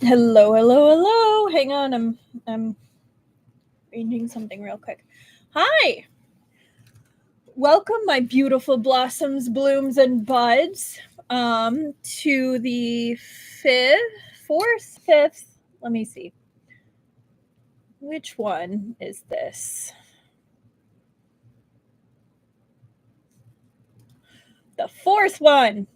Hello, hello, hello. Hang on, I'm reading something real quick. Hi. Welcome, my beautiful blossoms, blooms, and buds, to the fifth. Let me see. Which one is this? The fourth one.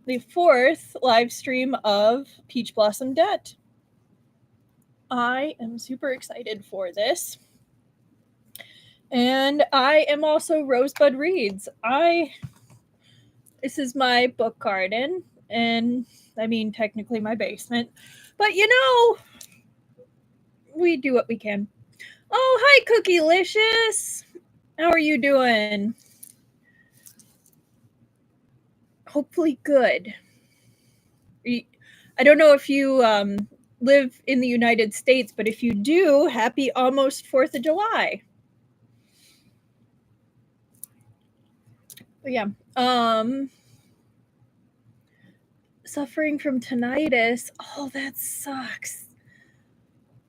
The fourth live stream of Peach Blossom Debt. I am super excited for this. And I am also Rosebud Reads. This is my book garden, and I mean, technically my basement, but we do what we can. Oh, hi, Cookielicious. How are you doing? Hopefully good. I don't know if you live in the United States, but if you do, happy almost 4th of July. But yeah, suffering from tinnitus. Oh, that sucks.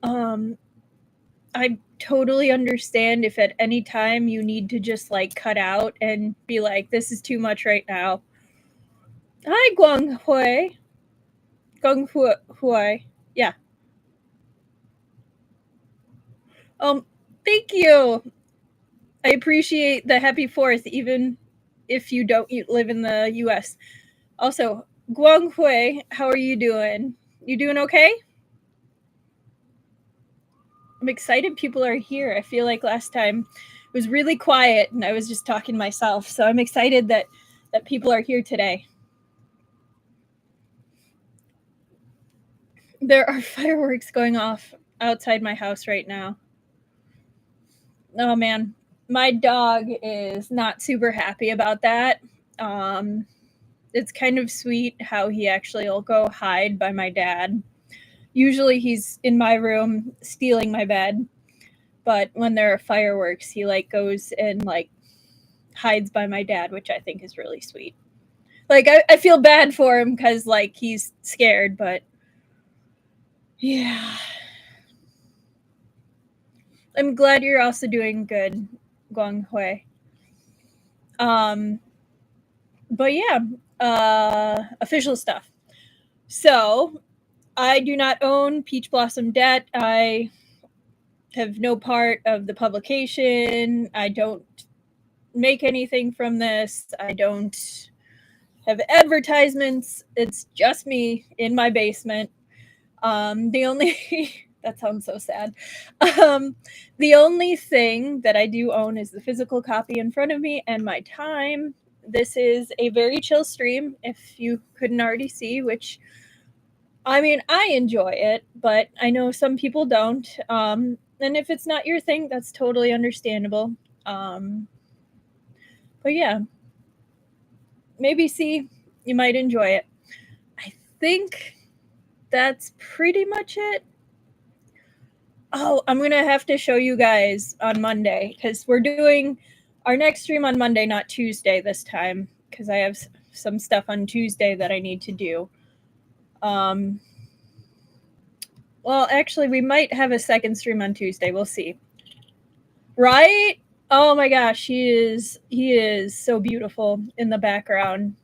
I totally understand if at any time you need to just like cut out and be like, this is too much right now. Hi, Guanghui. Guanghui. Yeah. Thank you. I appreciate the happy 4th, even if you don't live in the US. Also, Guanghui, how are you doing? You doing okay? I'm excited people are here. I feel like last time it was really quiet and I was just talking to myself. So I'm excited that people are here today. There are fireworks going off outside my house right now. Oh man, my dog is not super happy about that. It's kind of sweet how he actually will go hide by my dad. Usually he's in my room stealing my bed, but when there are fireworks, he like goes and like hides by my dad, which I think is really sweet. Like I feel bad for him because like he's scared, but yeah. I'm glad you're also doing good, Guanghui. But yeah, official stuff. So I do not own Peach Blossom Debt. I have no part of the publication. I don't make anything from this. I don't have advertisements. It's just me in my basement. The only that sounds so sad. The only thing that I do own is the physical copy in front of me and my time. This is a very chill stream, if you couldn't already see, which I mean, I enjoy it, but I know some people don't. And if it's not your thing, that's totally understandable. But yeah, maybe see, you might enjoy it. I think that's pretty much it. Oh, I'm going to have to show you guys on Monday because we're doing our next stream on Monday, not Tuesday this time, because I have some stuff on Tuesday that I need to do. Well, actually, we might have a second stream on Tuesday. We'll see. Right? Oh my gosh, he is so beautiful in the background.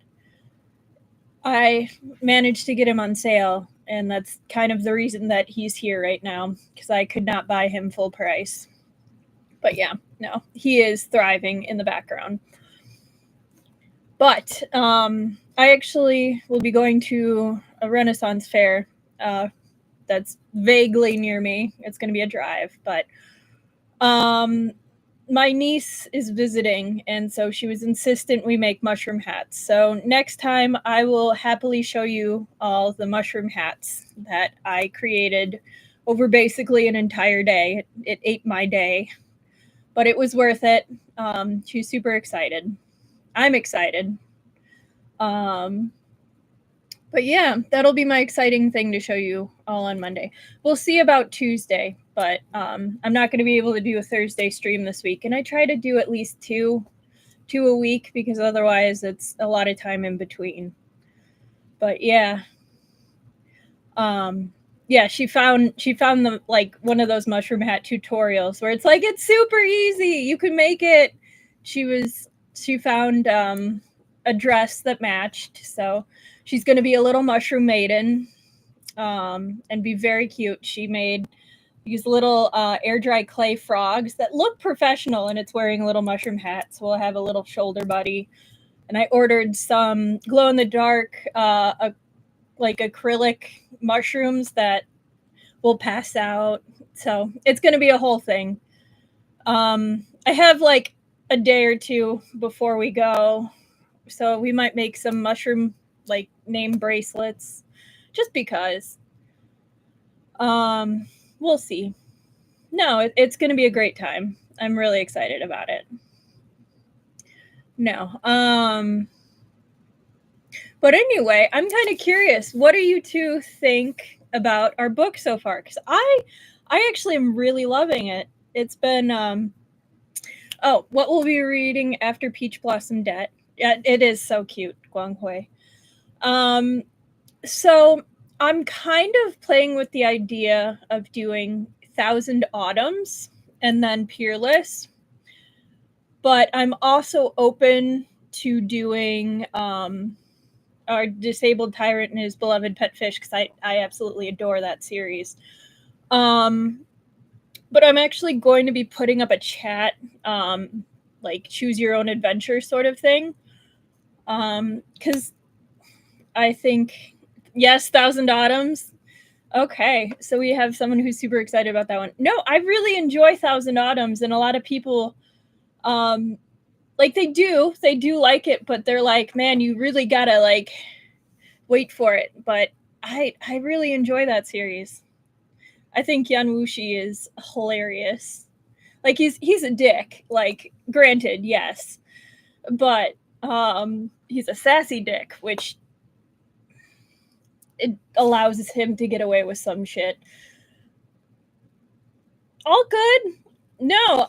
I managed to get him on sale, and that's kind of the reason that he's here right now, because I could not buy him full price. But yeah, no, he is thriving in the background. But I actually will be going to a Renaissance fair that's vaguely near me. It's going to be a drive, but my niece is visiting, and so she was insistent we make mushroom hats. So next time I will happily show you all the mushroom hats that I created over basically an entire day. It ate my day, but it was worth it. She's super excited. I'm excited. But yeah, that'll be my exciting thing to show you all on Monday. We'll see about Tuesday, but I'm not going to be able to do a Thursday stream this week. And I try to do at least two a week because otherwise it's a lot of time in between. But yeah, Yeah, she found the like one of those mushroom hat tutorials where it's like it's super easy, you can make it. She found a dress that matched, so she's going to be a little mushroom maiden, and be very cute. She made these little air dry clay frogs that look professional, and it's wearing a little mushroom hat, so we'll have a little shoulder buddy. And I ordered some glow in the dark like acrylic mushrooms that will pass out. So it's going to be a whole thing. I have like a day or two before we go, so we might make some mushroom like name bracelets just because. We'll see. No, it's going to be a great time. I'm really excited about it. No. But anyway, I'm kind of curious. What do you two think about our book so far? Because I actually am really loving it. It's been oh, what we'll be reading after Peach Blossom Debt. Yeah, it is so cute, Guanghui. So I'm kind of playing with the idea of doing Thousand Autumns and then Peerless, but I'm also open to doing our Disabled Tyrant and His Beloved Pet Fish, because I absolutely adore that series. But I'm actually going to be putting up a chat, like choose your own adventure sort of thing, because I think, yes, Thousand Autumns. Okay, so we have someone who's super excited about that one. No, I really enjoy Thousand Autumns, and a lot of people, like they do like it, but they're like, man, you really gotta like wait for it. But I really enjoy that series. I think Yan Wuxi is hilarious. Like he's a dick. Like granted, yes, but he's a sassy dick, which it allows him to get away with some shit. All good. No,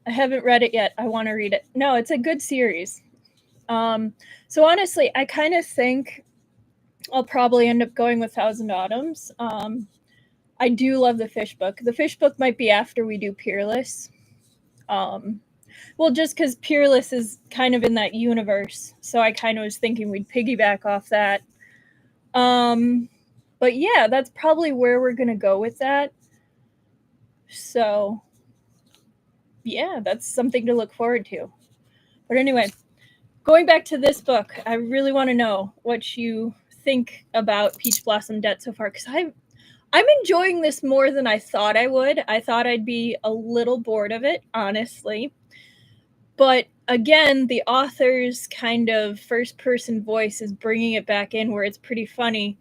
I haven't read it yet. I want to read it. No, it's a good series. So honestly, I kind of think I'll probably end up going with Thousand Autumns. I do love the fish book. The fish book might be after we do Peerless. Well, just because Peerless is kind of in that universe, so I kind of was thinking we'd piggyback off that. But yeah, that's probably where we're gonna go with that. So yeah, that's something to look forward to. But anyway, going back to this book, I really want to know what you think about Peach Blossom Debt so far, because I'm enjoying this more than I thought I would. I thought I'd be a little bored of it, honestly. But again, the author's kind of first-person voice is bringing it back in where it's pretty funny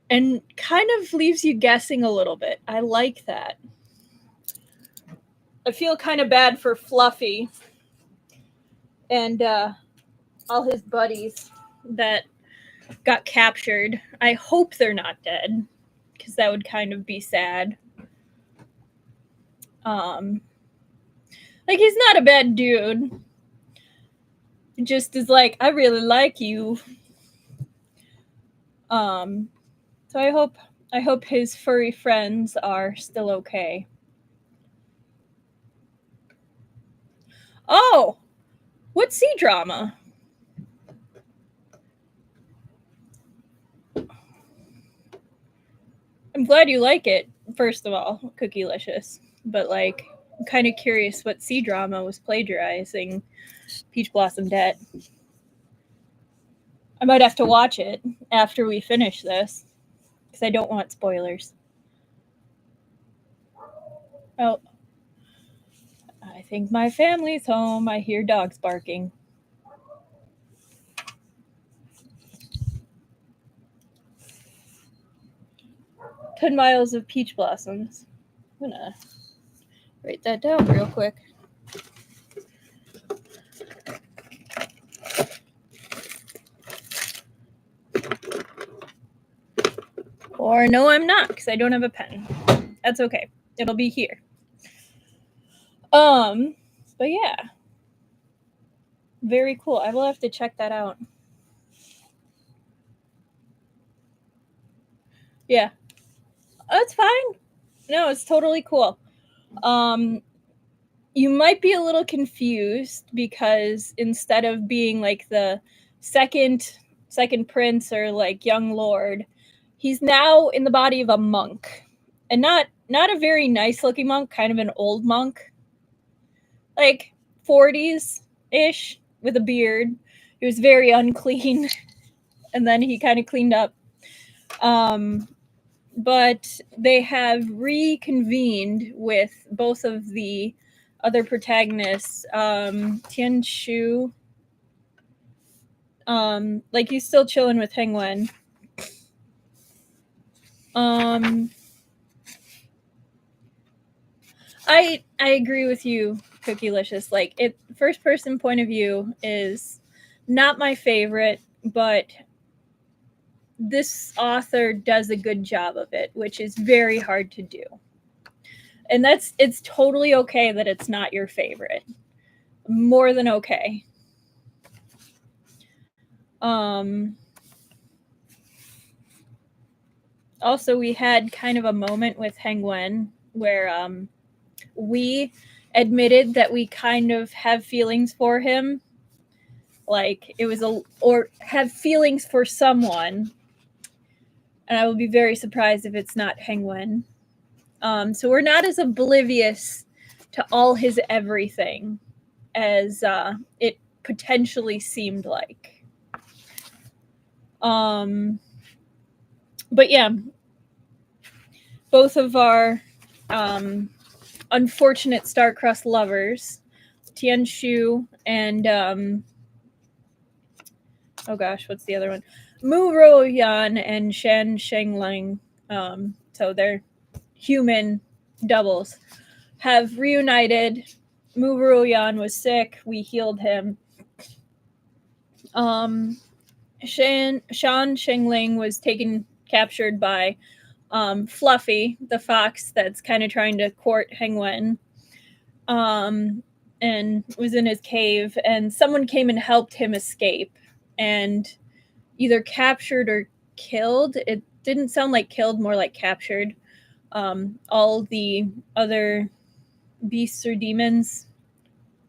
and kind of leaves you guessing a little bit. I like that. I feel kind of bad for Fluffy and all his buddies that got captured. I hope they're not dead, because that would kind of be sad. Like, he's not a bad dude. He just is like, I really like you. So I hope his furry friends are still okay. Oh, what C drama? I'm glad you like it, first of all, Cookielicious. But like, I'm kind of curious what C drama was plagiarizing Peach Blossom Debt. I might have to watch it after we finish this, because I don't want spoilers. Oh, I think my family's home. I hear dogs barking. 10 miles of peach blossoms. I'm gonna write that down real quick. Or no, I'm not, because I don't have a pen. That's okay. It'll be here. But yeah. Very cool. I will have to check that out. Yeah, that's fine. No, it's totally cool. You might be a little confused because instead of being like the second prince or like young lord, he's now in the body of a monk, and not a very nice looking monk, kind of an old monk, like 40s ish, with a beard. He was very unclean, and then he kind of cleaned up. But they have reconvened with both of the other protagonists, Tianshu. Like he's still chilling with Hengwen. I agree with you, Cookielicious. Like it, first person point of view is not my favorite, but this author does a good job of it, which is very hard to do. And it's totally okay that it's not your favorite. More than okay. Also, we had kind of a moment with Hengwen where we admitted that we kind of have feelings for him. Like it was or have feelings for someone. And I will be very surprised if it's not Hengwen. So we're not as oblivious to all his everything as it potentially seemed like. But yeah, both of our unfortunate star-crossed lovers, Tianshu and oh gosh, what's the other one? Ruoyan and Shan Shengling. So they're human doubles, have reunited. Ruoyan was sick. We healed him. Shan Shengling was captured by Fluffy, the fox that's kind of trying to court Hengwen, and was in his cave, and someone came and helped him escape and either captured or killed. It didn't sound like killed, more like captured. All the other beasts or demons,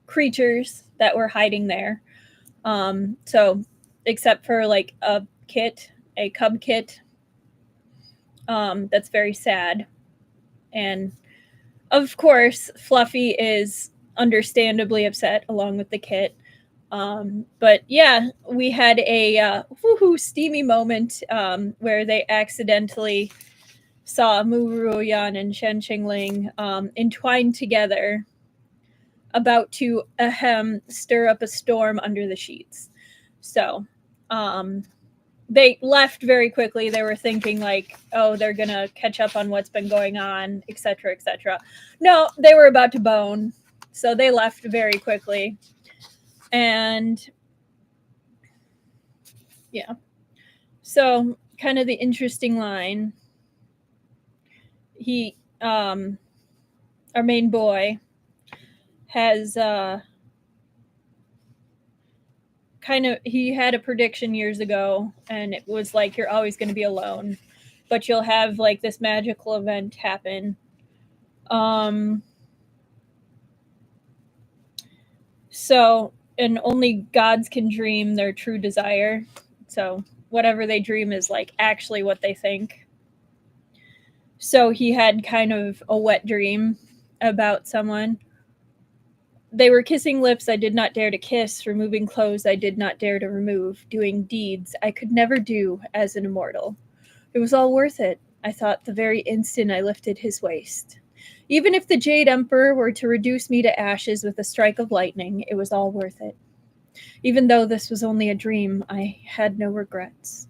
creatures that were hiding there. So except for like a cub kit, that's very sad. And of course, Fluffy is understandably upset along with the kit. But yeah, we had a woohoo steamy moment where they accidentally saw Ruoyan and Shan Shengling entwined together, about to stir up a storm under the sheets. So they left very quickly. They were thinking like, oh, they're gonna catch up on what's been going on, etc., etc. No, they were about to bone, so they left very quickly. And yeah, so kind of the interesting line. He, our main boy, has he had a prediction years ago, and it was like, you're always going to be alone, but you'll have like this magical event happen. So, and only gods can dream their true desire. So whatever they dream is like actually what they think. So he had kind of a wet dream about someone. They were kissing lips I did not dare to kiss, removing clothes I did not dare to remove, doing deeds I could never do as an immortal. It was all worth it, I thought the very instant I lifted his waist. Even if the Jade Emperor were to reduce me to ashes with a strike of lightning, it was all worth it. Even though this was only a dream, I had no regrets.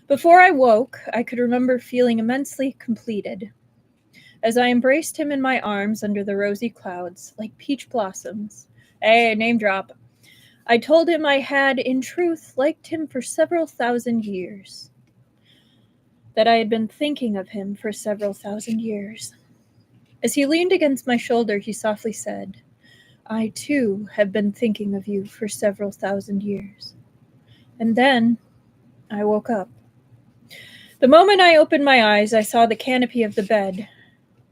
Before I woke, I could remember feeling immensely completed. As I embraced him in my arms under the rosy clouds, like peach blossoms. Hey, name drop. I told him I had, in truth, liked him for several thousand years. That I had been thinking of him for several thousand years. As he leaned against my shoulder, he softly said, I, too, have been thinking of you for several thousand years. And then I woke up. The moment I opened my eyes, I saw the canopy of the bed.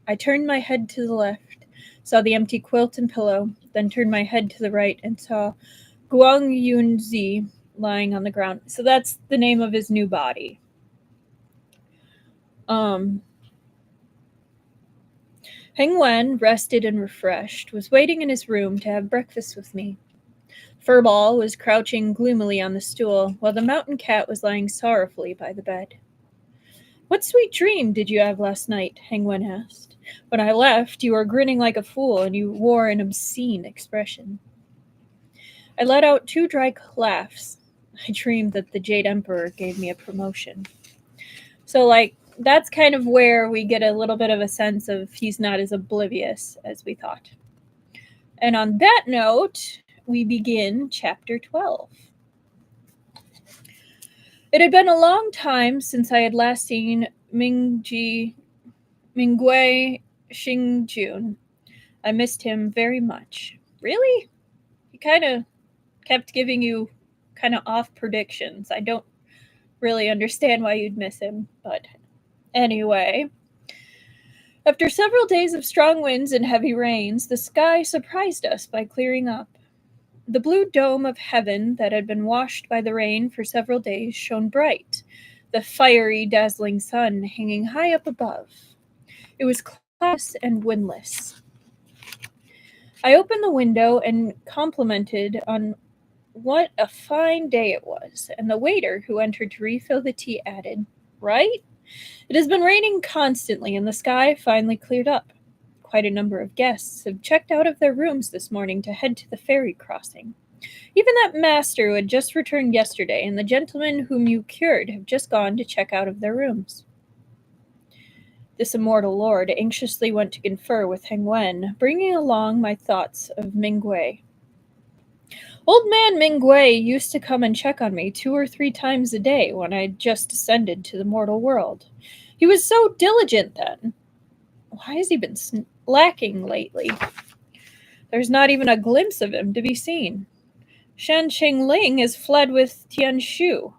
I turned my head to the left, saw the empty quilt and pillow, then turned my head to the right and saw Guangyunzi lying on the ground. So that's the name of his new body. Hengwen, rested and refreshed, was waiting in his room to have breakfast with me. Furball was crouching gloomily on the stool, while the mountain cat was lying sorrowfully by the bed. "What sweet dream did you have last night?" Hengwen asked. "When I left, you were grinning like a fool, and you wore an obscene expression." I let out 2 dry laughs. I dreamed that the Jade Emperor gave me a promotion. So, that's kind of where we get a little bit of a sense of he's not as oblivious as we thought. And on that note, we begin chapter 12. It had been a long time since I had last seen Mingui Xingjun. I missed him very much. Really? He kind of kept giving you kind of off predictions. I don't really understand why you'd miss him, but anyway. After several days of strong winds and heavy rains, the sky surprised us by clearing up. The blue dome of heaven that had been washed by the rain for several days shone bright, the fiery, dazzling sun hanging high up above. It was cloudless and windless. I opened the window and complimented on what a fine day it was, and the waiter who entered to refill the tea added, "Right? It has been raining constantly, and the sky finally cleared up. Quite a number of guests have checked out of their rooms this morning to head to the ferry crossing. Even that master who had just returned yesterday and the gentleman whom you cured have just gone to check out of their rooms." This immortal lord anxiously went to confer with Hengwen, bringing along my thoughts of Mingui. Old man Mingui used to come and check on me 2 or 3 times a day when I had just descended to the mortal world. He was so diligent then. Why has he been slacking lately? There's not even a glimpse of him to be seen. Shan Shengling has fled with Tianshu.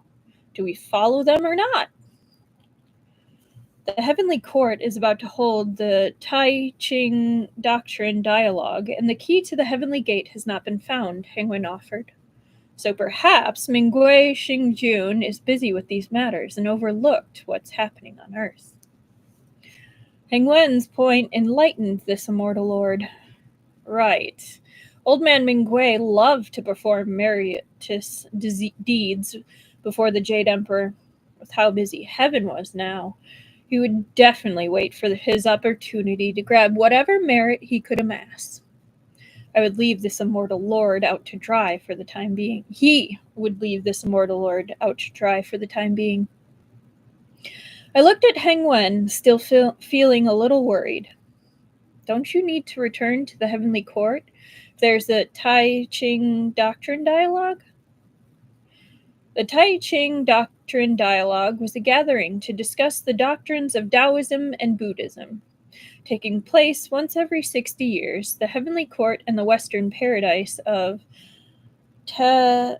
Do we follow them or not? The Heavenly Court is about to hold the Tai Ching Doctrine Dialogue, and the key to the Heavenly Gate has not been found, Hengwen offered. So perhaps Mingui Xingjun is busy with these matters and overlooked what's happening on Earth. Hengwen's point enlightened this immortal lord. Right. Old man Mingui loved to perform meritorious deeds before the Jade Emperor. With how busy heaven was now, he would definitely wait for his opportunity to grab whatever merit he could amass. I would leave this immortal lord out to dry for the time being. He would leave this immortal lord out to dry for the time being. I looked at Hengwen, still feeling a little worried. Don't you need to return to the Heavenly Court if there's a Tai Ching Doctrine Dialogue? The Tai Ching Doctrine Dialogue was a gathering to discuss the doctrines of Taoism and Buddhism. Taking place once every 60 years, the Heavenly Court and the Western Paradise of Tathagata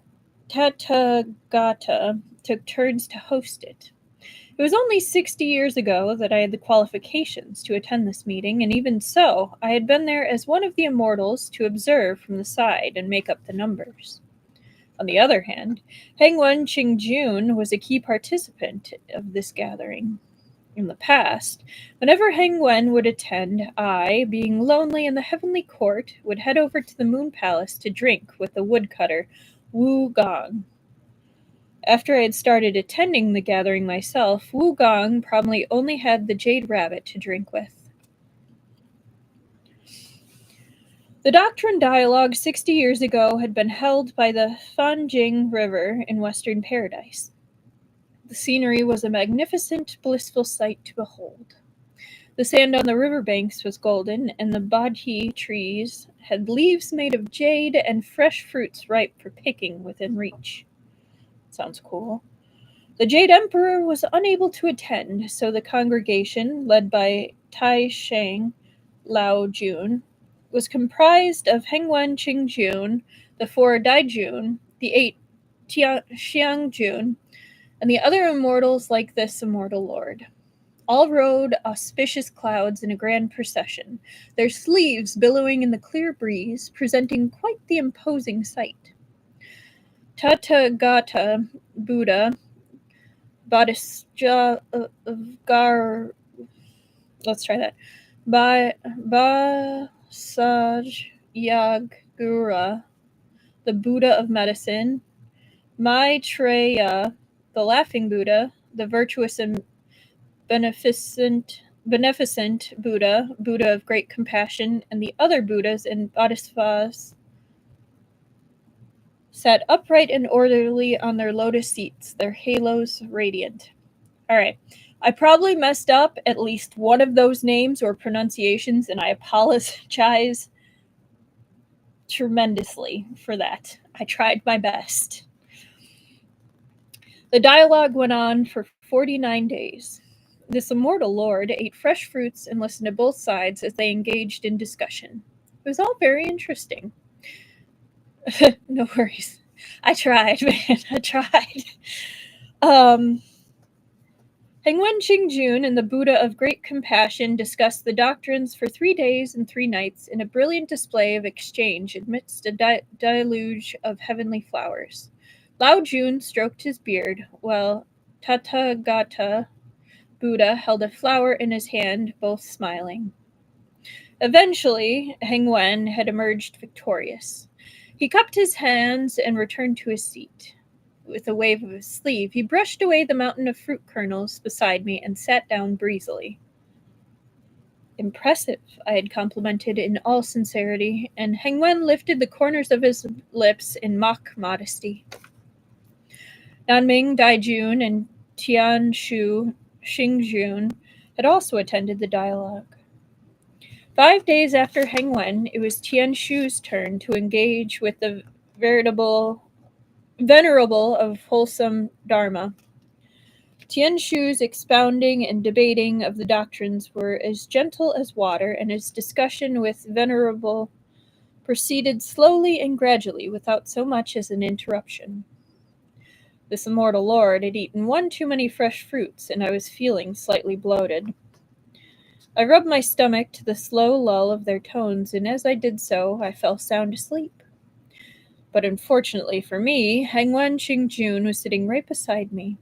took turns to host it. It was only 60 years ago that I had the qualifications to attend this meeting, and even so, I had been there as one of the immortals to observe from the side and make up the numbers. On the other hand, Hengwen Qingjun was a key participant of this gathering. In the past, whenever Hengwen would attend, I, being lonely in the Heavenly Court, would head over to the Moon Palace to drink with the woodcutter Wu Gong. After I had started attending the gathering myself, Wu Gong probably only had the Jade Rabbit to drink with. The Doctrine Dialogue 60 years ago had been held by the Fanjing River in Western Paradise. The scenery was a magnificent, blissful sight to behold. The sand on the riverbanks was golden, and the bodhi trees had leaves made of jade and fresh fruits ripe for picking within reach. Sounds cool. The Jade Emperor was unable to attend, so the congregation, led by Tai Shang Lao Jun, was comprised of Hengwen Qingjun, the 4 Daijun, the 8 Xiangjun, and the other immortals like this immortal lord. All rode auspicious clouds in a grand procession, their sleeves billowing in the clear breeze, presenting quite the imposing sight. Tathagata Buddha, Bodhisattva, let's try that. Basagyagura, the Buddha of medicine, Maitreya, the laughing Buddha, the virtuous and beneficent Buddha, Buddha of great compassion, and the other Buddhas and Bodhisattvas sat upright and orderly on their lotus seats, their halos radiant. All right. I probably messed up at least one of those names or pronunciations, and I apologize tremendously for that. I tried my best. The dialogue went on for 49 days. This immortal lord ate fresh fruits and listened to both sides as they engaged in discussion. It was all very interesting. No worries. I tried, man. I tried. Hengwen Qingjun and the Buddha of Great Compassion discussed the doctrines for 3 days and 3 nights in a brilliant display of exchange amidst a deluge of heavenly flowers. Lao Jun stroked his beard, while Tathagata Buddha held a flower in his hand, both smiling. Eventually, Hengwen had emerged victorious. He cupped his hands and returned to his seat. With a wave of his sleeve, he brushed away the mountain of fruit kernels beside me and sat down breezily. Impressive, I had complimented in all sincerity, and Hengwen lifted the corners of his lips in mock modesty. Nanming Dijun and Tianshu Xingjun had also attended the dialogue. 5 days after Hengwen, it was Tianshu's turn to engage with the venerable of wholesome Dharma. Tianshu's expounding and debating of the doctrines were as gentle as water, and his discussion with Venerable proceeded slowly and gradually without so much as an interruption. This immortal lord had eaten one too many fresh fruits, and I was feeling slightly bloated. I rubbed my stomach to the slow lull of their tones, and as I did so, I fell sound asleep. But unfortunately for me, Hengwen Qingjun was sitting right beside me.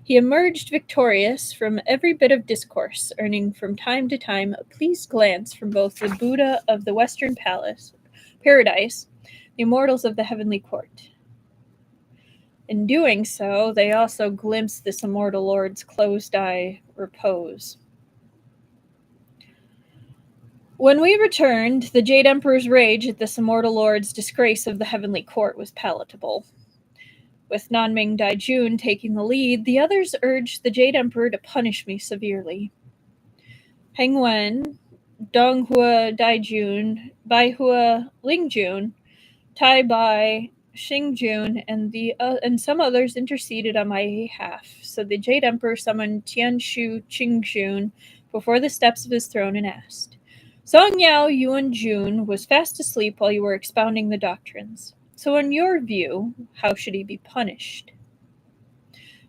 He emerged victorious from every bit of discourse, earning from time to time a pleased glance from both the Buddha of the Western Paradise, the immortals of the Heavenly Court. In doing so, they also glimpsed this immortal lord's closed-eye repose. When we returned, the Jade Emperor's rage at this immortal lord's disgrace of the Heavenly Court was palatable. With Nanming Dijun taking the lead, the others urged the Jade Emperor to punish me severely. Hengwen, Donghua Dijun, Baihua Lingjun, Tai Bai Xingjun, and some others interceded on my behalf, so the Jade Emperor summoned Tianshu Xingjun before the steps of his throne and asked, Song Yao Yuanju was fast asleep while you were expounding the doctrines. So in your view, how should he be punished?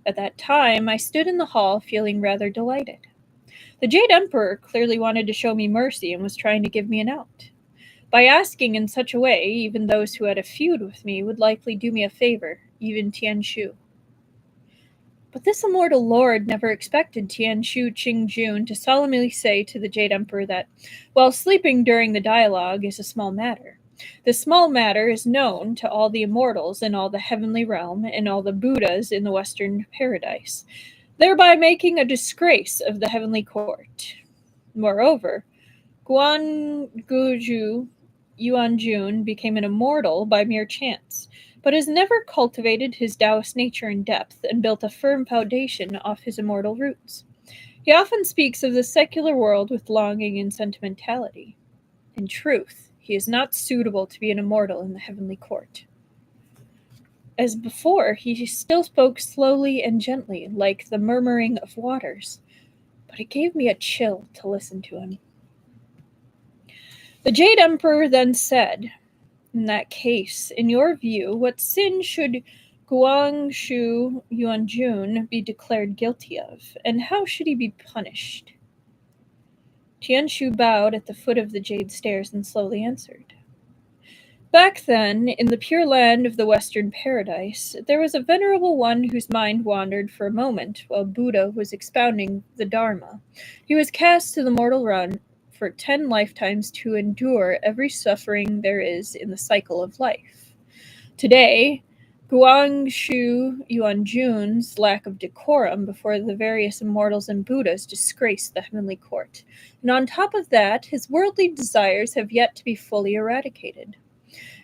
At that time, I stood in the hall feeling rather delighted. The Jade Emperor clearly wanted to show me mercy and was trying to give me an out. By asking in such a way, even those who had a feud with me would likely do me a favor, even Tianshu. But this immortal lord never expected Tianshu Xingjun to solemnly say to the Jade Emperor that, while sleeping during the dialogue is a small matter, this small matter is known to all the immortals in all the heavenly realm and all the Buddhas in the Western Paradise, thereby making a disgrace of the heavenly court. Moreover, Guangyunzi Yuanju became an immortal by mere chance, but has never cultivated his Daoist nature in depth and built a firm foundation off his immortal roots. He often speaks of the secular world with longing and sentimentality. In truth, he is not suitable to be an immortal in the heavenly court. As before, he still spoke slowly and gently, like the murmuring of waters, but it gave me a chill to listen to him. The Jade Emperor then said, in that case, in your view, what sin should Guangshu Yuanjun be declared guilty of, and how should he be punished? Tianshu bowed at the foot of the jade stairs and slowly answered. Back then, in the pure land of the Western Paradise, there was a venerable one whose mind wandered for a moment while Buddha was expounding the Dharma. He was cast to the mortal run for 10 lifetimes to endure every suffering there is in the cycle of life. Today, Guangshu Yuanjun's lack of decorum before the various immortals and Buddhas disgraced the heavenly court, and on top of that, his worldly desires have yet to be fully eradicated.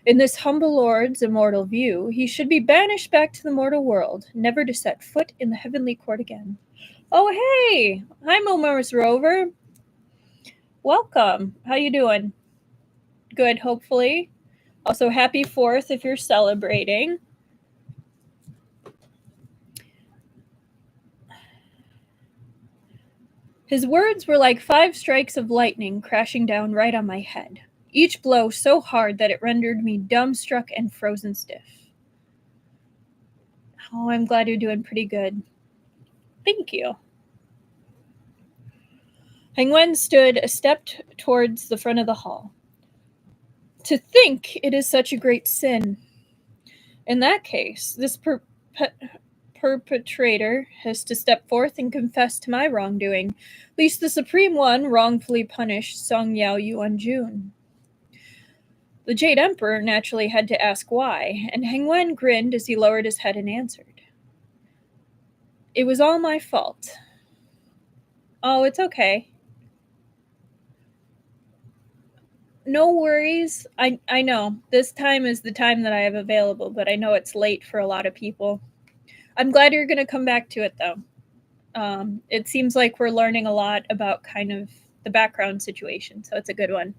In this humble lord's immortal view, he should be banished back to the mortal world, never to set foot in the heavenly court again. Oh, hey! Hi, Mars Rover. Welcome. How you doing? Good, hopefully. Also, happy 4th if you're celebrating. His words were like 5 strikes of lightning crashing down right on my head, each blow so hard that it rendered me dumbstruck and frozen stiff. Oh, I'm glad you're doing pretty good. Thank you. Hengwen stood a step towards the front of the hall. To think it is such a great sin. In that case, this perpetrator has to step forth and confess to my wrongdoing, lest the Supreme One wrongfully punish Song Yao Yuanju. The Jade Emperor naturally had to ask why, and Hengwen grinned as he lowered his head and answered. It was all my fault. Oh, it's okay. No worries. I know. This time is the time that I have available, but I know it's late for a lot of people. I'm glad you're going to come back to it, though. It seems like we're learning a lot about kind of the background situation, so it's a good one.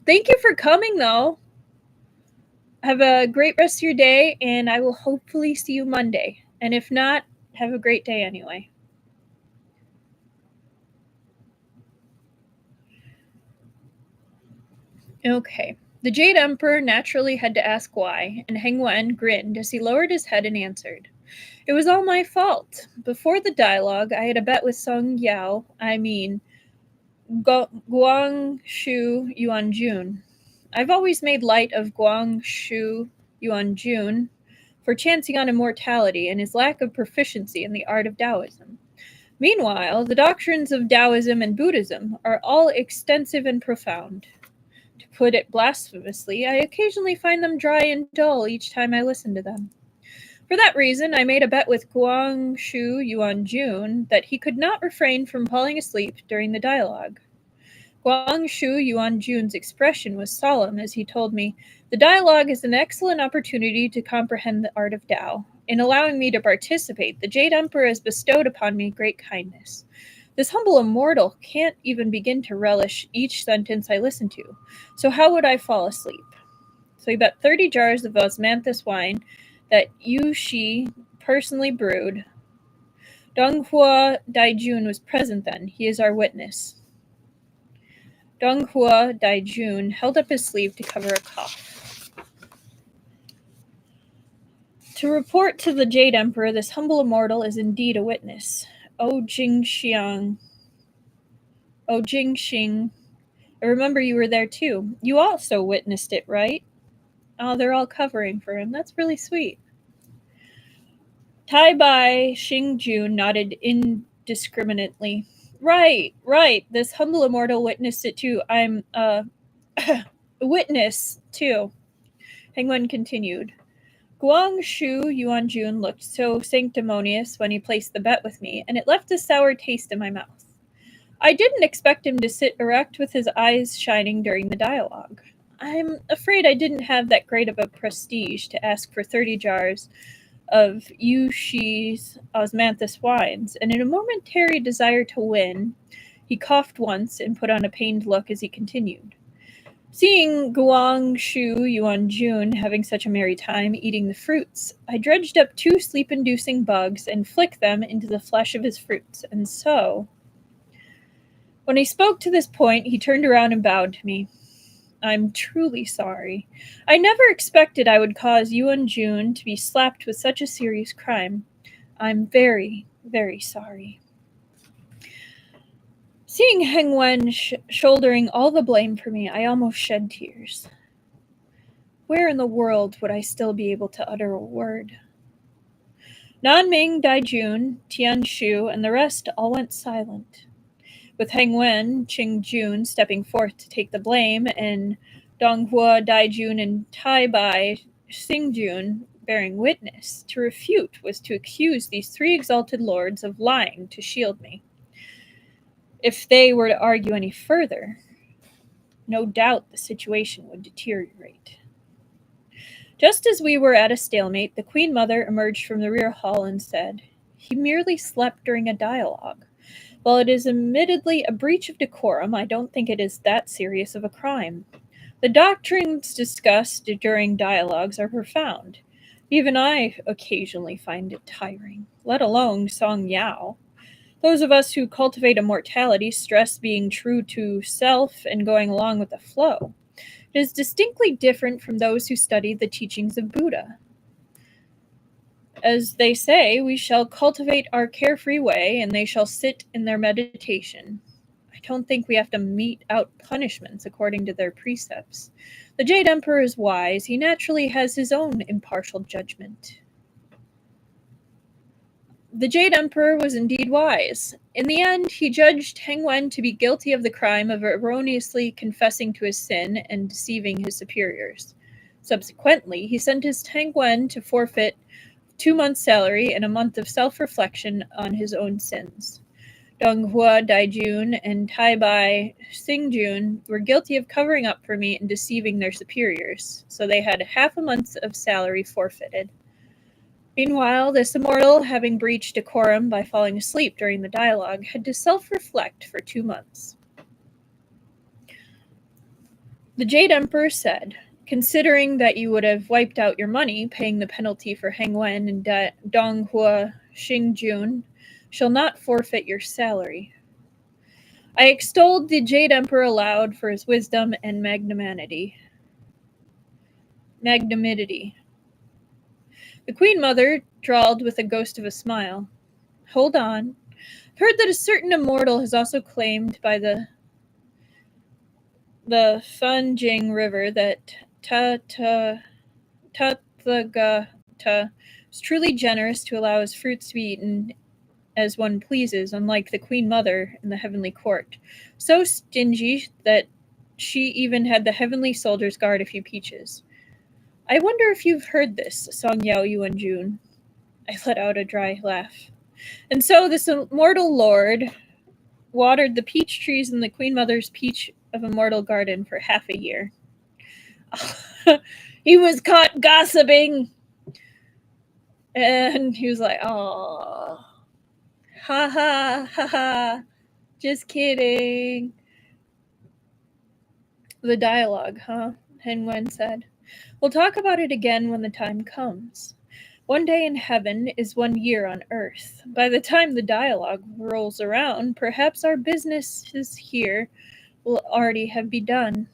Thank you for coming, though. Have a great rest of your day, and I will hopefully see you Monday. And if not, have a great day anyway. Okay. The Jade Emperor naturally had to ask why, and Hengwen grinned as he lowered his head and answered. It was all my fault. Before the dialogue, I had a bet with Guangshu Yuanjun. I've always made light of Guangshu Yuanjun for chancing on immortality and his lack of proficiency in the art of Taoism. Meanwhile, the doctrines of Taoism and Buddhism are all extensive and profound. To put it blasphemously, I occasionally find them dry and dull each time I listen to them. For that reason, I made a bet with Guangshu Yuanjun that he could not refrain from falling asleep during the dialogue. Guangshu Yuanjun's expression was solemn as he told me, the dialogue is an excellent opportunity to comprehend the art of Tao. In allowing me to participate, the Jade Emperor has bestowed upon me great kindness. This humble immortal can't even begin to relish each sentence I listen to, so how would I fall asleep? So he bet 30 jars of osmanthus wine that Yu Shi personally brewed. Donghua Daijun was present then. He is our witness. Donghua Daijun held up his sleeve to cover a cough. To report to the Jade Emperor, this humble immortal is indeed a witness. O Jingxing. I remember you were there too. You also witnessed it, right? Oh, they're all covering for him. That's really sweet. Tai Bai Xingjun nodded indiscriminately. Right. This humble immortal witnessed it too. I'm a witness too. Hengwen continued. Guangshu Yuanjun looked so sanctimonious when he placed the bet with me, and it left a sour taste in my mouth. I didn't expect him to sit erect with his eyes shining during the dialogue. I'm afraid I didn't have that great of a prestige to ask for 30 jars of Yu Shi's osmanthus wines, and in a momentary desire to win, he coughed once and put on a pained look as he continued. Seeing Guangshu Yuanjun having such a merry time eating the fruits, I dredged up 2 sleep-inducing bugs and flicked them into the flesh of his fruits, and so... When he spoke to this point, he turned around and bowed to me. I'm truly sorry. I never expected I would cause Yuanjun to be slapped with such a serious crime. I'm very, very sorry. Seeing Hengwen shouldering all the blame for me, I almost shed tears. Where in the world would I still be able to utter a word? Nanming Dijun, Tianshu, and the rest all went silent, with Hengwen Qingjun stepping forth to take the blame, and Donghua Dijun and Taibai Xingjun bearing witness. To refute was to accuse these three exalted lords of lying to shield me. If they were to argue any further, no doubt the situation would deteriorate. Just as we were at a stalemate, the Queen Mother emerged from the rear hall and said, "He merely slept during a dialogue. While it is admittedly a breach of decorum, I don't think it is that serious of a crime. The doctrines discussed during dialogues are profound. Even I occasionally find it tiring, let alone Song Yao. Those of us who cultivate immortality stress being true to self and going along with the flow. It is distinctly different from those who study the teachings of Buddha. As they say, we shall cultivate our carefree way, and they shall sit in their meditation. I don't think we have to mete out punishments according to their precepts. The Jade Emperor is wise. He naturally has his own impartial judgment." The Jade Emperor was indeed wise. In the end, he judged Hengwen to be guilty of the crime of erroneously confessing to his sin and deceiving his superiors. Subsequently, he sentenced Hengwen to forfeit 2 months' salary and a month of self-reflection on his own sins. Donghua Dijun and Taibai Xingjun were guilty of covering up for me and deceiving their superiors, so they had half a month of salary forfeited. Meanwhile, this immortal, having breached decorum by falling asleep during the dialogue, had to self-reflect for 2 months. The Jade Emperor said, "Considering that you would have wiped out your money paying the penalty for Hengwen and Donghua Xingjun, shall not forfeit your salary." I extolled the Jade Emperor aloud for his wisdom and magnanimity. The Queen Mother drawled with a ghost of a smile, "Hold on. I've heard that a certain immortal has also claimed by the Fanjing River that Tathagata is truly generous to allow his fruits to be eaten as one pleases, unlike the Queen Mother in the heavenly court. So stingy that she even had the heavenly soldiers guard a few peaches. I wonder if you've heard this, Song Yao Yuanju." I let out a dry laugh. And so this immortal lord watered the peach trees in the Queen Mother's peach of immortal garden for half a year. He was caught gossiping. And he was like, "Oh, ha ha, ha ha, just kidding." "The dialogue, huh?" Hengwen said. "We'll talk about it again when the time comes. One day in heaven is 1 year on earth. By the time the dialogue rolls around, perhaps our businesses here will already have been done,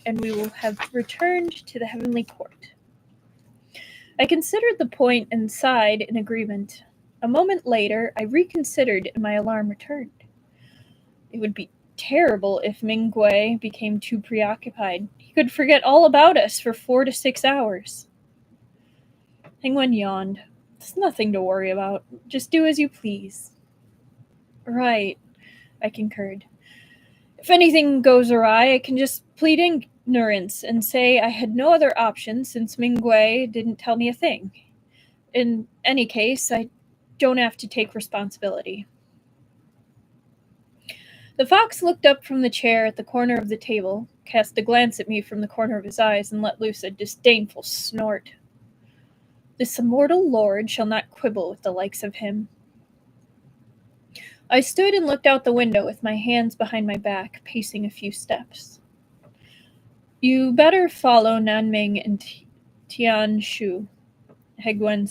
and we will have returned to the heavenly court." I considered the point and sighed in agreement. A moment later, I reconsidered and my alarm returned. It would be terrible if Mingwei became too preoccupied. He could forget all about us for 4 to 6 hours. Hengwen yawned. "There's nothing to worry about. Just do as you please." "Right," I concurred. "If anything goes awry, I can just plead ignorance and say I had no other option since Mingwei didn't tell me a thing. In any case, I don't have to take responsibility." The fox looked up from the chair at the corner of the table, cast a glance at me from the corner of his eyes, and let loose a disdainful snort. "This immortal lord shall not quibble with the likes of him." I stood and looked out the window with my hands behind my back, pacing a few steps. "You better follow Nanming and Tianshu," Hengwen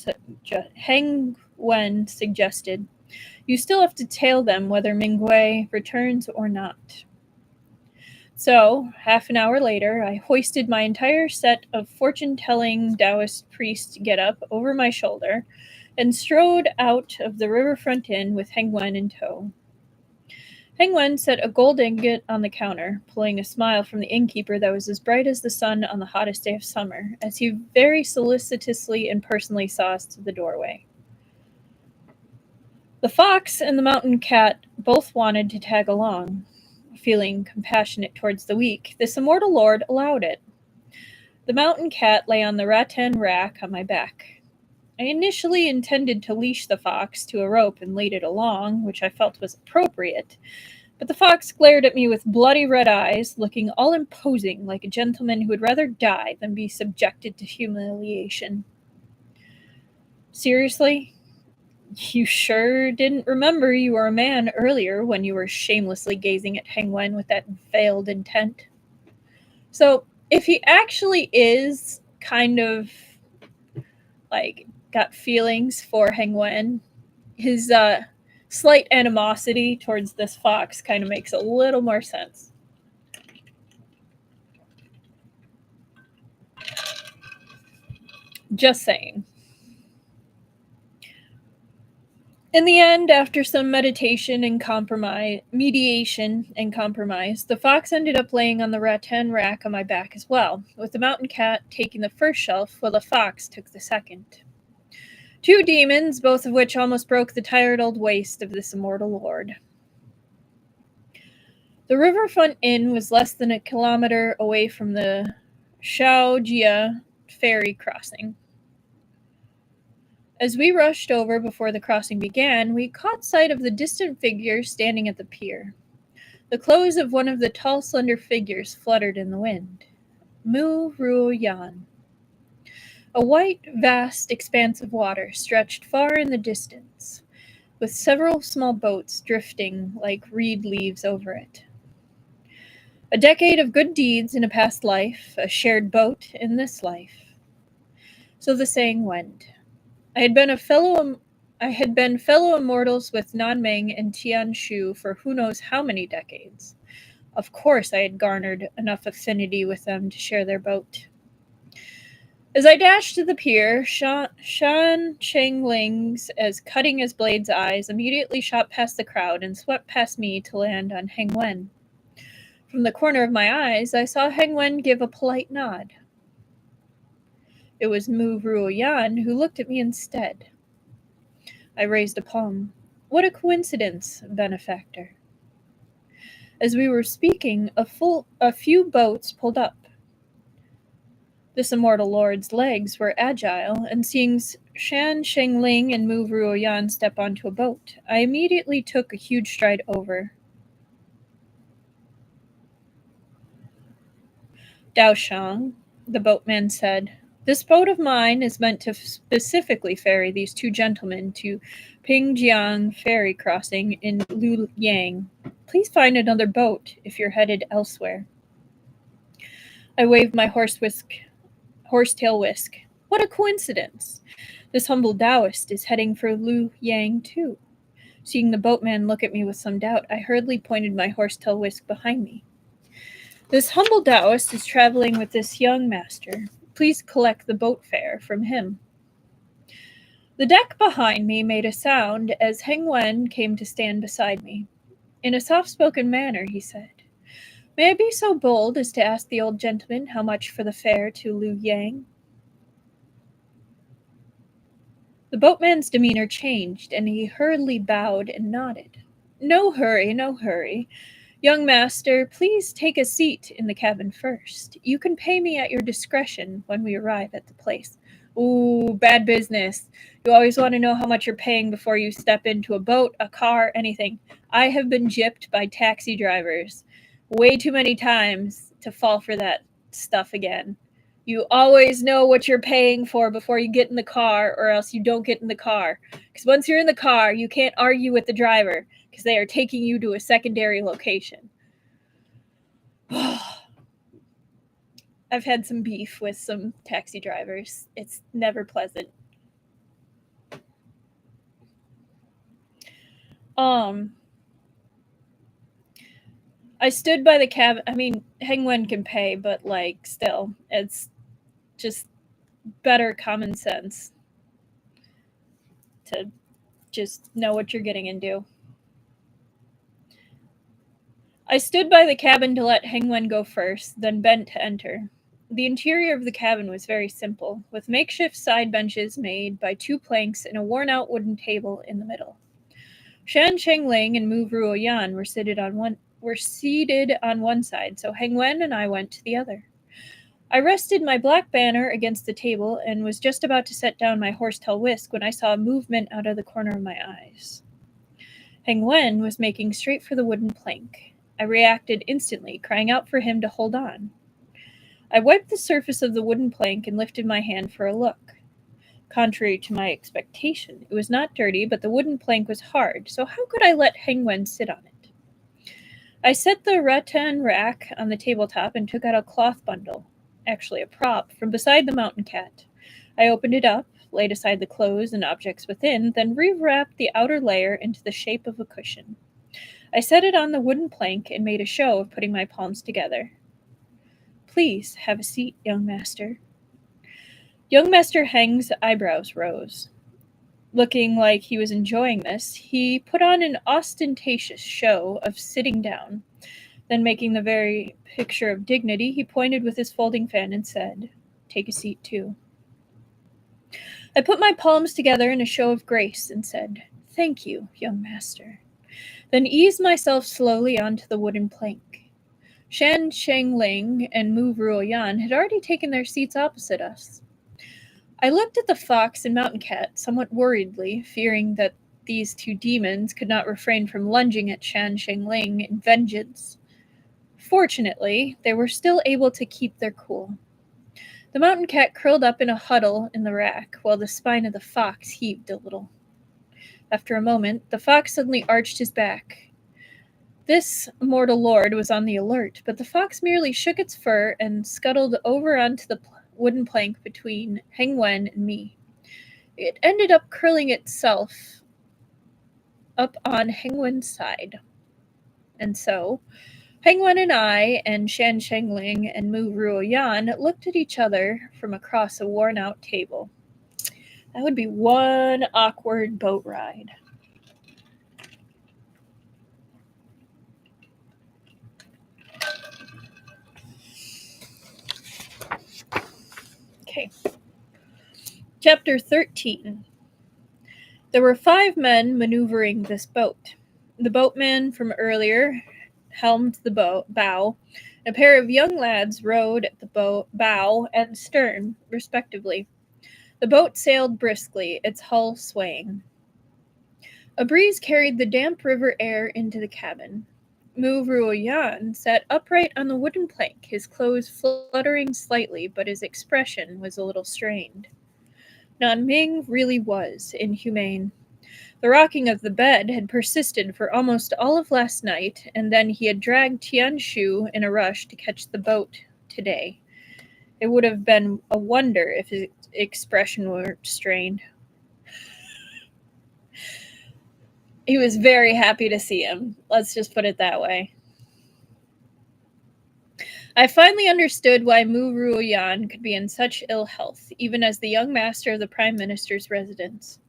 suggested. "You still have to tail them whether Mingwei returns or not." So, half an hour later, I hoisted my entire set of fortune-telling Daoist priest get-up over my shoulder and strode out of the riverfront inn with Hengwen in tow. Hengwen set a gold ingot on the counter, pulling a smile from the innkeeper that was as bright as the sun on the hottest day of summer, as he very solicitously and personally saw us to the doorway. The fox and the mountain cat both wanted to tag along. Feeling compassionate towards the weak, this immortal lord allowed it. The mountain cat lay on the rattan rack on my back. I initially intended to leash the fox to a rope and lead it along, which I felt was appropriate, but the fox glared at me with bloody red eyes, looking all imposing like a gentleman who would rather die than be subjected to humiliation. Seriously? You sure didn't remember you were a man earlier when you were shamelessly gazing at Hengwen with that veiled intent? So, if he actually is kind of, got feelings for Hengwen, his, slight animosity towards this fox kind of makes a little more sense. Just saying. In the end, after some mediation and mediation and compromise, the fox ended up laying on the rattan rack on my back as well, with the mountain cat taking the first shelf while the fox took the second. Two demons, both of which almost broke the tired old waist of this immortal lord. The riverfront inn was less than a kilometer away from the Shaojia ferry crossing. As we rushed over before the crossing began, we caught sight of the distant figure standing at the pier. The clothes of one of the tall, slender figures fluttered in the wind. Ruoyan. A white, vast expanse of water stretched far in the distance, with several small boats drifting like reed leaves over it. A decade of good deeds in a past life, a shared boat in this life. So the saying went. I had been fellow immortals with Nanming and Tianshu for who knows how many decades. Of course I had garnered enough affinity with them to share their boat. As I dashed to the pier, Shan Shengling's as cutting as blades' eyes immediately shot past the crowd and swept past me to land on Hengwen. From the corner of my eyes, I saw Hengwen give a polite nod. It was Mu Ruoyan who looked at me instead. I raised a palm. What a coincidence, benefactor. As we were speaking, a few boats pulled up. This immortal lord's legs were agile, and seeing Shan Shengling and Mu Ruoyan step onto a boat, I immediately took a huge stride over. Dao Shang, the boatman said, this boat of mine is meant to specifically ferry these two gentlemen to Pingjiang ferry crossing in Luoyang. Please find another boat if you're headed elsewhere. I waved my horsetail whisk. What a coincidence! This humble Daoist is heading for Luoyang too. Seeing the boatman look at me with some doubt, I hurriedly pointed my horsetail whisk behind me. This humble Daoist is traveling with this young master. Please collect the boat fare from him. The deck behind me made a sound as Hengwen came to stand beside me. In a soft-spoken manner, he said, May I be so bold as to ask the old gentleman how much for the fare to Luoyang? The boatman's demeanor changed, and he hurriedly bowed and nodded. No hurry, no hurry. Young master, please take a seat in the cabin first. You can pay me at your discretion when we arrive at the place. Ooh, bad business. You always want to know how much you're paying before you step into a boat, a car, anything. I have been gypped by taxi drivers way too many times to fall for that stuff again. You always know what you're paying for before you get in the car, or else you don't get in the car. Because once you're in the car, you can't argue with the driver because they are taking you to a secondary location. I've had some beef with some taxi drivers. It's never pleasant. I stood by the cabin. Hengwen can pay, but, like, still, it's just better common sense to just know what you're getting into. I stood by the cabin to let Hengwen go first, then bent to enter. The interior of the cabin was very simple, with makeshift side benches made by 2 planks and a worn-out wooden table in the middle. Shan Shengling and Mu Ruoyan were seated on one side, so Hengwen and I went to the other. I rested my black banner against the table and was just about to set down my horsetail whisk when I saw a movement out of the corner of my eyes. Hengwen was making straight for the wooden plank. I reacted instantly, crying out for him to hold on. I wiped the surface of the wooden plank and lifted my hand for a look. Contrary to my expectation, it was not dirty, but the wooden plank was hard, so how could I let Hengwen sit on it? I set the rattan rack on the tabletop and took out a cloth bundle, actually a prop, from beside the mountain cat. I opened it up, laid aside the clothes and objects within, then rewrapped the outer layer into the shape of a cushion. I set it on the wooden plank and made a show of putting my palms together. Please have a seat, young master. Young Master Heng's eyebrows rose. Looking like he was enjoying this, he put on an ostentatious show of sitting down. Then, making the very picture of dignity, he pointed with his folding fan and said, "Take a seat, too." I put my palms together in a show of grace and said, "Thank you, young master," then eased myself slowly onto the wooden plank. Shan Shengling and Mu Ruoyan had already taken their seats opposite us. I looked at the fox and mountain cat somewhat worriedly, fearing that these 2 demons could not refrain from lunging at Shan Shengling in vengeance. Fortunately, they were still able to keep their cool. The mountain cat curled up in a huddle in the rack, while the spine of the fox heaved a little. After a moment, the fox suddenly arched his back. This mortal lord was on the alert, but the fox merely shook its fur and scuttled over onto the wooden plank between Hengwen and me. It ended up curling itself up on Hengwen's side. And so, Hengwen and I and Shan Shengling and Mu Ruoyan looked at each other from across a worn-out table. That would be one awkward boat ride. Okay. Chapter 13. There were 5 men maneuvering this boat. The boatman from earlier helmed the bow. A pair of young lads rowed at the bow and stern, respectively. The boat sailed briskly, its hull swaying. A breeze carried the damp river air into the cabin. Mu Ruoyan sat upright on the wooden plank, his clothes fluttering slightly, but his expression was a little strained. Nanming really was inhumane. The rocking of the bed had persisted for almost all of last night, and then he had dragged Tianshu in a rush to catch the boat today. It would have been a wonder if his expression weren't strained. He was very happy to see him. Let's just put it that way. I finally understood why Mu Ruoyan could be in such ill health, even as the young master of the Prime Minister's residence.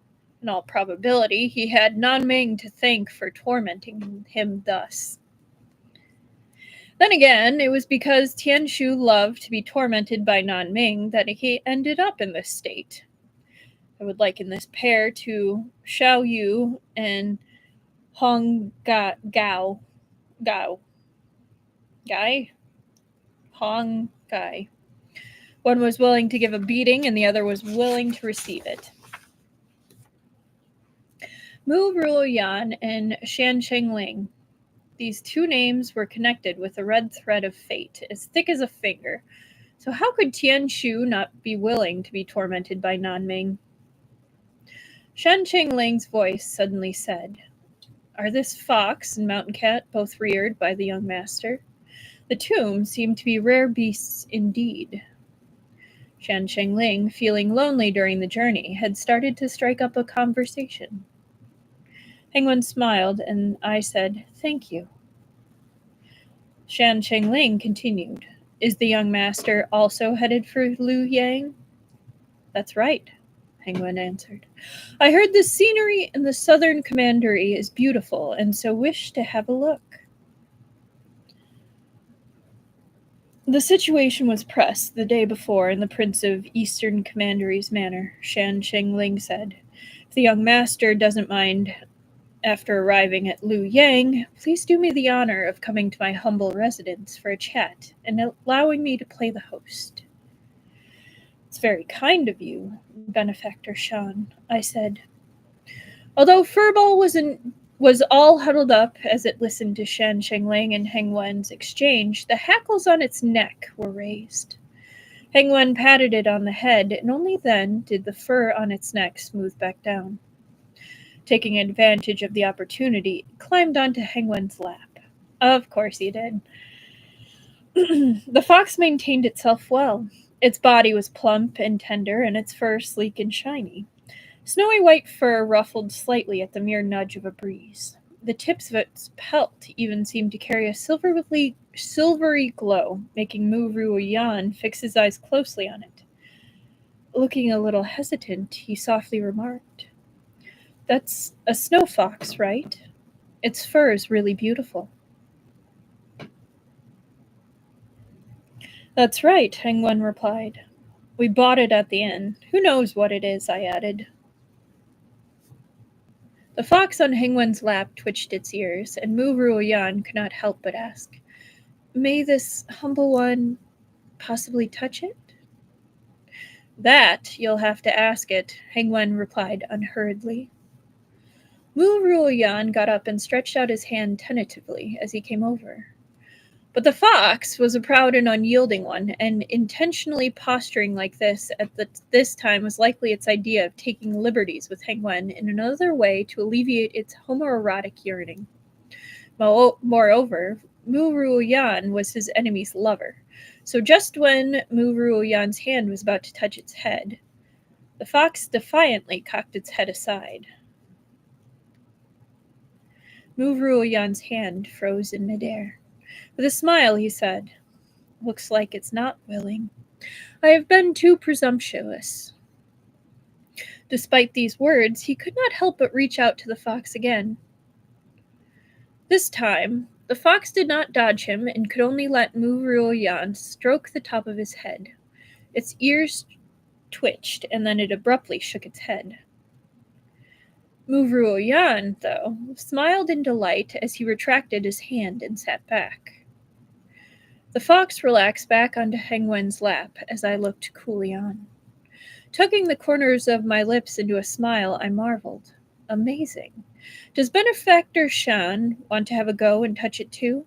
In all probability, he had Nanming to thank for tormenting him thus. Then again, it was because Tianshu loved to be tormented by Nanming that he ended up in this state. I would liken this pair to Xiao Yu and Hong Gao. Hong Gai. One was willing to give a beating, and the other was willing to receive it. Mu Ruoyan and Shan Shengling. These 2 names were connected with a red thread of fate, as thick as a finger. So how could Tianshu not be willing to be tormented by Nanming? Shan Shengling's voice suddenly said, "Are this fox and mountain cat both reared by the young master? The 2 seem to be rare beasts indeed." Shan Shengling, feeling lonely during the journey, had started to strike up a conversation. Hengwen smiled, and I said, "Thank you." Shan Shengling continued. Is the young master also headed for Liu Yang? That's right, Hengwen answered. I heard the scenery in the southern commandery is beautiful, and so wish to have a look. The situation was pressed the day before in the Prince of Eastern Commandery's manor, Shan Shengling said. If the young master doesn't mind, after arriving at Liu Yang, please do me the honor of coming to my humble residence for a chat and allowing me to play the host. It's very kind of you, Benefactor Shan, I said. Although Furball was all huddled up as it listened to Shan Shengling and Hengwen's exchange, the hackles on its neck were raised. Hengwen patted it on the head, and only then did the fur on its neck smooth back down. Taking advantage of the opportunity, it climbed onto Hengwen's lap. Of course he did. The fox maintained itself well. Its body was plump and tender, and its fur sleek and shiny. Snowy white fur ruffled slightly at the mere nudge of a breeze. The tips of its pelt even seemed to carry a silvery glow, making Mu Ruoyan fix his eyes closely on it. Looking a little hesitant, he softly remarked, That's a snow fox, right? Its fur is really beautiful. That's right, Hengwen replied. We bought it at the inn. Who knows what it is, I added. The fox on Hengwen's lap twitched its ears, and Mu Ruoyan could not help but ask, May this humble one possibly touch it? That you'll have to ask it, Hengwen replied unhurriedly. Mu Ruoyan got up and stretched out his hand tentatively as he came over. But the fox was a proud and unyielding one, and intentionally posturing like this at this time was likely its idea of taking liberties with Hengwen in another way to alleviate its homoerotic yearning. Moreover, Mu Ruoyan was his enemy's lover, so just when Mu Ruoyan's hand was about to touch its head, the fox defiantly cocked its head aside. Mu Ruoyan's hand froze in midair. With a smile, he said, Looks like it's not willing. I have been too presumptuous. Despite these words, he could not help but reach out to the fox again. This time, the fox did not dodge him and could only let Mu Ruoyan stroke the top of his head. Its ears twitched, and then it abruptly shook its head. Mu Ruoyan, though, smiled in delight as he retracted his hand and sat back. The fox relaxed back onto Hengwen's lap as I looked coolly on. Tucking the corners of my lips into a smile, I marveled. Amazing. Does Benefactor Shan want to have a go and touch it too?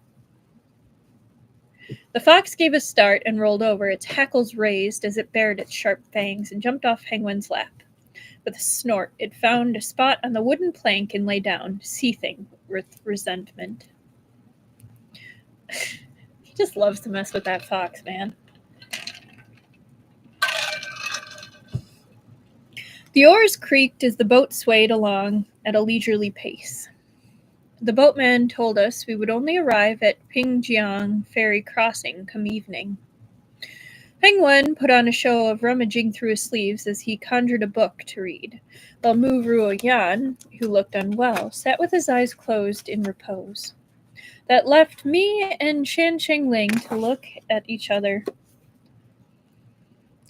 The fox gave a start and rolled over, its hackles raised as it bared its sharp fangs and jumped off Hengwen's lap. With a snort, it found a spot on the wooden plank and lay down, seething with resentment. He just loves to mess with that fox, man. The oars creaked as the boat swayed along at a leisurely pace. The boatman told us we would only arrive at Pingjiang Ferry Crossing come evening. Hengwen put on a show of rummaging through his sleeves as he conjured a book to read, while Mu Ruoyan, who looked unwell, sat with his eyes closed in repose. That left me and Shan Shengling to look at each other.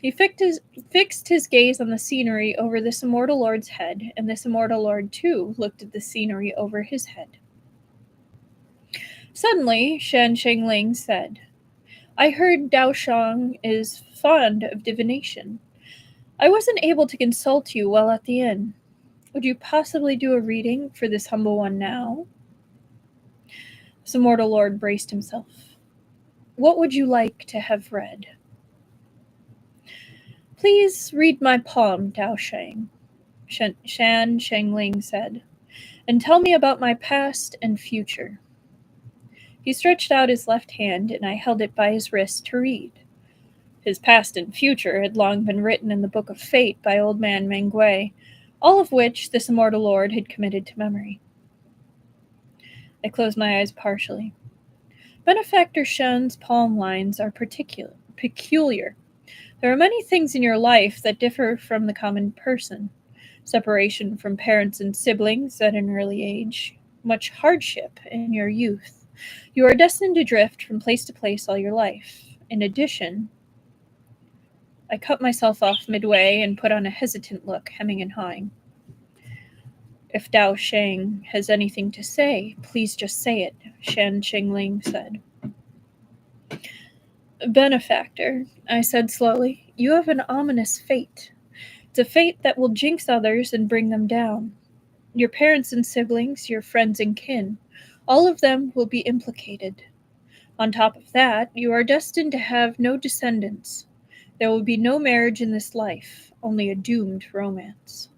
He fixed his gaze on the scenery over this immortal lord's head, and this immortal lord, too, looked at the scenery over his head. Suddenly, Shan Shengling said, I heard Daoshang is fond of divination. I wasn't able to consult you while at the inn. Would you possibly do a reading for this humble one now? This immortal lord braced himself. What would you like to have read? Please read my poem, Daoshang, Shan Shengling said, and tell me about my past and future. He stretched out his left hand, and I held it by his wrist to read. His past and future had long been written in the book of fate by old man Mengui, all of which this immortal lord had committed to memory. I closed my eyes partially. Benefactor Shan's palm lines are peculiar. There are many things in your life that differ from the common person. Separation from parents and siblings at an early age, much hardship in your youth. You are destined to drift from place to place all your life. In addition, I cut myself off midway and put on a hesitant look, hemming and hawing. If Dao Sheng has anything to say, please just say it, Shan Shengling said. Benefactor, I said slowly, you have an ominous fate. It's a fate that will jinx others and bring them down. Your parents and siblings, your friends and kin, all of them will be implicated. On top of that, you are destined to have no descendants. There will be no marriage in this life, only a doomed romance.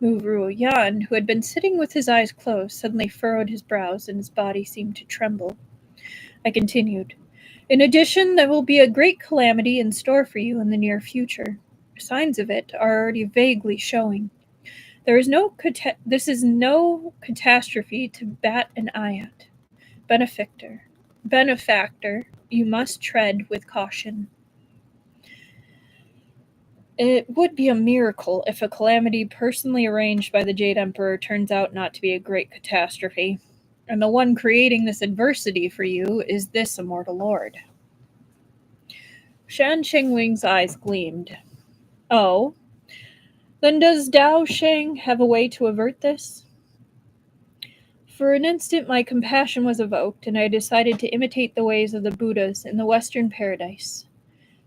Mu Ruoyan, who had been sitting with his eyes closed, suddenly furrowed his brows and his body seemed to tremble. I continued. In addition, there will be a great calamity in store for you in the near future. Signs of it are already vaguely showing. This is no catastrophe to bat an eye at. Benefactor, you must tread with caution. It would be a miracle if a calamity personally arranged by the Jade Emperor turns out not to be a great catastrophe, and the one creating this adversity for you is this immortal lord. Shan Shengling's eyes gleamed. Oh? Then does Dao Sheng have a way to avert this? For an instant my compassion was evoked, and I decided to imitate the ways of the Buddhas in the Western paradise.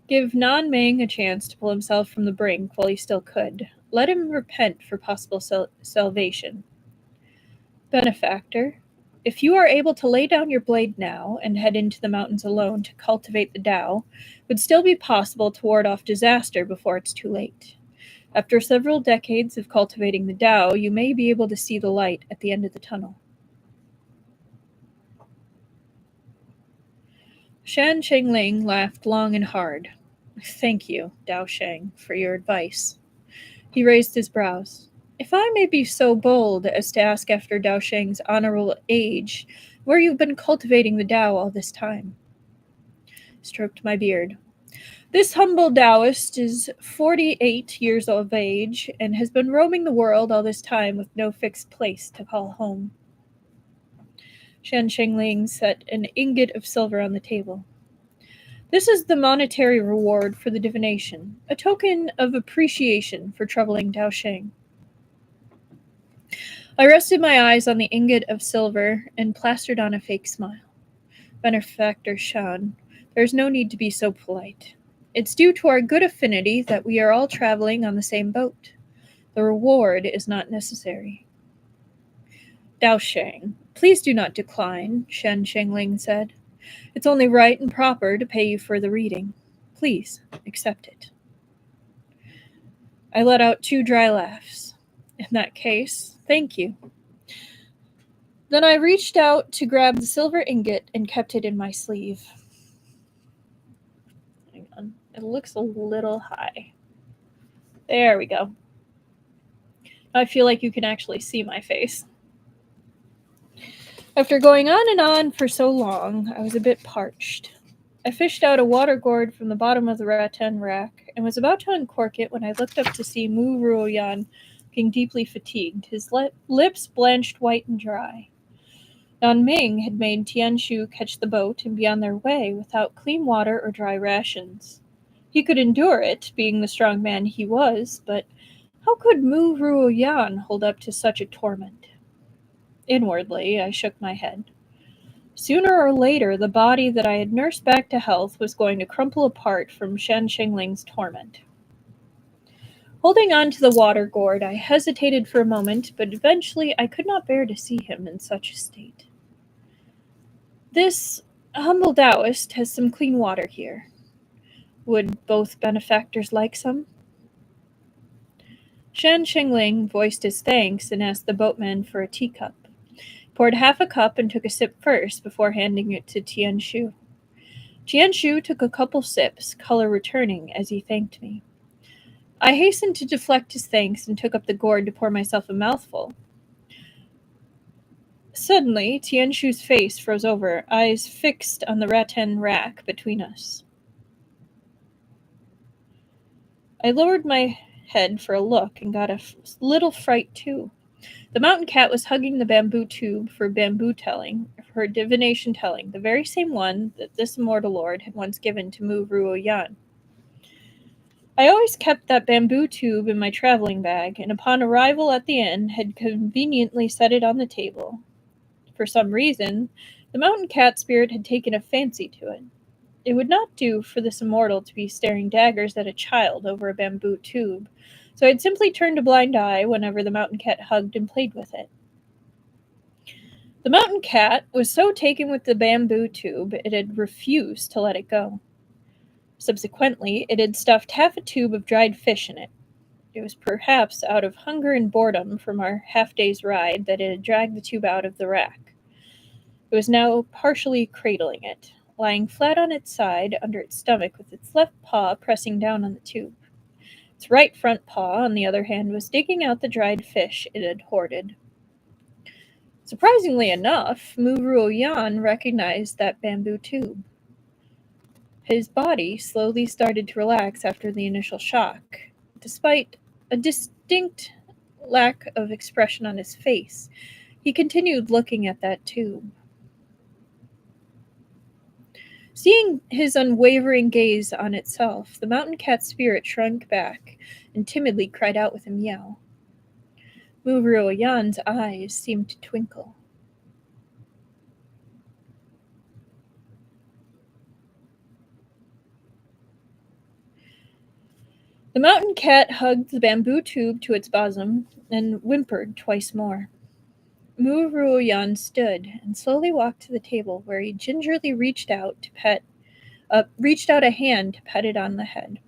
Give Nanming a chance to pull himself from the brink while he still could. Let him repent for possible salvation. Benefactor, if you are able to lay down your blade now and head into the mountains alone to cultivate the Tao, it would still be possible to ward off disaster before it's too late. After several decades of cultivating the Tao, you may be able to see the light at the end of the tunnel. Shan Shengling laughed long and hard. Thank you, Dao Sheng, for your advice. He raised his brows. If I may be so bold as to ask after Dao Sheng's honorable age, where you've been cultivating the Tao all this time? Stroked my beard. This humble Taoist is 48 years of age and has been roaming the world all this time with no fixed place to call home. Shan Shengling set an ingot of silver on the table. This is the monetary reward for the divination, a token of appreciation for troubling Dao Sheng. I rested my eyes on the ingot of silver and plastered on a fake smile. Benefactor Shan, there's no need to be so polite. It's due to our good affinity that we are all traveling on the same boat. The reward is not necessary. Dao Sheng, please do not decline, Shan Shengling said. It's only right and proper to pay you for the reading. Please, accept it. I let out 2 dry laughs. In that case, thank you. Then I reached out to grab the silver ingot and kept it in my sleeve. Hang on. It looks a little high. There we go. I feel like you can actually see my face. After going on and on for so long, I was a bit parched. I fished out a water gourd from the bottom of the rattan rack and was about to uncork it when I looked up to see Mu Ruoyan looking deeply fatigued, his lips blanched white and dry. Nanming had made Tianshu catch the boat and be on their way without clean water or dry rations. He could endure it, being the strong man he was, but how could Mu Ruoyan hold up to such a torment? Inwardly, I shook my head. Sooner or later, the body that I had nursed back to health was going to crumple apart from Shan Shengling's torment. Holding on to the water gourd, I hesitated for a moment, but eventually I could not bear to see him in such a state. This humble Taoist has some clean water here. Would both benefactors like some? Shan Shengling voiced his thanks and asked the boatman for a teacup. Poured half a cup and took a sip first before handing it to Tianshu. Tianshu took a couple sips, color returning as he thanked me. I hastened to deflect his thanks and took up the gourd to pour myself a mouthful. Suddenly, Tianshu's face froze over, eyes fixed on the rattan rack between us. I lowered my head for a look and got a little fright too. The mountain cat was hugging the bamboo tube for divination telling, the very same one that this immortal lord had once given to Mu Ruoyan. I always kept that bamboo tube in my traveling bag, and upon arrival at the inn had conveniently set it on the table. For some reason, the mountain cat spirit had taken a fancy to it. It would not do for this immortal to be staring daggers at a child over a bamboo tube, so I had simply turned a blind eye whenever the mountain cat hugged and played with it. The mountain cat was so taken with the bamboo tube it had refused to let it go. Subsequently, it had stuffed half a tube of dried fish in it. It was perhaps out of hunger and boredom from our half-day's ride that it had dragged the tube out of the rack. It was now partially cradling it, lying flat on its side under its stomach with its left paw pressing down on the tube. Its right front paw, on the other hand, was digging out the dried fish it had hoarded. Surprisingly enough, Mu Ruoyan recognized that bamboo tube. His body slowly started to relax after the initial shock. Despite a distinct lack of expression on his face, he continued looking at that tube. Seeing his unwavering gaze on itself, the mountain cat's spirit shrunk back and timidly cried out with a meow. Mu Ruoyan's eyes seemed to twinkle. The mountain cat hugged the bamboo tube to its bosom and whimpered twice more. Mu Ruoyan stood and slowly walked to the table, where he gingerly reached out a hand to pet it on the head.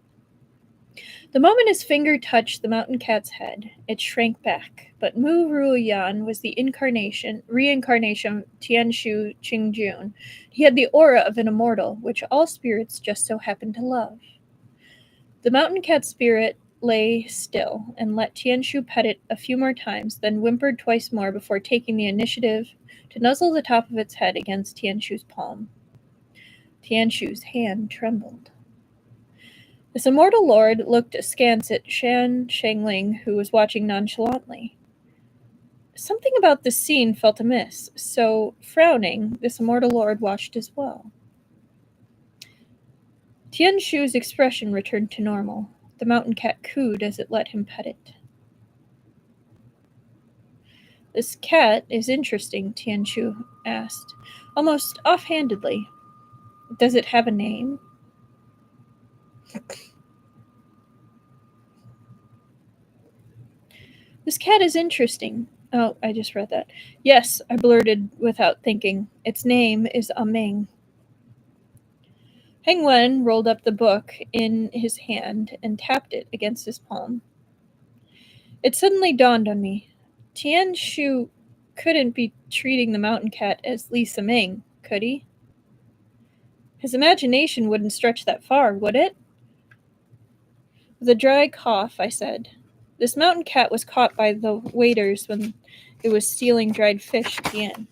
The moment his finger touched the mountain cat's head, it shrank back, but Mu Ruoyan was the reincarnation of Tianshu Xingjun. He had the aura of an immortal, which all spirits just so happened to love. The mountain cat spirit lay still and let Tianshu pet it a few more times, then whimpered twice more before taking the initiative to nuzzle the top of its head against Tianshu's palm. Tianshu's hand trembled. This immortal lord looked askance at Shan Shengling, who was watching nonchalantly. Something about this scene felt amiss, so, frowning, this immortal lord watched as well. Tianshu's expression returned to normal. The mountain cat cooed as it let him pet it. "This cat is interesting," Tianshu asked, almost offhandedly. "Does it have a name?" "This cat is interesting." Oh, I just read that. "Yes," I blurted without thinking. "Its name is Aming." Hengwen rolled up the book in his hand and tapped it against his palm. It suddenly dawned on me. Tianshu couldn't be treating the mountain cat as Lisa Ming, could he? His imagination wouldn't stretch that far, would it? With a dry cough, I said, "This mountain cat was caught by the waiters when it was stealing dried fish at the inn.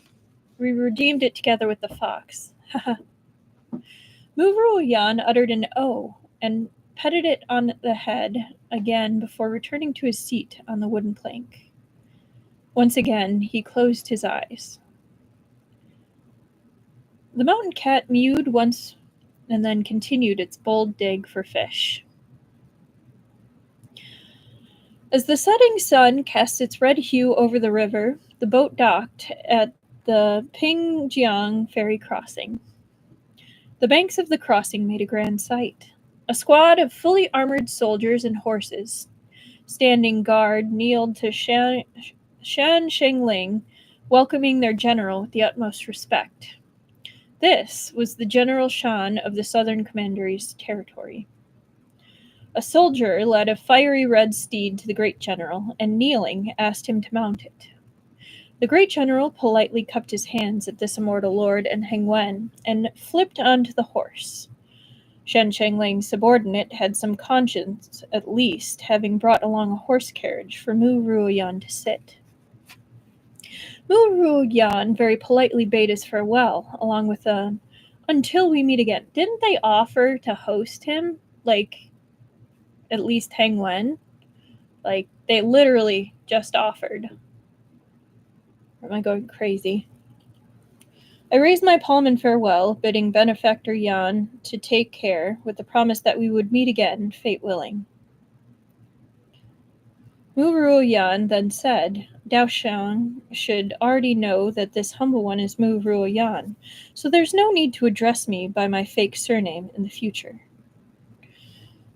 We redeemed it together with the fox. Haha." Mu Ruoyan uttered an "oh" and petted it on the head again before returning to his seat on the wooden plank. Once again, he closed his eyes. The mountain cat mewed once and then continued its bold dig for fish. As the setting sun cast its red hue over the river, the boat docked at the Pingjiang ferry crossing. The banks of the crossing made a grand sight. A squad of fully armored soldiers and horses, standing guard, kneeled to Shan Shengling, welcoming their general with the utmost respect. This was the General Shan of the Southern Commandery's territory. A soldier led a fiery red steed to the great general, and kneeling, asked him to mount it. The great general politely cupped his hands at this immortal lord and Hengwen, and flipped onto the horse. Shan Shengling's subordinate had some conscience, at least, having brought along a horse carriage for Mu Ruoyan to sit. Mu Ruoyan very politely bade us farewell, along with a "until we meet again." Didn't they offer to host him? Like, at least Hengwen? Like, they literally just offered. Or am I going crazy? I raised my palm in farewell, bidding Benefactor Yan to take care, with the promise that we would meet again, fate willing. Mu Ruoyan then said, "Dao Shang should already know that this humble one is Mu Ruoyan, so there's no need to address me by my fake surname in the future."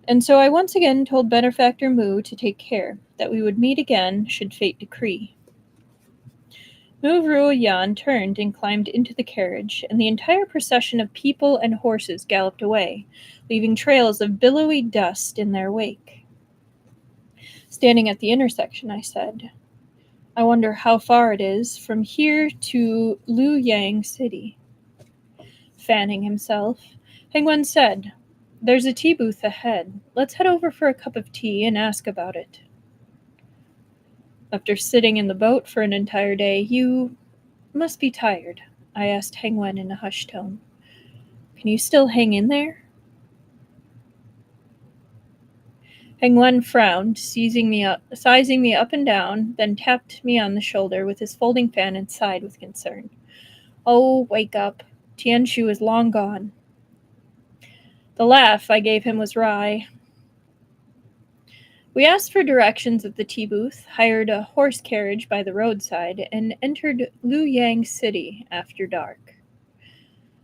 And so I once again told Benefactor Mu to take care, that we would meet again should fate decree. Mu Ruoyan turned and climbed into the carriage, and the entire procession of people and horses galloped away, leaving trails of billowy dust in their wake. Standing at the intersection, I said, "I wonder how far it is from here to Luoyang City." Fanning himself, Hengwen said, "There's a tea booth ahead. Let's head over for a cup of tea and ask about it." "After sitting in the boat for an entire day, you must be tired," I asked Hengwen in a hushed tone. "Can you still hang in there?" Hengwen frowned, sizing me up and down, then tapped me on the shoulder with his folding fan and sighed with concern. "Oh, wake up. Tianshu is long gone." The laugh I gave him was wry. We asked for directions at the tea booth, hired a horse carriage by the roadside, and entered Luoyang City after dark.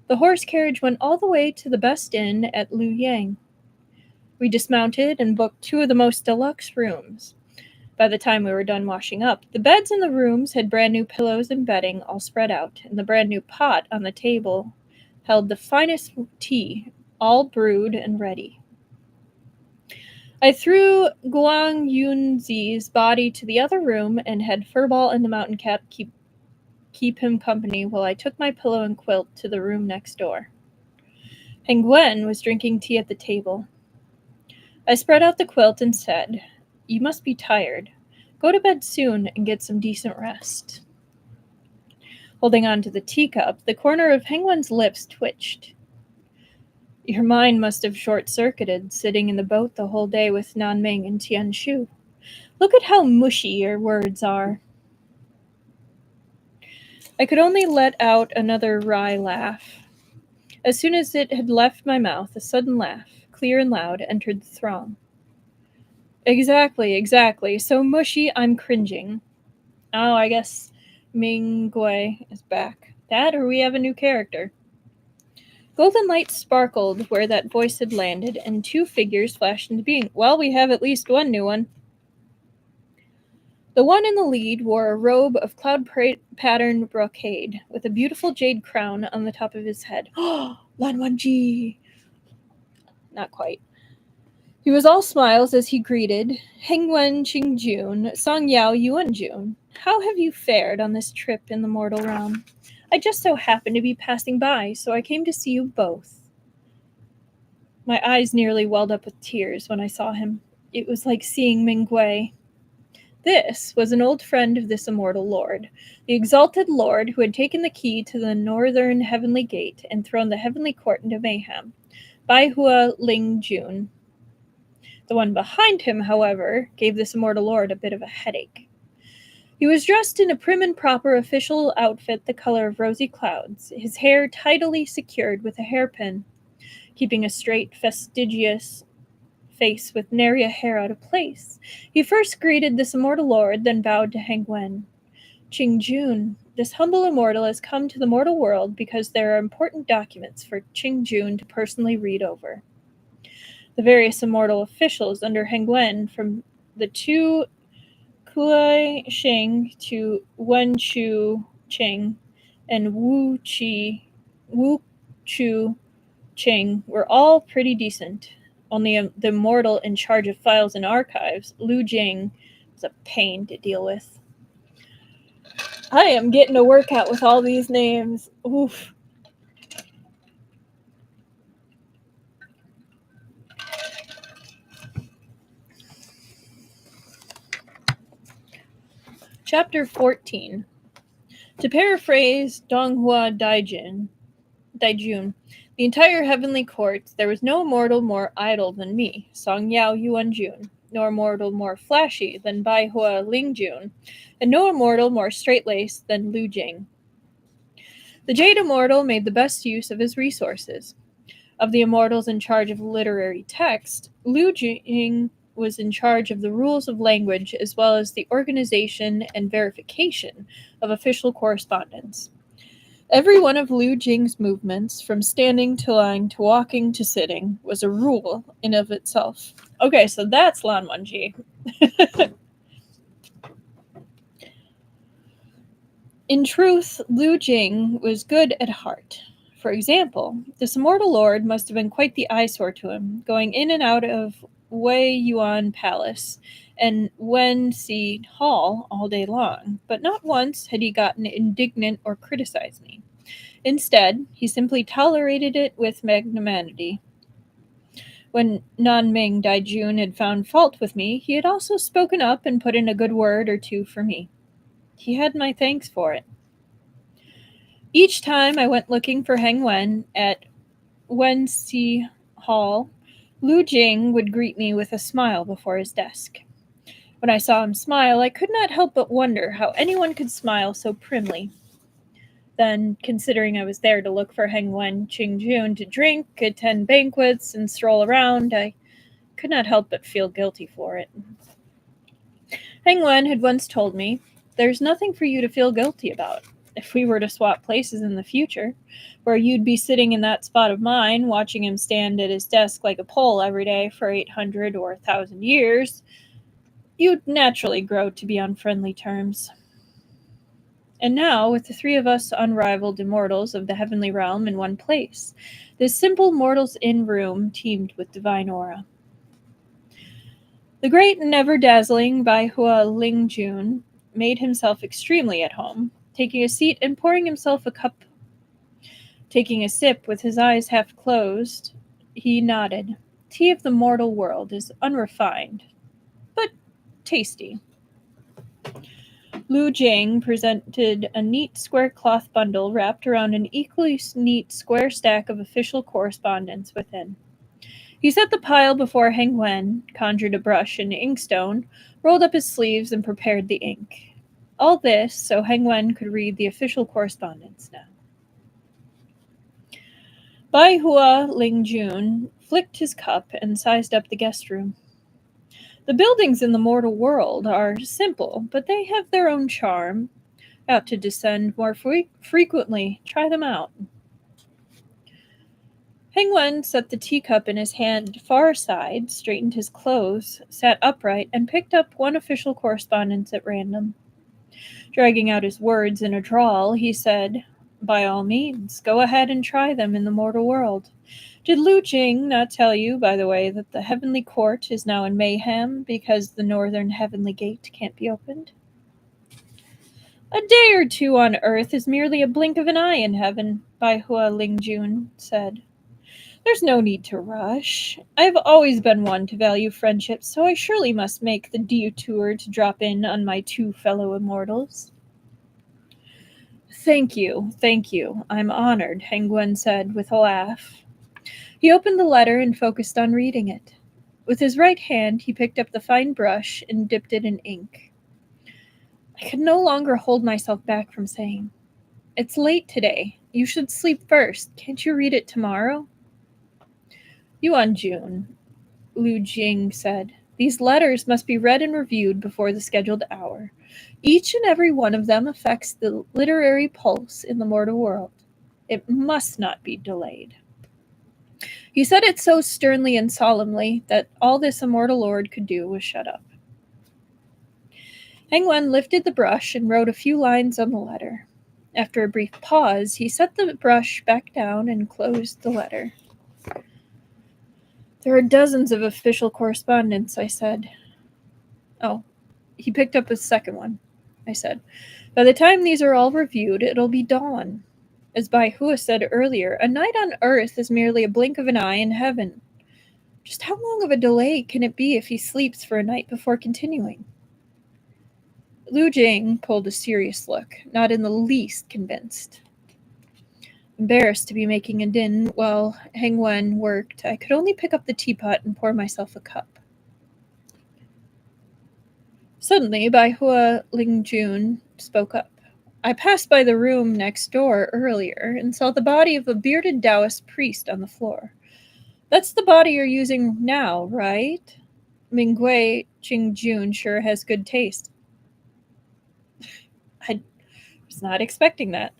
The horse carriage went all the way to the best inn at Luoyang. We dismounted and booked two of the most deluxe rooms. By the time we were done washing up, the beds in the rooms had brand new pillows and bedding all spread out, and the brand new pot on the table held the finest tea, all brewed and ready. I threw Guangyunzi's body to the other room and had Furball and the Mountain Cat keep him company while I took my pillow and quilt to the room next door. Hengwen was drinking tea at the table. I spread out the quilt and said, "You must be tired. Go to bed soon and get some decent rest." Holding on to the teacup, the corner of Hengwen's lips twitched. "Your mind must have short-circuited sitting in the boat the whole day with Nanming and Tianshu. Look at how mushy your words are." I could only let out another wry laugh. As soon as it had left my mouth, a sudden laugh, clear and loud, entered the throng. Exactly. So mushy, I'm cringing. Oh, I guess Ming Gui is back. That, or we have a new character. Golden light sparkled where that voice had landed, and two figures flashed into being. Well, we have at least one new one. The one in the lead wore a robe of cloud-patterned brocade, with a beautiful jade crown on the top of his head. Oh, Lan Wanji! Not quite. He was all smiles as he greeted, "Hengwen Qingjun, Song Yao Yuanju. How have you fared on this trip in the mortal realm? I just so happened to be passing by, so I came to see you both." My eyes nearly welled up with tears when I saw him. It was like seeing Mingwei. This was an old friend of this immortal lord, the exalted lord who had taken the key to the northern heavenly gate and thrown the heavenly court into mayhem, Baihua Lingjun. The one behind him, however, gave this immortal lord a bit of a headache. He was dressed in a prim and proper official outfit the color of rosy clouds, his hair tidily secured with a hairpin, keeping a straight, fastidious face with nary a hair out of place. He first greeted this immortal lord, then bowed to Hengwen. "Qingjun, this humble immortal has come to the mortal world because there are important documents for Qingjun to personally read over." The various immortal officials under Hengwen, from the two Kuai Shing to Wen Chu Ching and Wu Chu Ching, were all pretty decent. Only the immortal in charge of files and archives, Lu Jing, was a pain to deal with. I am getting a workout with all these names. Oof. Chapter 14. To paraphrase Donghua Dijun, the entire heavenly court, there was no mortal more idle than me, Song Yao Yuanju, nor mortal more flashy than Baihua Lingjun, and no immortal more straight-laced than Lu Jing. The Jade Immortal made the best use of his resources. Of the immortals in charge of literary text, Lu Jing was in charge of the rules of language as well as the organization and verification of official correspondence. Every one of Lu Jing's movements, from standing to lying to walking to sitting, was a rule in of itself. Okay, so that's Lan Wangji. In truth, Lu Jing was good at heart. For example, this immortal lord must have been quite the eyesore to him, going in and out of Wei Yuan Palace and Wenxi Hall all day long, but not once had he gotten indignant or criticized me. Instead, he simply tolerated it with magnanimity. When Nanming Dijun had found fault with me, he had also spoken up and put in a good word or two for me. He had my thanks for it. Each time I went looking for Hengwen at Wenxi Hall, Lu Jing would greet me with a smile before his desk. When I saw him smile, I could not help but wonder how anyone could smile so primly. Then, considering I was there to look for Hengwen Qingjun to drink, attend banquets, and stroll around, I could not help but feel guilty for it. Hengwen had once told me, "There's nothing for you to feel guilty about. If we were to swap places in the future, where you'd be sitting in that spot of mine, watching him stand at his desk like a pole every day for 800 or 1,000 years, you'd naturally grow to be on friendly terms." And now, with the three of us unrivaled immortals of the heavenly realm in one place, this simple mortal's inn room teemed with divine aura. The great and ever-dazzling Baihua Lingjun made himself extremely at home, taking a seat and pouring himself a cup. Taking a sip with his eyes half closed, he nodded. Tea of the mortal world is unrefined, but tasty. Lu Jing presented a neat square cloth bundle wrapped around an equally neat square stack of official correspondence within. He set the pile before Hengwen, conjured a brush and inkstone, rolled up his sleeves, and prepared the ink. All this so Hengwen could read the official correspondence now. Baihua Lingjun flicked his cup and sized up the guest room. The buildings in the mortal world are simple, but they have their own charm. Out to descend more frequently. Try them out. Hengwen set the teacup in his hand far aside, straightened his clothes, sat upright, and picked up one official correspondence at random. Dragging out his words in a drawl, he said, "By all means, go ahead and try them in the mortal world. Did Lu Jing not tell you, by the way, that the heavenly court is now in mayhem because the northern heavenly gate can't be opened? A day or two on earth is merely a blink of an eye in heaven," Baihua Lingjun said. "There's no need to rush. I've always been one to value friendship, so I surely must make the detour to drop in on my two fellow immortals." Thank you. I'm honored," Hengwen said with a laugh. He opened the letter and focused on reading it. With his right hand, he picked up the fine brush and dipped it in ink. I could no longer hold myself back from saying, "It's late today. You should sleep first. Can't you read it tomorrow?" "Yuanjun," Lu Jing said, "these letters must be read and reviewed before the scheduled hour. Each and every one of them affects the literary pulse in the mortal world. It must not be delayed." He said it so sternly and solemnly that all this immortal lord could do was shut up. Hengwen lifted the brush and wrote a few lines on the letter. After a brief pause, he set the brush back down and closed the letter. "There are dozens of official correspondence," I said. "Oh, he picked up a second one," I said. "By the time these are all reviewed, it'll be dawn. As Baihua said earlier, a night on Earth is merely a blink of an eye in heaven. Just how long of a delay can it be if he sleeps for a night before continuing?" Lu Jing pulled a serious look, not in the least convinced. Embarrassed to be making a din while Hengwen worked, I could only pick up the teapot and pour myself a cup. Suddenly, Bai Hua Lingjun spoke up. I passed by the room next door earlier and saw the body of a bearded Daoist priest on the floor. That's the body you're using now, right? Hengwen Qingjun sure has good taste. I was not expecting that.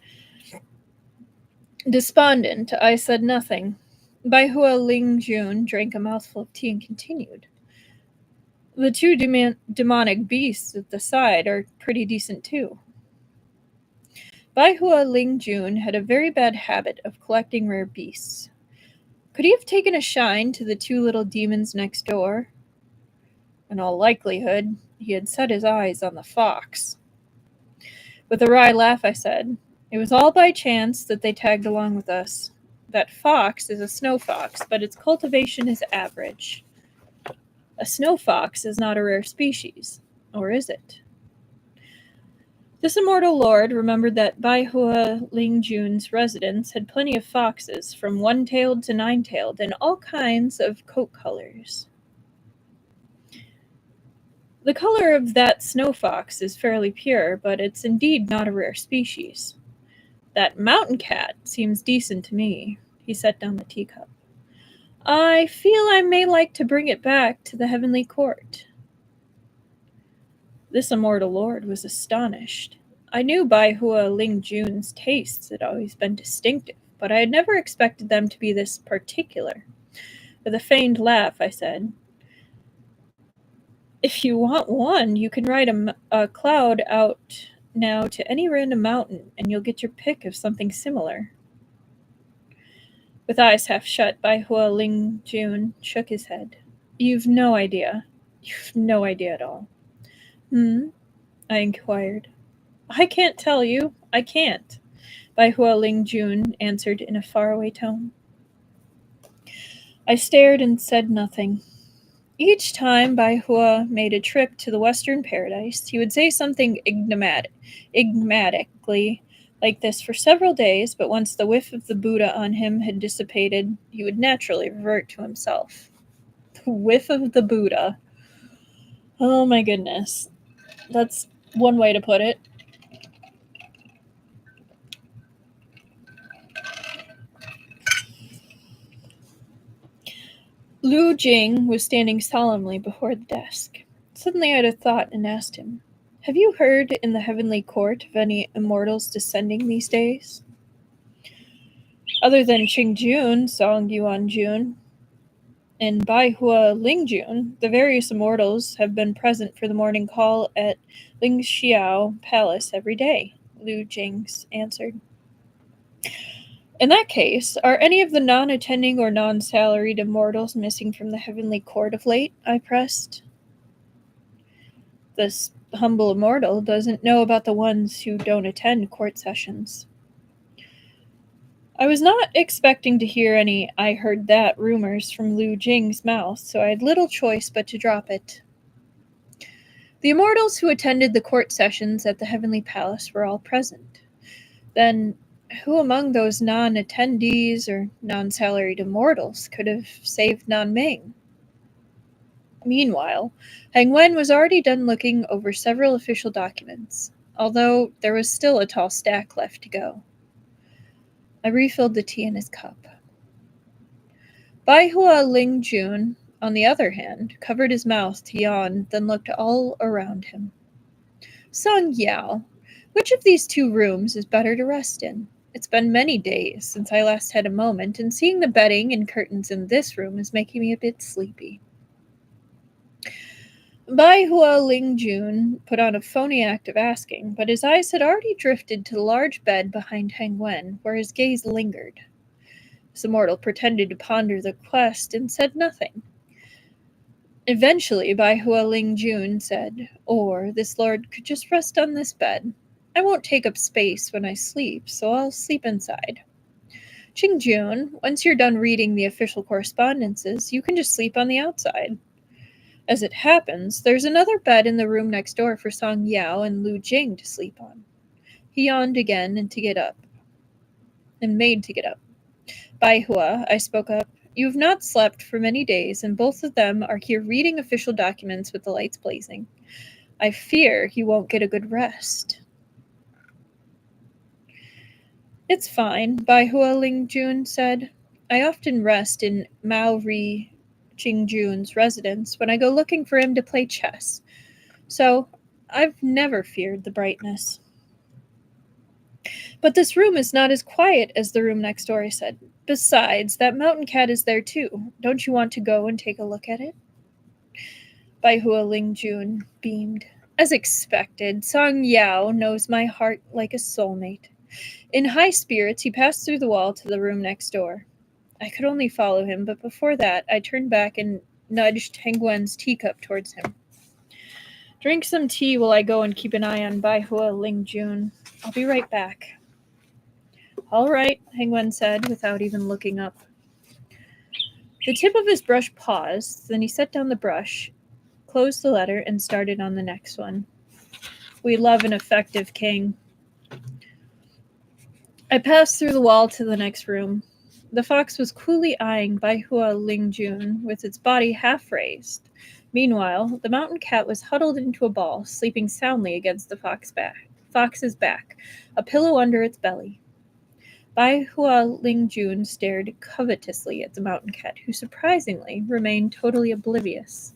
Despondent, I said nothing. Bai Hua Lingjun drank a mouthful of tea and continued. The two demonic beasts at the side are pretty decent too. Bai Hua Lingjun had a very bad habit of collecting rare beasts. Could he have taken a shine to the two little demons next door? In all likelihood, he had set his eyes on the fox. With a wry laugh, I said, "It was all by chance that they tagged along with us. That fox is a snow fox, but its cultivation is average. A snow fox is not a rare species, or is it?" This immortal lord remembered that Bai Hua Lingjun's residence had plenty of foxes, from one-tailed to nine-tailed, and all kinds of coat colors. The color of that snow fox is fairly pure, but it's indeed not a rare species. That mountain cat seems decent to me. He set down the teacup. I feel I may like to bring it back to the heavenly court. This immortal lord was astonished. I knew Bai Hua Lingjun's tastes had always been distinctive, but I had never expected them to be this particular. With a feigned laugh, I said, "If you want one, you can ride a cloud out now to any random mountain, and you'll get your pick of something similar." With eyes half shut, Bai Hua Lingjun shook his head. You've no idea. You've no idea at all." I inquired. "I can't tell you. I can't," Bai Hua Lingjun answered in a faraway tone. I stared and said nothing. Each time Bai Hua made a trip to the Western Paradise, he would say something enigmatically like this for several days, but once the whiff of the Buddha on him had dissipated, he would naturally revert to himself. The whiff of the Buddha. Oh my goodness. That's one way to put it. Lu Jing was standing solemnly before the desk. Suddenly I had a thought and asked him, "Have you heard in the heavenly court of any immortals descending these days?" Other than Qingjun, Song Yao Yuanju, and Bai Hua Lingjun, the various immortals have been present for the morning call at Lingxiao Palace every day, Lu Jing answered. In that case, are any of the non-attending or non-salaried immortals missing from the heavenly court of late? I pressed. This humble immortal doesn't know about the ones who don't attend court sessions. I was not expecting to hear any "I heard that" rumors from Lu Jing's mouth, so I had little choice but to drop it. The immortals who attended the court sessions at the heavenly palace were all present. Then who among those non-attendees or non-salaried immortals could have saved Nanming? Meanwhile, Hengwen was already done looking over several official documents, although there was still a tall stack left to go. I refilled the tea in his cup. Bai Hua Lingjun, on the other hand, covered his mouth to yawn, then looked all around him. Song Yao, which of these two rooms is better to rest in? It's been many days since I last had a moment, and seeing the bedding and curtains in this room is making me a bit sleepy. Bai Hua Lingjun put on a phony act of asking, but his eyes had already drifted to the large bed behind Hengwen, where his gaze lingered. This immortal pretended to ponder the quest and said nothing. Eventually, Bai Hua Lingjun said, "Or this lord could just rest on this bed. I won't take up space when I sleep, so I'll sleep inside. Qingjun, once you're done reading the official correspondences, you can just sleep on the outside." As it happens, there's another bed in the room next door for Song Yao and Lu Jing to sleep on. He yawned again and made to get up. Bai Hua, I spoke up. You have not slept for many days, and both of them are here reading official documents with the lights blazing. I fear you won't get a good rest. It's fine, Bai Hua Lingjun said. I often rest in Maori Qingjun's residence when I go looking for him to play chess. So, I've never feared the brightness. But this room is not as quiet as the room next door, I said. Besides, that mountain cat is there too. Don't you want to go and take a look at it? Bai Hua Lingjun beamed. As expected, Song Yao knows my heart like a soulmate. In high spirits, he passed through the wall to the room next door. I could only follow him, but before that, I turned back and nudged Hengwen's teacup towards him. Drink some tea while I go and keep an eye on Bai Hua Lingjun. I'll be right back. All right, Hengwen said, without even looking up. The tip of his brush paused, then he set down the brush, closed the letter, and started on the next one. We love an effective king. I passed through the wall to the next room. The fox was coolly eyeing Bai Hua Lingjun with its body half raised. Meanwhile, the mountain cat was huddled into a ball, sleeping soundly against the fox's back, a pillow under its belly. Bai Hua Lingjun stared covetously at the mountain cat, who surprisingly remained totally oblivious.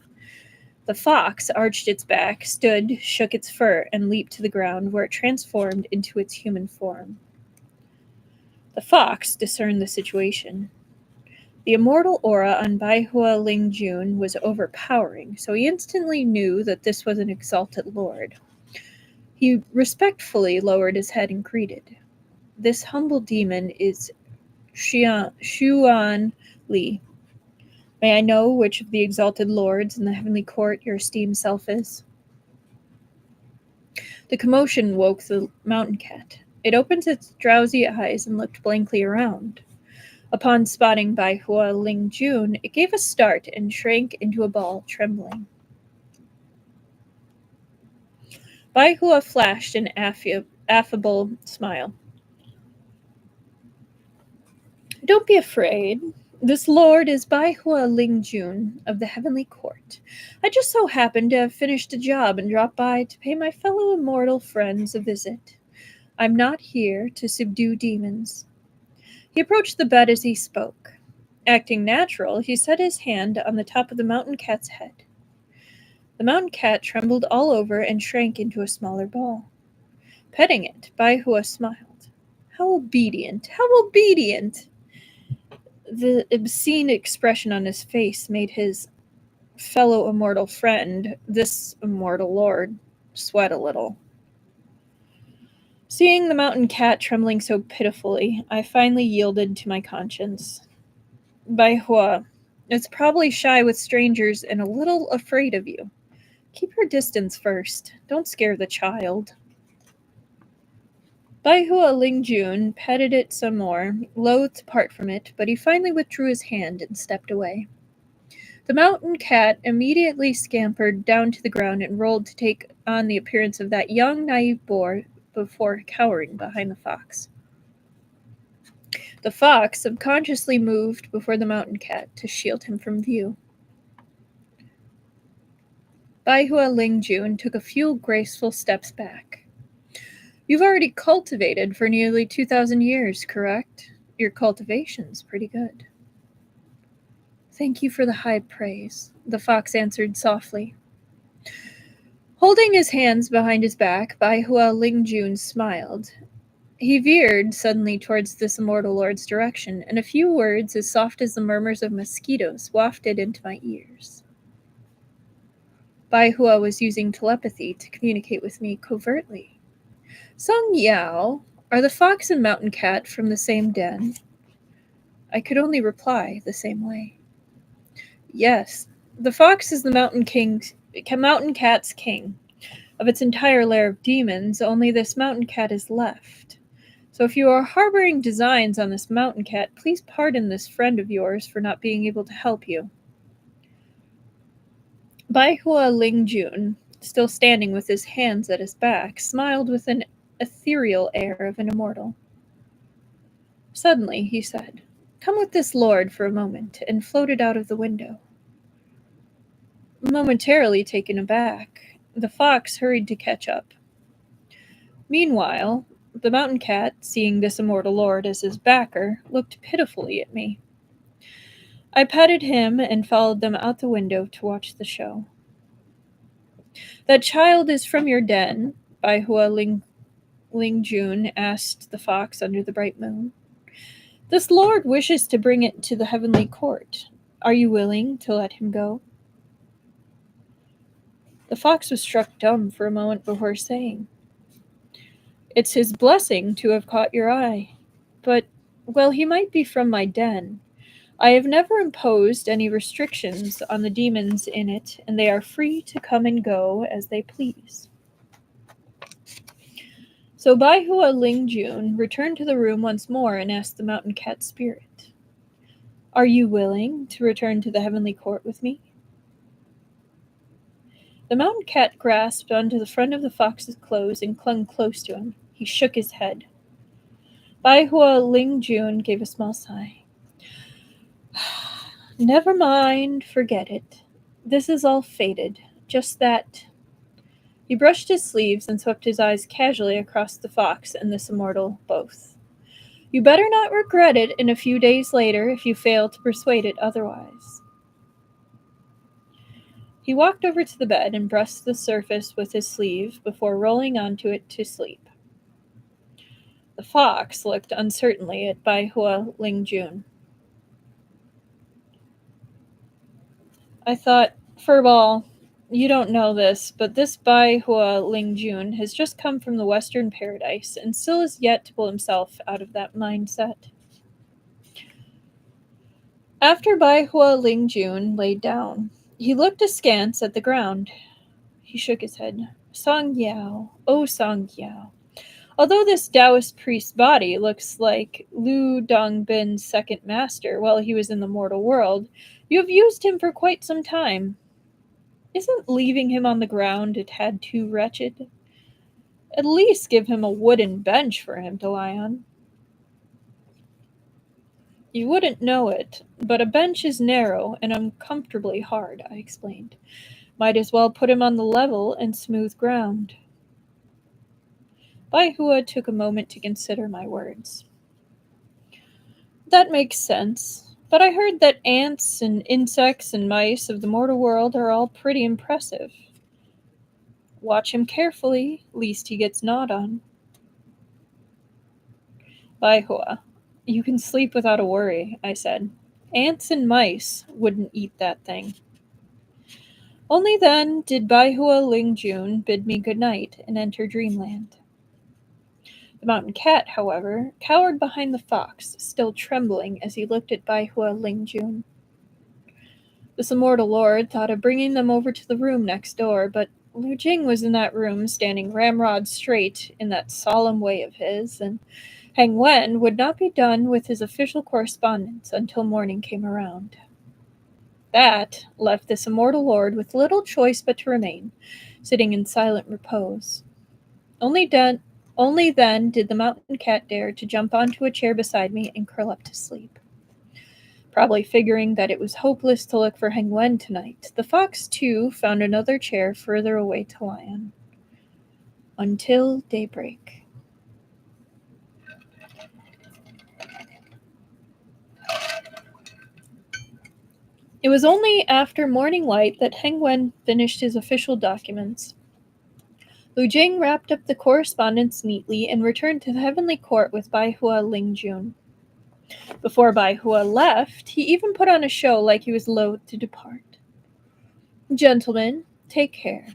The fox arched its back, stood, shook its fur, and leaped to the ground, where it transformed into its human form. The fox discerned the situation. The immortal aura on Bai Hua Lingjun was overpowering, so he instantly knew that this was an exalted lord. He respectfully lowered his head and greeted. This humble demon is Xuan Li. May I know which of the exalted lords in the heavenly court your esteemed self is? The commotion woke the mountain cat. It opened its drowsy eyes and looked blankly around. Upon spotting Bai Hua Lingjun, it gave a start and shrank into a ball, trembling. Bai Hua flashed an affable smile. Don't be afraid. This lord is Bai Hua Lingjun of the Heavenly Court. I just so happened to have finished a job and dropped by to pay my fellow immortal friends a visit. I'm not here to subdue demons. He approached the bed as he spoke. Acting natural, he set his hand on the top of the mountain cat's head. The mountain cat trembled all over and shrank into a smaller ball. Petting it, Bai Hua smiled. How obedient! How obedient! The obscene expression on his face made his fellow immortal friend, this immortal lord, sweat a little. Seeing the mountain cat trembling so pitifully, I finally yielded to my conscience. Bai Hua, it's probably shy with strangers and a little afraid of you. Keep your distance first. Don't scare the child. Bai Hua Lingjun petted it some more, loath to part from it, but he finally withdrew his hand and stepped away. The mountain cat immediately scampered down to the ground and rolled to take on the appearance of that young, naive boar before cowering behind the fox. The fox subconsciously moved before the mountain cat to shield him from view. Bai Hua Lingjun took a few graceful steps back. You've already cultivated for nearly 2,000 years, correct? Your cultivation's pretty good. Thank you for the high praise, the fox answered softly. Holding his hands behind his back, Bai Hua Lingjun smiled. He veered suddenly towards this immortal lord's direction, and a few words as soft as the murmurs of mosquitoes wafted into my ears. Bai Hua was using telepathy to communicate with me covertly. Song Yao, are the fox and mountain cat from the same den? I could only reply the same way. Yes, the fox is the mountain cat's king. Of its entire lair of demons, only this mountain cat is left. So if you are harboring designs on this mountain cat, please pardon this friend of yours for not being able to help you. Bai Hua Lingjun, still standing with his hands at his back, smiled with an ethereal air of an immortal. Suddenly, he said, "Come with this lord for a moment," and floated out of the window. Momentarily taken aback, the fox hurried to catch up. Meanwhile, the mountain cat, seeing this immortal lord as his backer, looked pitifully at me. I patted him and followed them out the window to watch the show. "That child is from your den?" Bai Hua Lingjun asked the fox under the bright moon. "This lord wishes to bring it to the heavenly court. Are you willing to let him go?" The fox was struck dumb for a moment before saying, "It's his blessing to have caught your eye. But, well, he might be from my den. I have never imposed any restrictions on the demons in it, and they are free to come and go as they please." So Bai Hua Lingjun returned to the room once more and asked the mountain cat spirit, "Are you willing to return to the heavenly court with me?" The mountain cat grasped onto the front of the fox's clothes and clung close to him. He shook his head. Bai Hua Lingjun gave a small sigh. "Never mind, forget it. This is all faded. Just that." He brushed his sleeves and swept his eyes casually across the fox and this immortal both. "You better not regret it in a few days later if you fail to persuade it otherwise." He walked over to the bed and brushed the surface with his sleeve before rolling onto it to sleep. The fox looked uncertainly at Bai Hua Lingjun. I thought, "Furball, you don't know this, but this Bai Hua Lingjun has just come from the Western Paradise and still is yet to pull himself out of that mindset." After Bai Hua Lingjun laid down, he looked askance at the ground. He shook his head. "Song Yao, oh Song Yao. Although this Daoist priest's body looks like Lu Dongbin's second master while he was in the mortal world, you have used him for quite some time. Isn't leaving him on the ground a tad too wretched? At least give him a wooden bench for him to lie on." "You wouldn't know it, but a bench is narrow and uncomfortably hard," I explained. "Might as well put him on the level and smooth ground." Bai Hua took a moment to consider my words. "That makes sense, but I heard that ants and insects and mice of the mortal world are all pretty impressive. Watch him carefully, lest he gets gnawed on." "Bai Hua, you can sleep without a worry," I said. "Ants and mice wouldn't eat that thing." Only then did Bai Hua Lingjun bid me good night and enter dreamland. The mountain cat, however, cowered behind the fox, still trembling as he looked at Bai Hua Lingjun. This immortal lord thought of bringing them over to the room next door, but Lu Jing was in that room standing ramrod straight in that solemn way of his, and Hengwen would not be done with his official correspondence until morning came around. That left this immortal lord with little choice but to remain, sitting in silent repose. Only then did the mountain cat dare to jump onto a chair beside me and curl up to sleep. Probably figuring that it was hopeless to look for Hengwen tonight, the fox too found another chair further away to lie on. Until daybreak. It was only after morning light that Hengwen finished his official documents. Lu Jing wrapped up the correspondence neatly and returned to the heavenly court with Bai Hua Lingjun. Before Bai Hua left, he even put on a show like he was loath to depart. "Gentlemen, take care.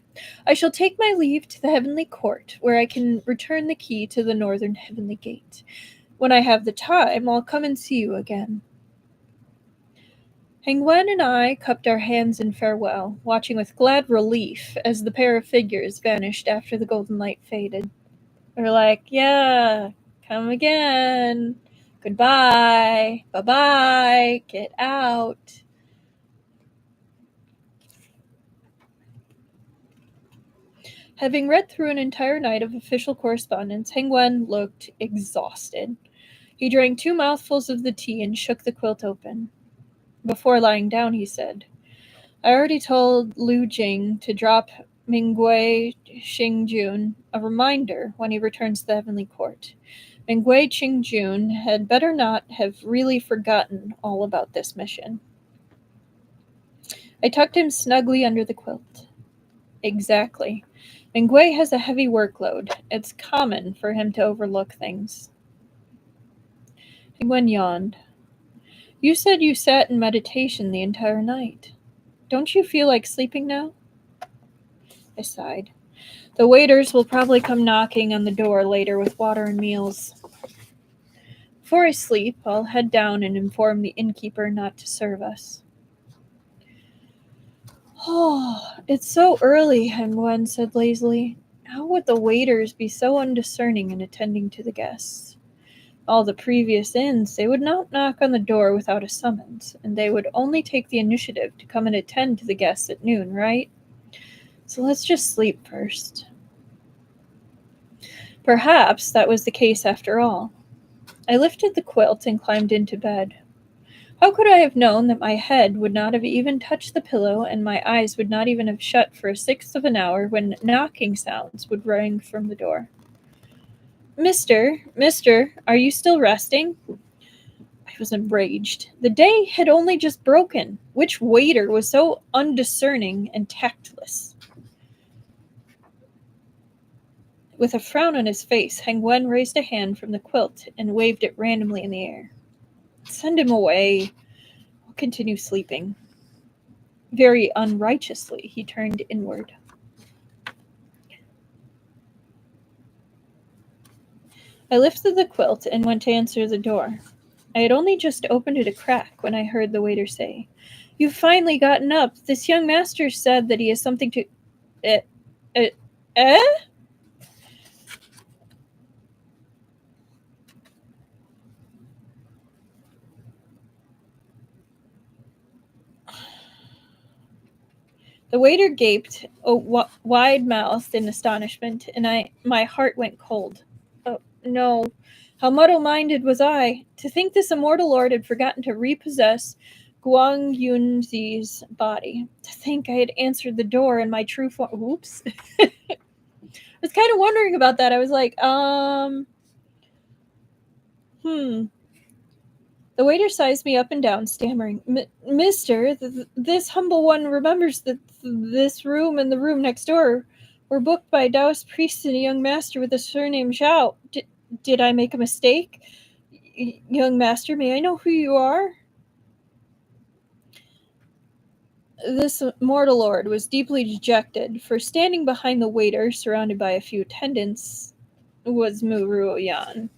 I shall take my leave to the heavenly court, where I can return the key to the northern heavenly gate. When I have the time, I'll come and see you again." Hengwen and I cupped our hands in farewell, watching with glad relief as the pair of figures vanished after the golden light faded. We were like, "Yeah, come again. Goodbye. Bye-bye. Get out." Having read through an entire night of official correspondence, Hengwen looked exhausted. He drank 2 mouthfuls of the tea and shook the quilt open. Before lying down, he said, I already told Lu Jing to drop Hengwen Qingjun a reminder when he returns to the Heavenly Court. Hengwen Qingjun had better not have really forgotten all about this mission. I tucked him snugly under the quilt. Exactly. Hengwen has a heavy workload. It's common for him to overlook things. Hengwen yawned. You said you sat in meditation the entire night. Don't you feel like sleeping now? I sighed. The waiters will probably come knocking on the door later with water and meals. Before I sleep, I'll head down and inform the innkeeper not to serve us. Oh, it's so early, Hengwen said lazily. How would the waiters be so undiscerning in attending to the guests? All the previous inns, they would not knock on the door without a summons, and they would only take the initiative to come and attend to the guests at noon, right? So let's just sleep first. Perhaps that was the case after all. I lifted the quilt and climbed into bed. How could I have known that my head would not have even touched the pillow and my eyes would not even have shut for 1/6 of an hour when knocking sounds would ring from the door? Mister, are you still resting? I was enraged. The day had only just broken. Which waiter was so undiscerning and tactless? With a frown on his face, Hengwen raised a hand from the quilt and waved it randomly in the air. Send him away. I'll continue sleeping. Very unrighteously, he turned inward. I lifted the quilt and went to answer the door. I had only just opened it a crack when I heard the waiter say, You've finally gotten up. This young master said that he has something to... Eh? The waiter gaped, wide-mouthed in astonishment, and my heart went cold. Oh, no. How muddle-minded was I? To think this immortal lord had forgotten to repossess Guangyunzi's body. To think I had answered the door in my true form. Oops. I was kind of wondering about that. I was like, The waiter sized me up and down, stammering, Mister, this humble one remembers that this room and the room next door were booked by a Daoist priest and a young master with the surname Zhao. Did I make a mistake? Young master, may I know who you are? This mortal lord was deeply dejected, for standing behind the waiter, surrounded by a few attendants, was Ruoyan.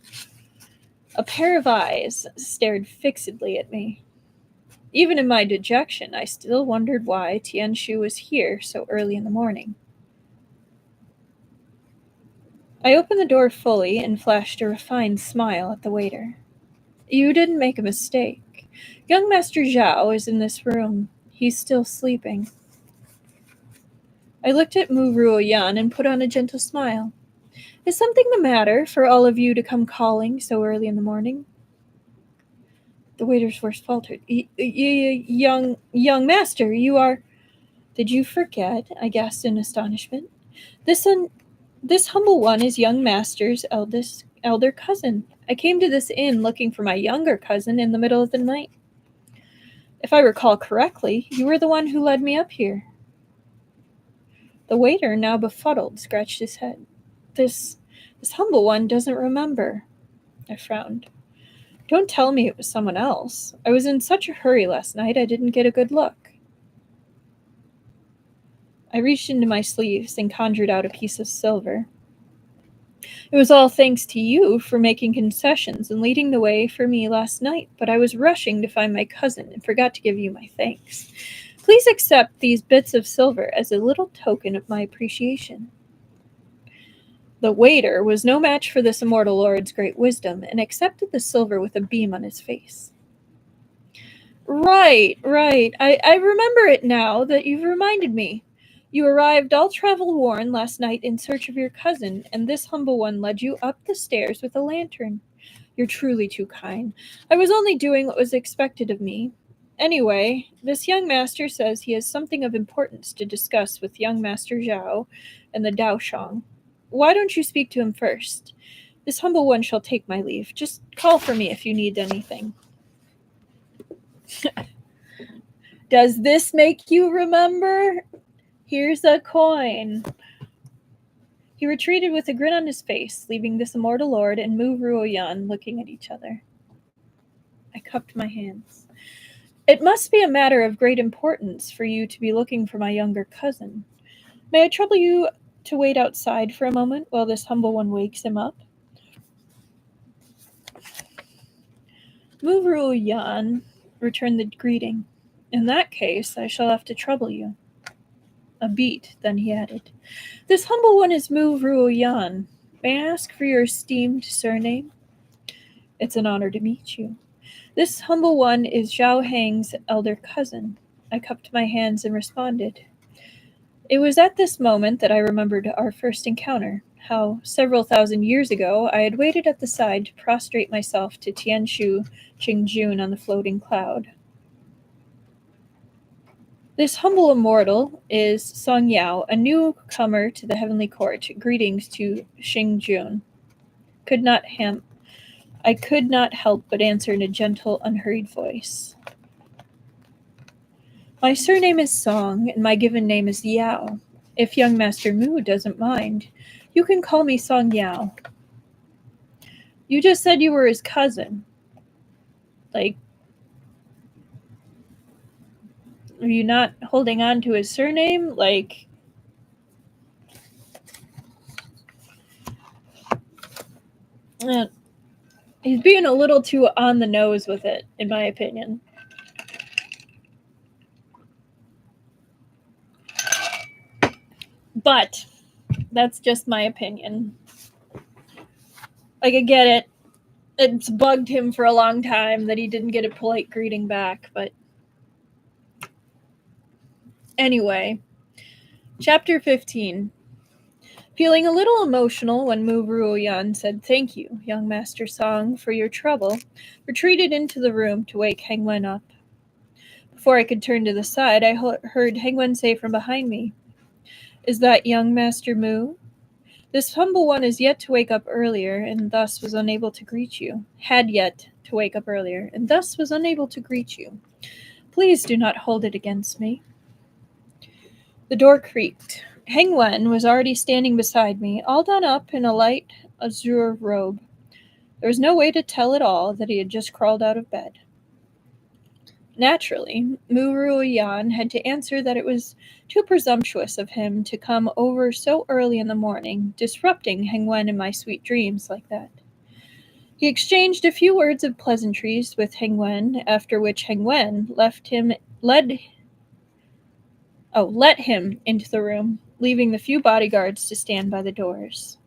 A pair of eyes stared fixedly at me. Even in my dejection, I still wondered why Tianshu was here so early in the morning. I opened the door fully and flashed a refined smile at the waiter. You didn't make a mistake. Young Master Zhao is in this room. He's still sleeping. I looked at Mu Ruoyan and put on a gentle smile. Is something the matter for all of you to come calling so early in the morning? The waiter's voice faltered. Young master, you are... Did you forget? I gasped in astonishment. This humble one is young master's elder cousin. I came to this inn looking for my younger cousin in the middle of the night. If I recall correctly, you were the one who led me up here. The waiter, now befuddled, scratched his head. This humble one doesn't remember. I frowned. Don't tell me it was someone else. I was in such a hurry last night I didn't get a good look. I reached into my sleeves and conjured out a piece of silver. It was all thanks to you for making concessions and leading the way for me last night, but I was rushing to find my cousin and forgot to give you my thanks. Please accept these bits of silver as a little token of my appreciation. The waiter was no match for this immortal lord's great wisdom and accepted the silver with a beam on his face. Right. I remember it now that you've reminded me. You arrived all travel-worn last night in search of your cousin, and this humble one led you up the stairs with a lantern. You're truly too kind. I was only doing what was expected of me. Anyway, this young master says he has something of importance to discuss with young Master Zhao and the Daoshang. Why don't you speak to him first? This humble one shall take my leave. Just call for me if you need anything. Does this make you remember? Here's a coin. He retreated with a grin on his face, leaving this immortal lord and Mu Ruoyan looking at each other. I cupped my hands. It must be a matter of great importance for you to be looking for my younger cousin. May I trouble you to wait outside for a moment while this humble one wakes him up? Mu Ruoyan returned the greeting. In that case, I shall have to trouble you. A beat, then he added. This humble one is Mu Ruoyan. May I ask for your esteemed surname? It's an honor to meet you. This humble one is Zhao Heng's elder cousin. I cupped my hands and responded. It was at this moment that I remembered our first encounter, how several thousand years ago I had waited at the side to prostrate myself to Tianshu Xingjun on the floating cloud. This humble immortal is Song Yao, a newcomer to the heavenly court. Greetings to Xingjun. I could not help but answer in a gentle, unhurried voice. My surname is Song, and my given name is Yao. If young Master Mu doesn't mind, you can call me Song Yao. You just said you were his cousin. Are you not holding on to his surname? He's being a little too on the nose with it, in my opinion. But that's just my opinion. I get it. It's bugged him for a long time that he didn't get a polite greeting back, but anyway. Chapter 15. Feeling a little emotional when Mu Ruoyan said, "Thank you, young Master Song, for your trouble," retreated into the room to wake Hengwen up. Before I could turn to the side, I heard Hengwen say from behind me, "Is that young Master Mu? This humble one is yet to wake up earlier, and thus was unable to greet you. Had yet to wake up earlier, and thus was unable to greet you. Please do not hold it against me." The door creaked. Hengwen was already standing beside me, all done up in a light azure robe. There was no way to tell at all that he had just crawled out of bed. Naturally, Mu Ruoyan had to answer that it was too presumptuous of him to come over so early in the morning, disrupting Hengwen and my sweet dreams like that. He exchanged a few words of pleasantries with Hengwen, after which Hengwen let him into the room, leaving the few bodyguards to stand by the doors.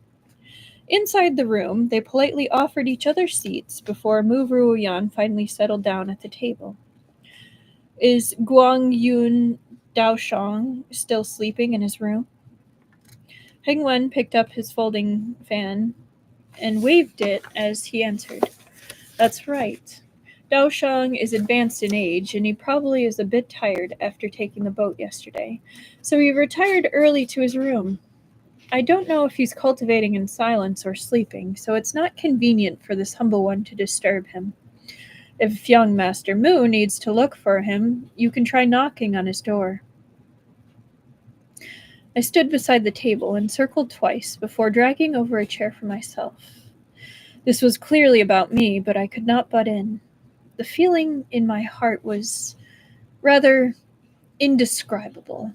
Inside the room, they politely offered each other seats before Mu Ruoyan finally settled down at the table. Is Guangyun Daoshang still sleeping in his room? Hengwen picked up his folding fan and waved it as he answered. That's right. Daoshang is advanced in age, and he probably is a bit tired after taking the boat yesterday, so he retired early to his room. I don't know if he's cultivating in silence or sleeping, so it's not convenient for this humble one to disturb him. If young Master Mu needs to look for him, you can try knocking on his door. I stood beside the table and circled twice before dragging over a chair for myself. This was clearly about me, but I could not butt in. The feeling in my heart was rather indescribable.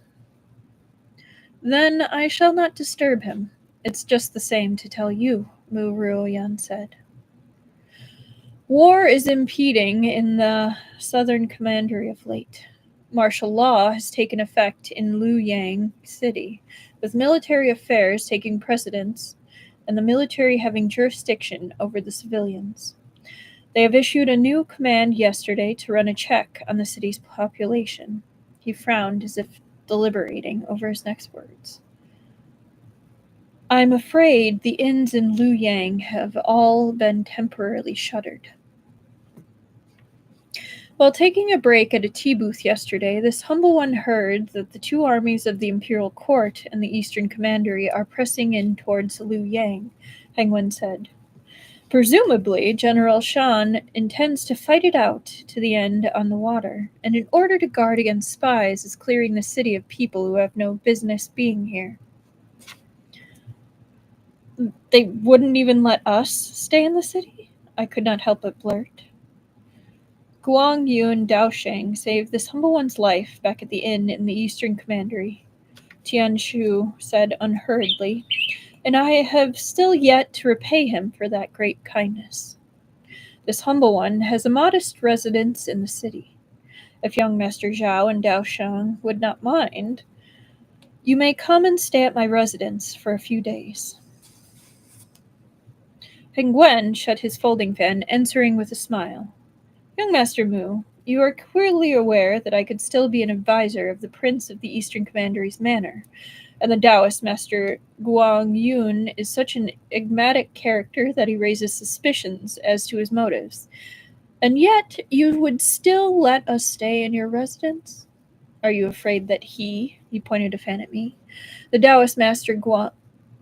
Then I shall not disturb him. It's just the same to tell you, Mu Ruoyan said. War is impeding in the southern commandery of late. Martial law has taken effect in Luoyang City, with military affairs taking precedence and the military having jurisdiction over the civilians. They have issued a new command yesterday to run a check on the city's population. He frowned as if deliberating over his next words. I'm afraid the inns in Luoyang have all been temporarily shuttered. While taking a break at a tea booth yesterday, this humble one heard that the two armies of the imperial court and the eastern commandery are pressing in towards Luoyang, Hengwen said. Presumably, General Shan intends to fight it out to the end on the water, and in order to guard against spies is clearing the city of people who have no business being here. They wouldn't even let us stay in the city? I could not help but blurt. Guangyunzi and Daoist saved this humble one's life back at the inn in the eastern commandery, Tianshu said unhurriedly, and I have still yet to repay him for that great kindness. This humble one has a modest residence in the city. If young Master Zhao and Daoist would not mind, you may come and stay at my residence for a few days. Hengwen shut his folding fan, answering with a smile. Young Master Mu, you are clearly aware that I could still be an advisor of the Prince of the Eastern Commandery's manor, and the Daoist Master Guangyun is such an enigmatic character that he raises suspicions as to his motives. And yet you would still let us stay in your residence? Are you afraid that he pointed a fan at me, the Daoist Master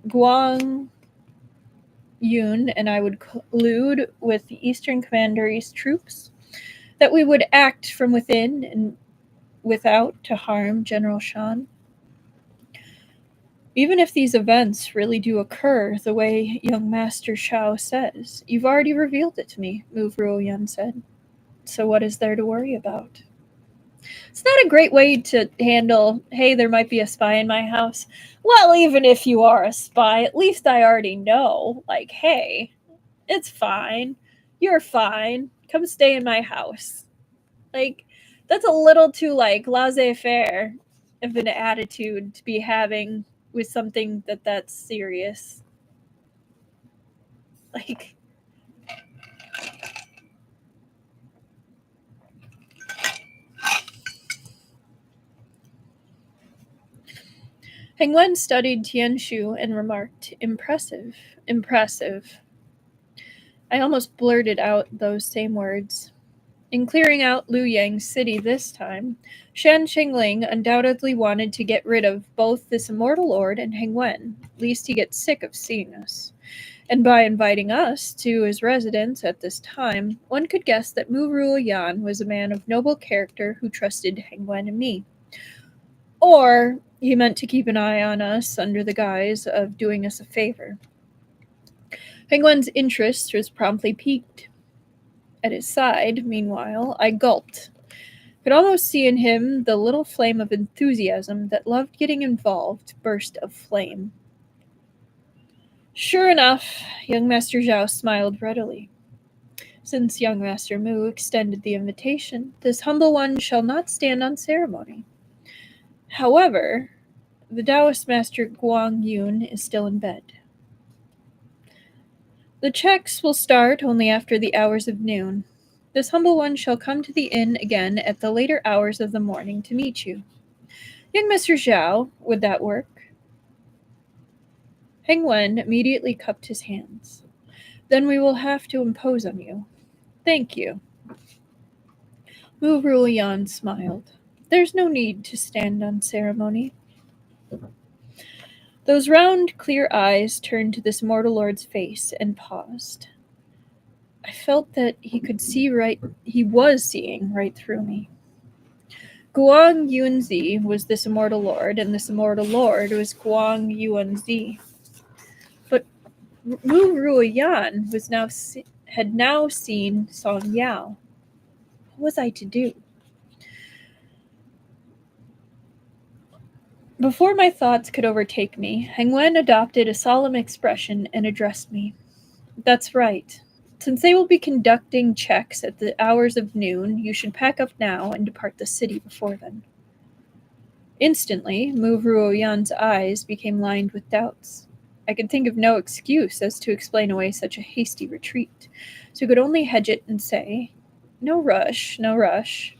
Guangyun and I would collude with the Eastern Commandery's troops? That we would act from within and without to harm General Shan? Even if these events really do occur the way young Master Shao says, you've already revealed it to me, Ruoyan said. So what is there to worry about? It's not a great way to handle, hey, there might be a spy in my house. Well, even if you are a spy, at least I already know. Like, hey, it's fine. You're fine. Come stay in my house. Like, that's a little too, like, laissez-faire of an attitude to be having with something that's serious. Like, Hengwen studied Tianshu and remarked, impressive, impressive. I almost blurted out those same words. In clearing out Luoyang's city this time, Shan Shengling undoubtedly wanted to get rid of both this immortal lord and Hengwen, lest he get sick of seeing us. And by inviting us to his residence at this time, one could guess that Mu Ruoyan was a man of noble character who trusted Hengwen and me. Or he meant to keep an eye on us under the guise of doing us a favor. Hengwen's interest was promptly piqued. At his side, meanwhile, I gulped. Could almost see in him the little flame of enthusiasm that loved getting involved burst of flame. Sure enough, young Master Zhao smiled readily. Since young Master Mu extended the invitation, this humble one shall not stand on ceremony. However, the Daoist Master Guangyun is still in bed. The checks will start only after the hours of noon. This humble one shall come to the inn again at the later hours of the morning to meet you. Young Mr. Zhao, would that work? Hengwen immediately cupped his hands. Then we will have to impose on you. Thank you. Mu Ruoyan smiled. There's no need to stand on ceremony. Those round, clear eyes turned to this mortal lord's face and paused. I felt that he was seeing right through me. Guangyunzi was this immortal lord, and this immortal lord was Guangyunzi. But Mu Ruoyan had now seen Song Yao. What was I to do? Before my thoughts could overtake me, Hengwen adopted a solemn expression and addressed me. That's right. Since they will be conducting checks at the hours of noon, you should pack up now and depart the city before then. Instantly, Mu Ruoyan's eyes became lined with doubts. I could think of no excuse as to explain away such a hasty retreat, so could only hedge it and say, no rush, no rush.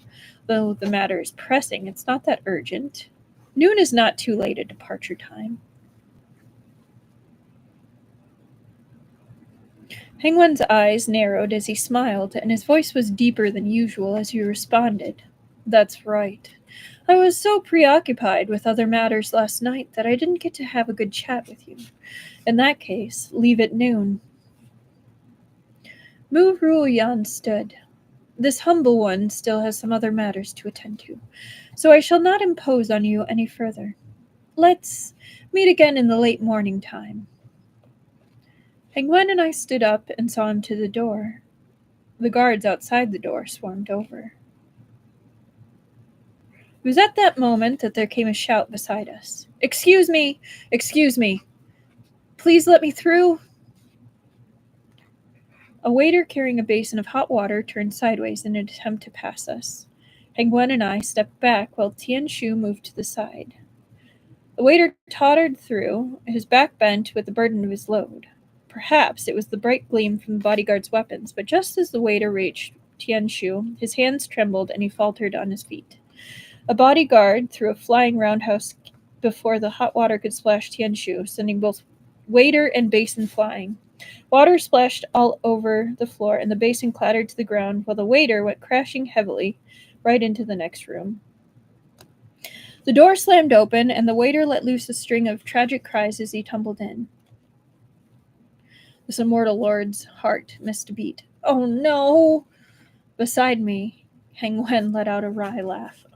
Though the matter is pressing, it's not that urgent. Noon is not too late a departure time. Hengwen's eyes narrowed as he smiled, and his voice was deeper than usual as he responded. That's right. I was so preoccupied with other matters last night that I didn't get to have a good chat with you. In that case, leave at noon. Mu Ruoyan stood. This humble one still has some other matters to attend to, so I shall not impose on you any further. Let's meet again in the late morning time. Hengwen and I stood up and saw him to the door. The guards outside the door swarmed over. It was at that moment that there came a shout beside us. Excuse me! Excuse me! Please let me through! A waiter carrying a basin of hot water turned sideways in an attempt to pass us. Hengwen and I stepped back while Tianshu moved to the side. The waiter tottered through, his back bent with the burden of his load. Perhaps it was the bright gleam from the bodyguard's weapons, but just as the waiter reached Tianshu, his hands trembled and he faltered on his feet. A bodyguard threw a flying roundhouse before the hot water could splash Tianshu, sending both waiter and basin flying. Water splashed all over the floor, and the basin clattered to the ground, while the waiter went crashing heavily right into the next room. The door slammed open, and the waiter let loose a string of tragic cries as he tumbled in. This immortal lord's heart missed a beat. Oh no! Beside me, Hengwen let out a wry laugh.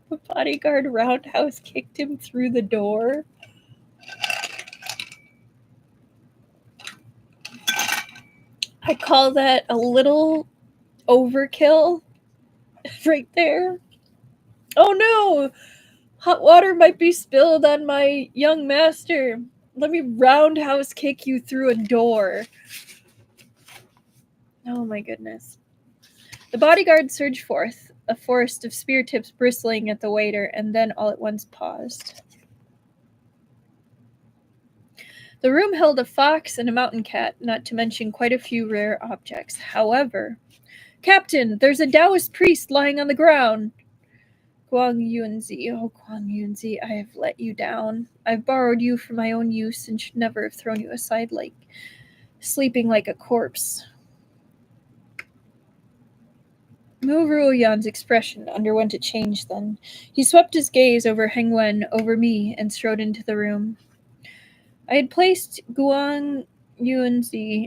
The bodyguard roundhouse kicked him through the door. I call that a little overkill right there. Oh no! Hot water might be spilled on my young master. Let me roundhouse kick you through a door. Oh my goodness. The bodyguard surged forth, a forest of spear tips bristling at the waiter, and then all at once paused. The room held a fox and a mountain cat, not to mention quite a few rare objects. However, Captain, there's a Daoist priest lying on the ground. Guangyunzi, oh Guangyunzi, I have let you down. I've borrowed you for my own use and should never have thrown you aside like sleeping like a corpse. Mu Ruoyan's expression underwent a change then. He swept his gaze over Hengwen, over me, and strode into the room. I had placed Guangyunzi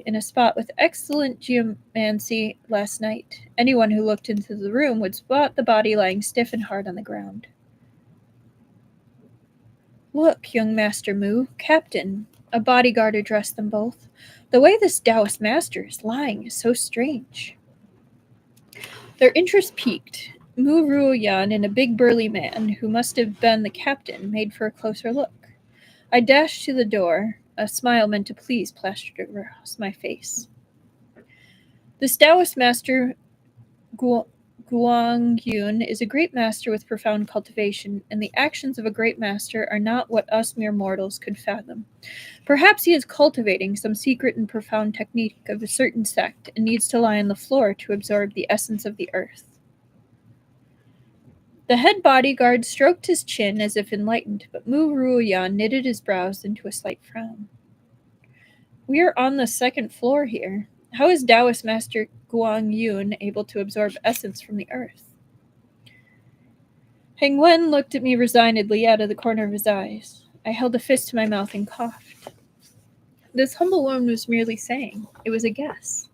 in a spot with excellent geomancy last night. Anyone who looked into the room would spot the body lying stiff and hard on the ground. Look, young Master Mu, Captain, a bodyguard addressed them both. The way this Daoist master is lying is so strange. Their interest piqued. Mu Ruoyan and a big burly man, who must have been the captain, made for a closer look. I dashed to the door. A smile meant to please plastered across my face. This Daoist master, Guangyun, is a great master with profound cultivation, and the actions of a great master are not what us mere mortals could fathom. Perhaps he is cultivating some secret and profound technique of a certain sect and needs to lie on the floor to absorb the essence of the earth. The head bodyguard stroked his chin as if enlightened, but Mu Ruoyan knitted his brows into a slight frown. We are on the second floor here. How is Daoist Master Guangyun able to absorb essence from the earth? Hengwen looked at me resignedly out of the corner of his eyes. I held a fist to my mouth and coughed. This humble one was merely saying. It was a guess.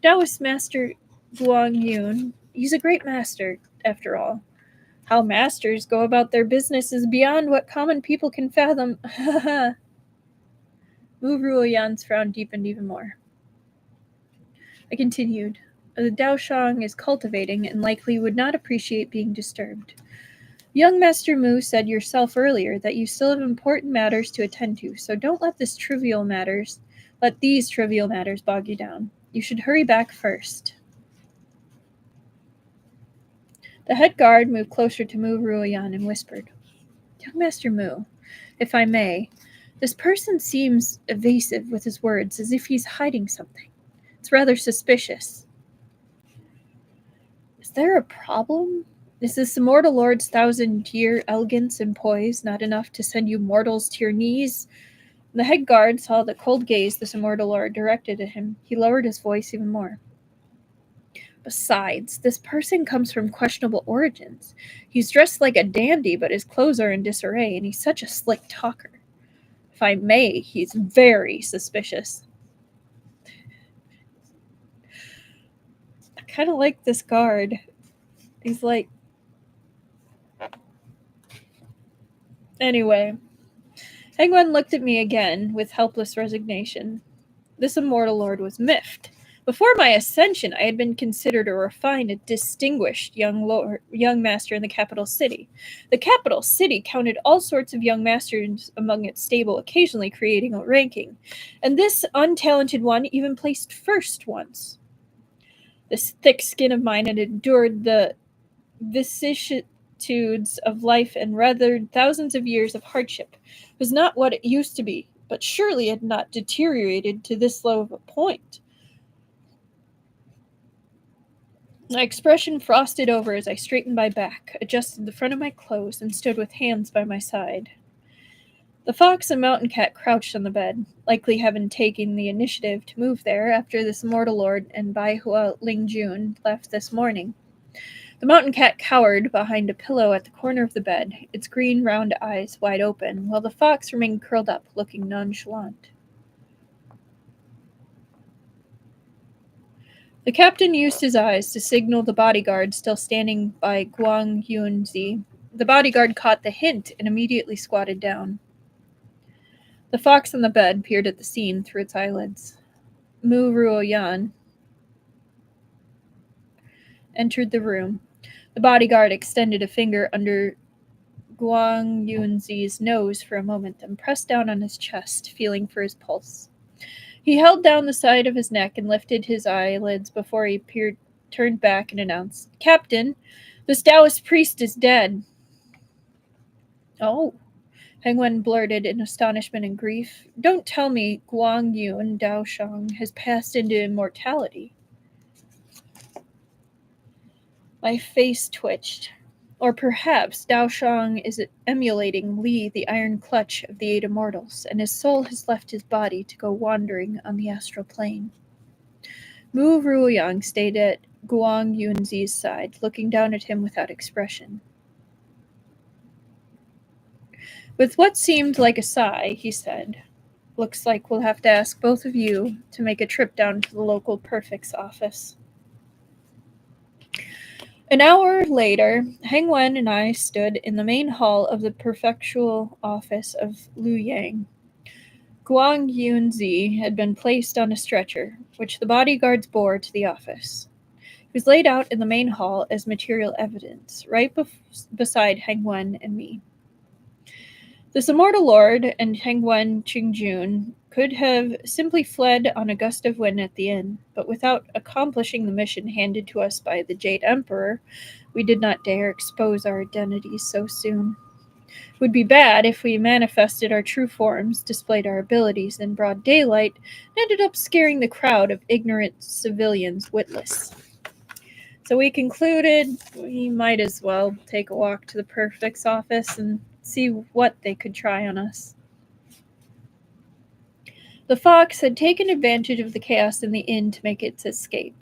Daoist Master Guangyun, he's a great master, after all. How masters go about their business is beyond what common people can fathom. Mu Ruoyan's frown deepened even more. I continued. The Daoshang is cultivating and likely would not appreciate being disturbed. Young Master Mu said yourself earlier that you still have important matters to attend to, so don't let these trivial matters bog you down. You should hurry back first. The head guard moved closer to Mu Ruoyan and whispered, Young Master Mu, if I may, this person seems evasive with his words, as if he's hiding something. It's rather suspicious. Is there a problem? Is this immortal lord's 1,000-year elegance and poise not enough to send you mortals to your knees? When the head guard saw the cold gaze this immortal lord directed at him, he lowered his voice even more. Besides, this person comes from questionable origins. He's dressed like a dandy, but his clothes are in disarray, and he's such a slick talker. If I may, he's very suspicious. I kind of like this guard. He's like... Anyway, Hengwen looked at me again with helpless resignation. This immortal lord was miffed. Before my ascension, I had been considered a refined and distinguished young master in the capital city. The capital city counted all sorts of young masters among its stable, occasionally creating a ranking, and this untalented one even placed first once. This thick skin of mine had endured the vicissitudes of life and weathered thousands of years of hardship. It was not what it used to be, but surely it had not deteriorated to this low of a point. My expression frosted over as I straightened my back, adjusted the front of my clothes, and stood with hands by my side. The fox and mountain cat crouched on the bed, likely having taken the initiative to move there after this immortal lord and Bai Hua Lingjun left this morning. The mountain cat cowered behind a pillow at the corner of the bed, its green round eyes wide open, while the fox remained curled up, looking nonchalant. The captain used his eyes to signal the bodyguard still standing by Guangyunzi. The bodyguard caught the hint and immediately squatted down. The fox on the bed peered at the scene through its eyelids. Mu Ruoyan entered the room. The bodyguard extended a finger under Guangyunzi's nose for a moment, then pressed down on his chest, feeling for his pulse. He held down the side of his neck and lifted his eyelids before he turned back and announced, "Captain, this Daoist priest is dead." "Oh," Hengwen blurted in astonishment and grief. "Don't tell me Guangyun Daoshang has passed into immortality." My face twitched. Or perhaps Daoshang is emulating Li, the iron clutch of the eight immortals, and his soul has left his body to go wandering on the astral plane. Mu Ruoyang stayed at Guang Yunzi's side, looking down at him without expression. With what seemed like a sigh, he said, "Looks like we'll have to ask both of you to make a trip down to the local perfect's office." An hour later, Hengwen and I stood in the main hall of the prefectural office of Luoyang. Guangyunzi had been placed on a stretcher, which the bodyguards bore to the office. He was laid out in the main hall as material evidence, right beside Hengwen and me. This immortal lord and Hengwen Qingjun could have simply fled on a gust of wind at the inn, but without accomplishing the mission handed to us by the Jade Emperor, we did not dare expose our identities so soon. It would be bad if we manifested our true forms, displayed our abilities in broad daylight, and ended up scaring the crowd of ignorant civilians witless. So we concluded we might as well take a walk to the Perfect's office and see what they could try on us. The fox had taken advantage of the chaos in the inn to make its escape.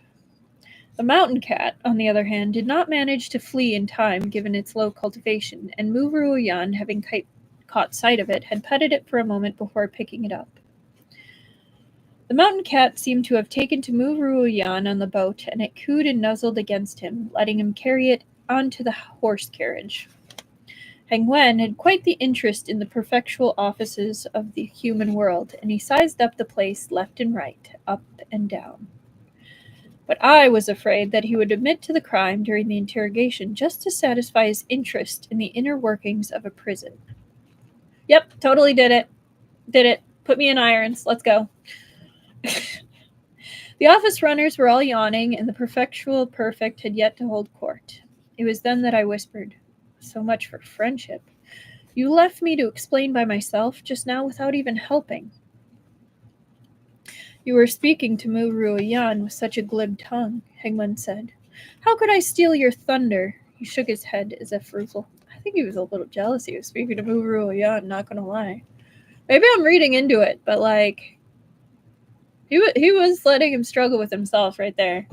The mountain cat, on the other hand, did not manage to flee in time given its low cultivation, and Mu Ruoyan, having caught sight of it, had petted it for a moment before picking it up. The mountain cat seemed to have taken to Mu Ruoyan on the boat, and it cooed and nuzzled against him, letting him carry it onto the horse carriage. Hengwen had quite the interest in the prefectural offices of the human world, and he sized up the place left and right, up and down. But I was afraid that he would admit to the crime during the interrogation just to satisfy his interest in the inner workings of a prison. "Yep, totally did it. Did it. Put me in irons. Let's go." The office runners were all yawning, and the prefectural perfect had yet to hold court. It was then that I whispered, "So much for friendship. You left me to explain by myself just now without even helping." "You were speaking to Mu Ruoyan with such a glib tongue," Hengwen said. "How could I steal your thunder? He shook his head as if rueful. I think he was a little jealous he was speaking to Ruoyan, not gonna lie. Maybe I'm reading into it, but like, he was letting him struggle with himself right there.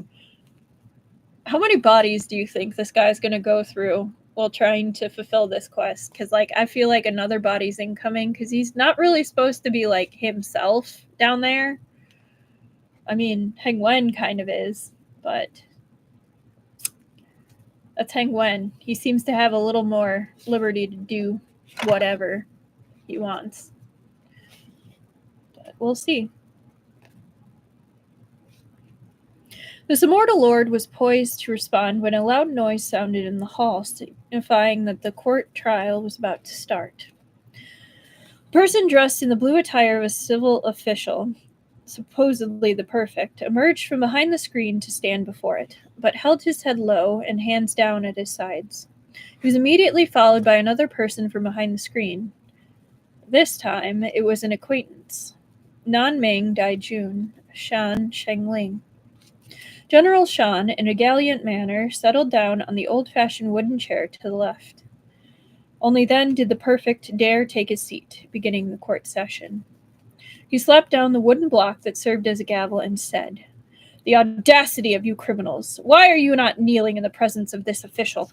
How many bodies do you think this guy's gonna go through while trying to fulfill this quest? Because like, I feel like another body's incoming because he's not really supposed to be like himself down there. I mean, Hengwen kind of is, but that's Hengwen. He seems to have a little more liberty to do whatever he wants. But we'll see. This immortal lord was poised to respond when a loud noise sounded in the hall, signifying that the court trial was about to start. A person dressed in the blue attire of a civil official, supposedly the perfect, emerged from behind the screen to stand before it, but held his head low and hands down at his sides. He was immediately followed by another person from behind the screen. This time, it was an acquaintance. Nanming Dijun, Shan Shengling. General Shan, in a gallant manner, settled down on the old-fashioned wooden chair to the left. Only then did the perfect dare take his seat, beginning the court session. He slapped down the wooden block that served as a gavel and said, "The audacity of you criminals! Why are you not kneeling in the presence of this official?"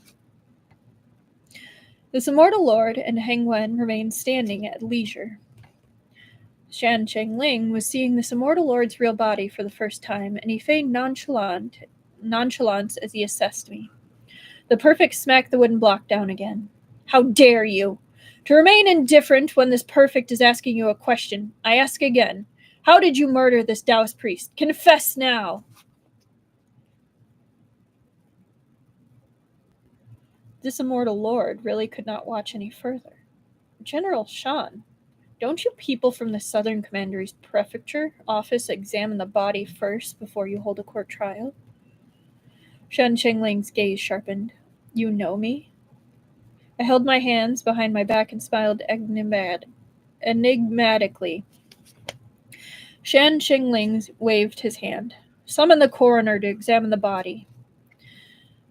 This immortal lord and Hengwen remained standing at leisure. Shan Shengling was seeing this immortal lord's real body for the first time, and he feigned nonchalance as he assessed me. The perfect smacked the wooden block down again. "How dare you! To remain indifferent when this perfect is asking you a question. I ask again, how did you murder this Daoist priest? Confess now!" This immortal lord really could not watch any further. "General Shan, don't you people from the Southern Commandery's prefecture office examine the body first before you hold a court trial?" Shan Shengling's gaze sharpened. "You know me?" I held my hands behind my back and smiled enigmatically. Shan Shengling waved his hand. "Summon the coroner to examine the body."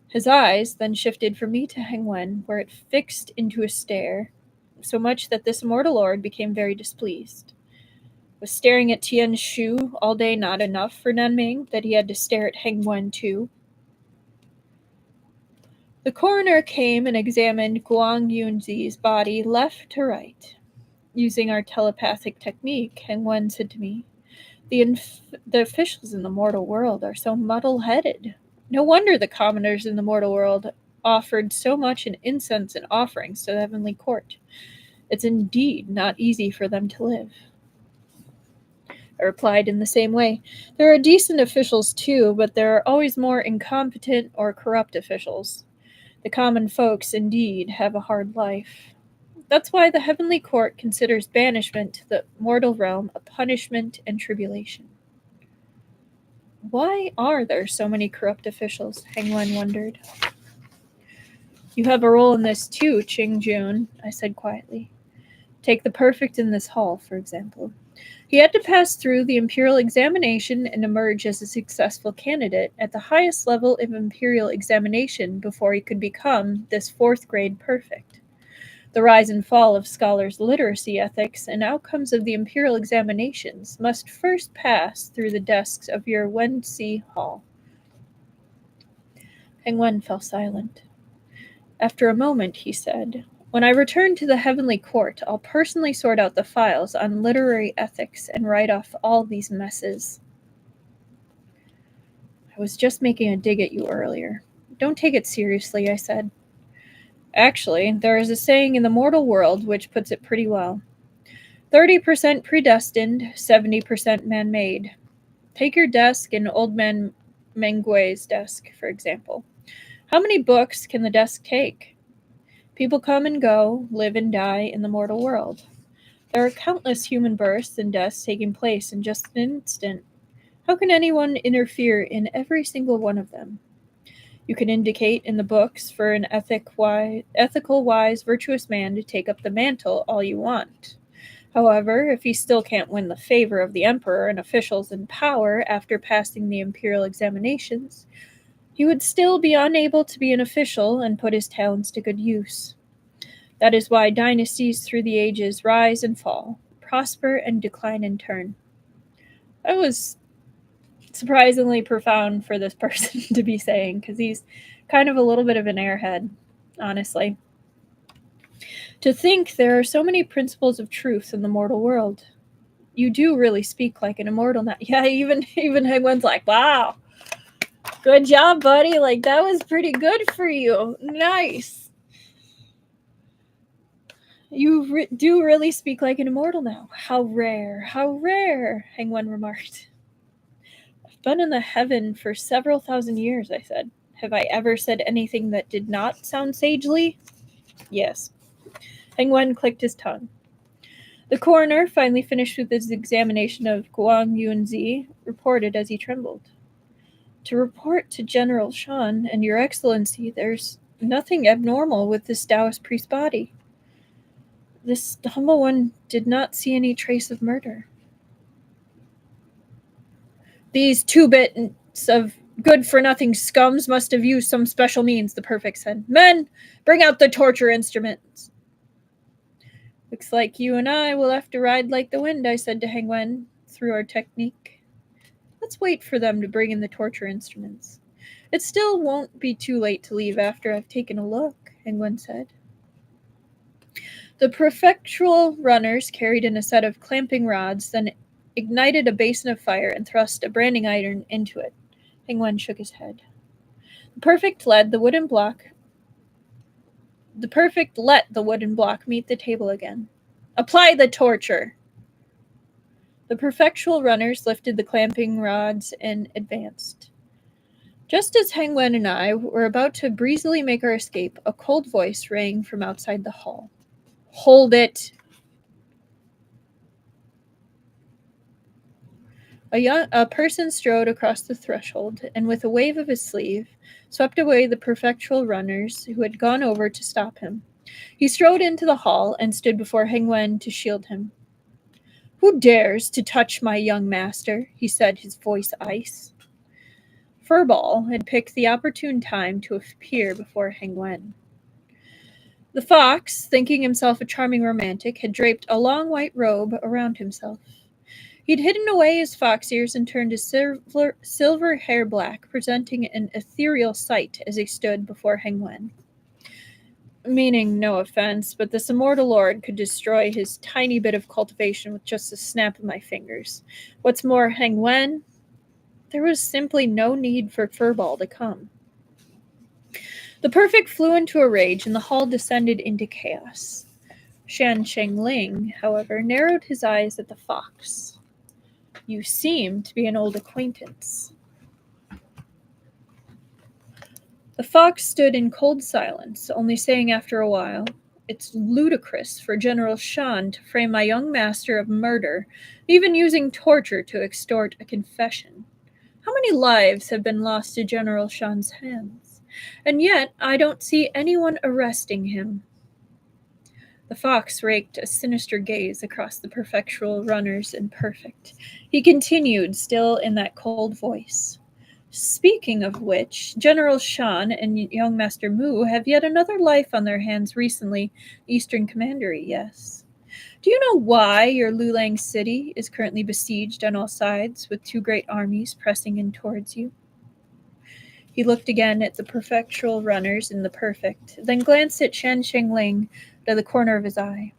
His eyes then shifted from me to Hengwen, where it fixed into a stare, so much that this immortal lord became very displeased. Was staring at Tianshu all day not enough for Nanming, that he had to stare at Hengwen too? The coroner came and examined Guangyunzi's body left to right. Using our telepathic technique, Hengwen said to me, the officials in the mortal world are so muddle-headed. No wonder the commoners in the mortal world offered so much in incense and offerings to the heavenly court. It's indeed not easy for them to live." I replied in the same way. "There are decent officials too, but there are always more incompetent or corrupt officials. The common folks, indeed, have a hard life. That's why the heavenly court considers banishment to the mortal realm a punishment and tribulation." "Why are there so many corrupt officials?" Hengwen wondered. "You have a role in this too, Qingjun," I said quietly. "Take the perfect in this hall, for example. He had to pass through the imperial examination and emerge as a successful candidate at the highest level of imperial examination before he could become this fourth-grade perfect. The rise and fall of scholars' literacy ethics and outcomes of the imperial examinations must first pass through the desks of your Wensi Hall." Hengwen fell silent. After a moment, he said, "When I return to the heavenly court, I'll personally sort out the files on literary ethics and write off all these messes." "I was just making a dig at you earlier. Don't take it seriously," I said. "Actually, there is a saying in the mortal world which puts it pretty well. 30% predestined, 70% man-made. Take your desk and old man Mengui's desk, for example. How many books can the desk take? People come and go, live and die in the mortal world. There are countless human births and deaths taking place in just an instant. How can anyone interfere in every single one of them? You can indicate in the books for an ethical, wise, virtuous man to take up the mantle all you want. However, if he still can't win the favor of the emperor and officials in power after passing the imperial examinations, he would still be unable to be an official and put his talents to good use. That is why dynasties through the ages rise and fall, prosper and decline in turn. That was surprisingly profound for this person to be saying, because he's kind of a little bit of an airhead, honestly. To think there are so many principles of truth in the mortal world. You do really speak like an immortal now. Yeah, even Hengwen's like, wow, good job, buddy. Like, that was pretty good for you. Nice. You do really speak like an immortal now. How rare, Hengwen remarked. I've been in the heaven for several thousand years, I said. Have I ever said anything that did not sound sagely? Yes. Hengwen clicked his tongue. The coroner, finally finished with his examination of Guangyunzi, reported as he trembled. To report to General Shan and Your Excellency, there's nothing abnormal with this Daoist priest's body. This humble one did not see any trace of murder. These 2 bits of good-for-nothing scums must have used some special means, the prefect said. Men, bring out the torture instruments. Looks like you and I will have to ride like the wind, I said to Hengwen, through our technique. Let's wait for them to bring in the torture instruments. It still won't be too late to leave after I've taken a look, Hengwen said. The prefectural runners carried in a set of clamping rods, then ignited a basin of fire and thrust a branding iron into it. Hengwen shook his head. The prefect let the wooden block meet the table again. Apply the torture! The prefectural runners lifted the clamping rods and advanced. Just as Hengwen and I were about to breezily make our escape, a cold voice rang from outside the hall. Hold it! A person strode across the threshold, and with a wave of his sleeve, swept away the prefectural runners who had gone over to stop him. He strode into the hall and stood before Hengwen to shield him. Who dares to touch my young master? He said, his voice ice. Furball had picked the opportune time to appear before Hengwen. The fox, thinking himself a charming romantic, had draped a long white robe around himself. He'd hidden away his fox ears and turned his silver hair black, presenting an ethereal sight as he stood before Hengwen. Meaning no offense, but this immortal lord could destroy his tiny bit of cultivation with just a snap of my fingers. What's more, Hengwen, there was simply no need for Furball to come. The prefect flew into a rage, and the hall descended into chaos. Shan Shengling, however, narrowed his eyes at the fox. You seem to be an old acquaintance. The fox stood in cold silence, only saying after a while, It's ludicrous for General Shan to frame my young master of murder, even using torture to extort a confession. How many lives have been lost to General Shan's hands? And yet I don't see anyone arresting him. The fox raked a sinister gaze across the prefectural runners and perfect. He continued, still in that cold voice. Speaking of which, General Shan and young Master Mu have yet another life on their hands recently, Eastern Commandery, yes. Do you know why your Lulang city is currently besieged on all sides, with 2 great armies pressing in towards you? He looked again at the prefectural runners in the perfect, then glanced at Shan Shengling to the corner of his eye.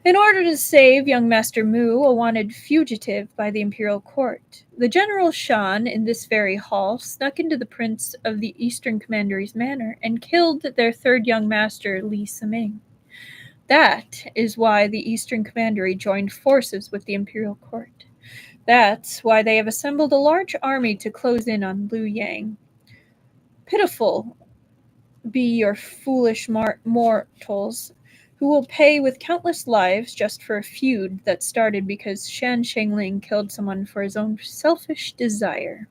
In order to save young Master Mu, a wanted fugitive by the imperial court, the General Shan in this very hall snuck into the Prince of the Eastern Commandery's manor and killed their 3rd young master, Li Siming. That is why the Eastern Commandery joined forces with the imperial court. That's why they have assembled a large army to close in on Liu Yang. Pitiful be your foolish mortals who will pay with countless lives just for a feud that started because Shan Shengling killed someone for his own selfish desire.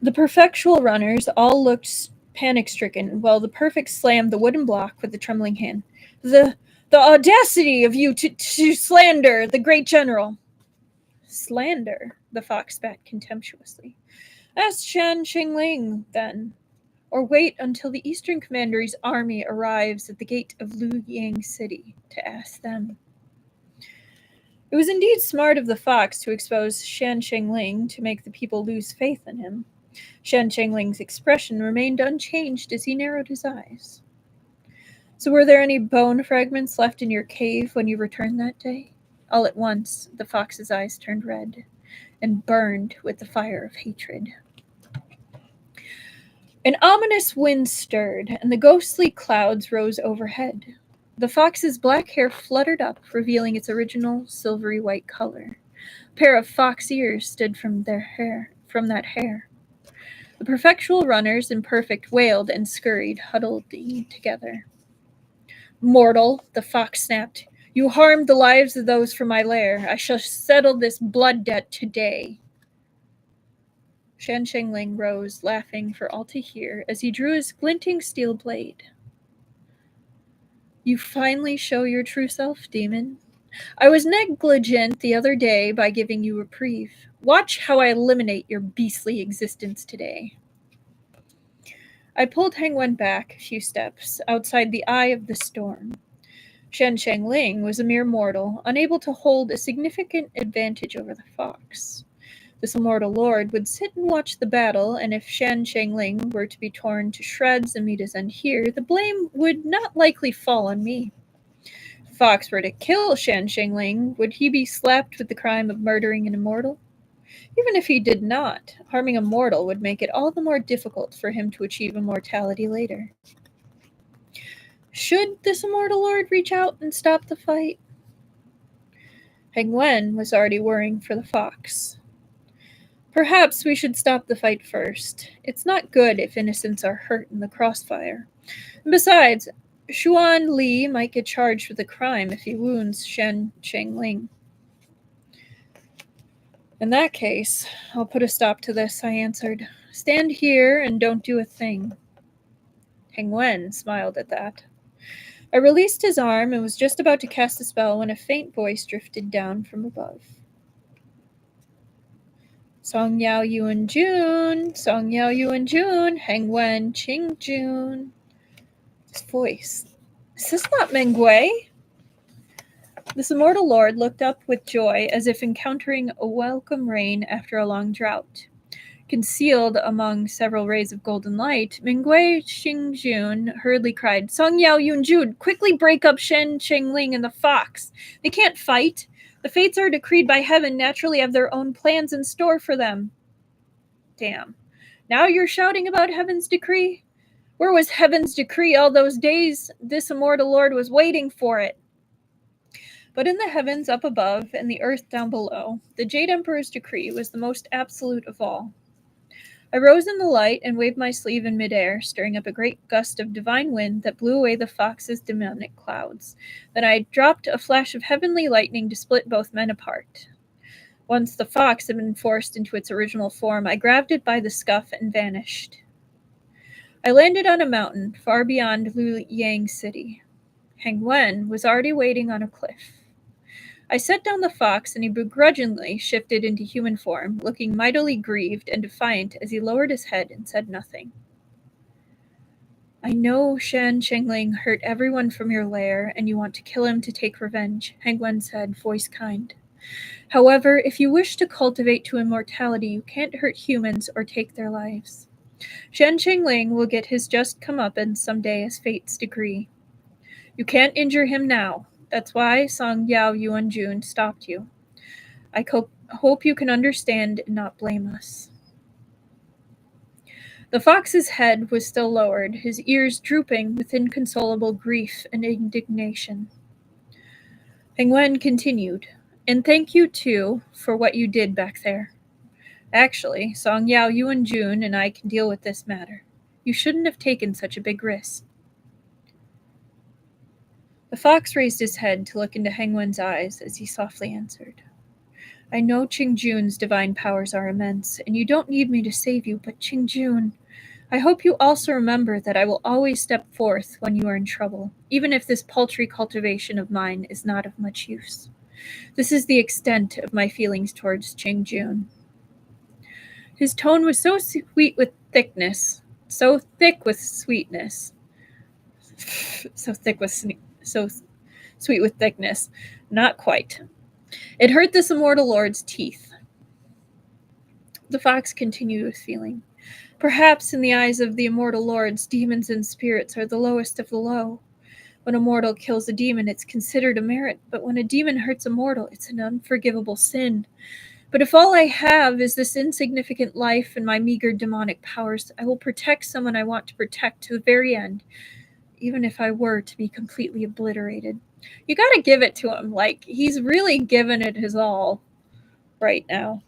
The prefectural runners all looked panic-stricken, while the perfect slammed the wooden block with a trembling hand. The audacity of you to slander the great general! Slander, the fox spat contemptuously. Ask Shan Shengling, then, or wait until the Eastern Commandery's army arrives at the gate of Luoyang City to ask them. It was indeed smart of the fox to expose Shan Shengling to make the people lose faith in him. Shan Shengling's expression remained unchanged as he narrowed his eyes. So were there any bone fragments left in your cave when you returned that day? All at once, the fox's eyes turned red and burned with the fire of hatred. An ominous wind stirred, and the ghostly clouds rose overhead. The fox's black hair fluttered up, revealing its original silvery white color. A pair of fox ears stood from that hair. The perfectual runners in perfect wailed and scurried, huddling together. Mortal, the fox snapped, you harmed the lives of those from my lair. I shall settle this blood debt today. Shan Shengling rose, laughing for all to hear, as he drew his glinting steel blade. You finally show your true self, demon. I was negligent the other day by giving you reprieve. Watch how I eliminate your beastly existence today. I pulled Hengwen back a few steps, outside the eye of the storm. Shan Shengling was a mere mortal, unable to hold a significant advantage over the fox. This immortal lord would sit and watch the battle, and if Shan Shengling were to be torn to shreds and meet his end here, the blame would not likely fall on me. If Fox were to kill Shan Shengling, would he be slapped with the crime of murdering an immortal? Even if he did not, harming a mortal would make it all the more difficult for him to achieve immortality later. Should this immortal lord reach out and stop the fight? Hengwen was already worrying for the fox. Perhaps we should stop the fight first. It's not good if innocents are hurt in the crossfire. And besides, Xuan Li might get charged with a crime if he wounds Shan Shengling. In that case, I'll put a stop to this, I answered. Stand here and don't do a thing. Hengwen smiled at that. I released his arm and was just about to cast a spell when a faint voice drifted down from above. Song Yao Yuanju, Song Yao Yuanju, Hengwen Qingjun. This voice. Is this not Mengwei? This immortal lord looked up with joy as if encountering a welcome rain after a long drought. Concealed among several rays of golden light, Hengwen Qingjun hurriedly cried, Song Yao Yuanju, quickly break up Shan Shengling and the fox. They can't fight. The fates are decreed by heaven naturally have their own plans in store for them. Damn. Now you're shouting about heaven's decree? Where was heaven's decree all those days this immortal lord was waiting for it? But in the heavens up above and the earth down below, the Jade Emperor's decree was the most absolute of all. I rose in the light and waved my sleeve in midair, stirring up a great gust of divine wind that blew away the fox's demonic clouds. Then I dropped a flash of heavenly lightning to split both men apart. Once the fox had been forced into its original form, I grabbed it by the scuff and vanished. I landed on a mountain far beyond Luoyang City. Hengwen was already waiting on a cliff. I set down the fox, and he begrudgingly shifted into human form, looking mightily grieved and defiant as he lowered his head and said nothing. I know Shan Shengling hurt everyone from your lair, and you want to kill him to take revenge, Hengwen said, voice kind. However, if you wish to cultivate to immortality, you can't hurt humans or take their lives. Shan Shengling will get his just comeuppance someday as fate's decree. You can't injure him now. That's why Song Yao Yuanju stopped you. I hope you can understand and not blame us. The fox's head was still lowered, his ears drooping with inconsolable grief and indignation. Hengwen continued, and thank you, too, for what you did back there. Actually, Song Yao Yuanju and I can deal with this matter. You shouldn't have taken such a big risk. The fox raised his head to look into Hengwen's eyes as he softly answered. I know Qingjun's divine powers are immense, and you don't need me to save you, but Qingjun, I hope you also remember that I will always step forth when you are in trouble, even if this paltry cultivation of mine is not of much use. This is the extent of my feelings towards Qingjun. His tone was so sweet with thickness, so thick with sweetness, so sweet with thickness. Not quite. It hurt this immortal lord's teeth. The fox continued with feeling. Perhaps in the eyes of the immortal lords, demons and spirits are the lowest of the low. When a mortal kills a demon, it's considered a merit, but when a demon hurts a mortal, it's an unforgivable sin. But if all I have is this insignificant life and my meager demonic powers, I will protect someone I want to protect to the very end, even if I were to be completely obliterated. You gotta give it to him. Like, he's really given it his all right now.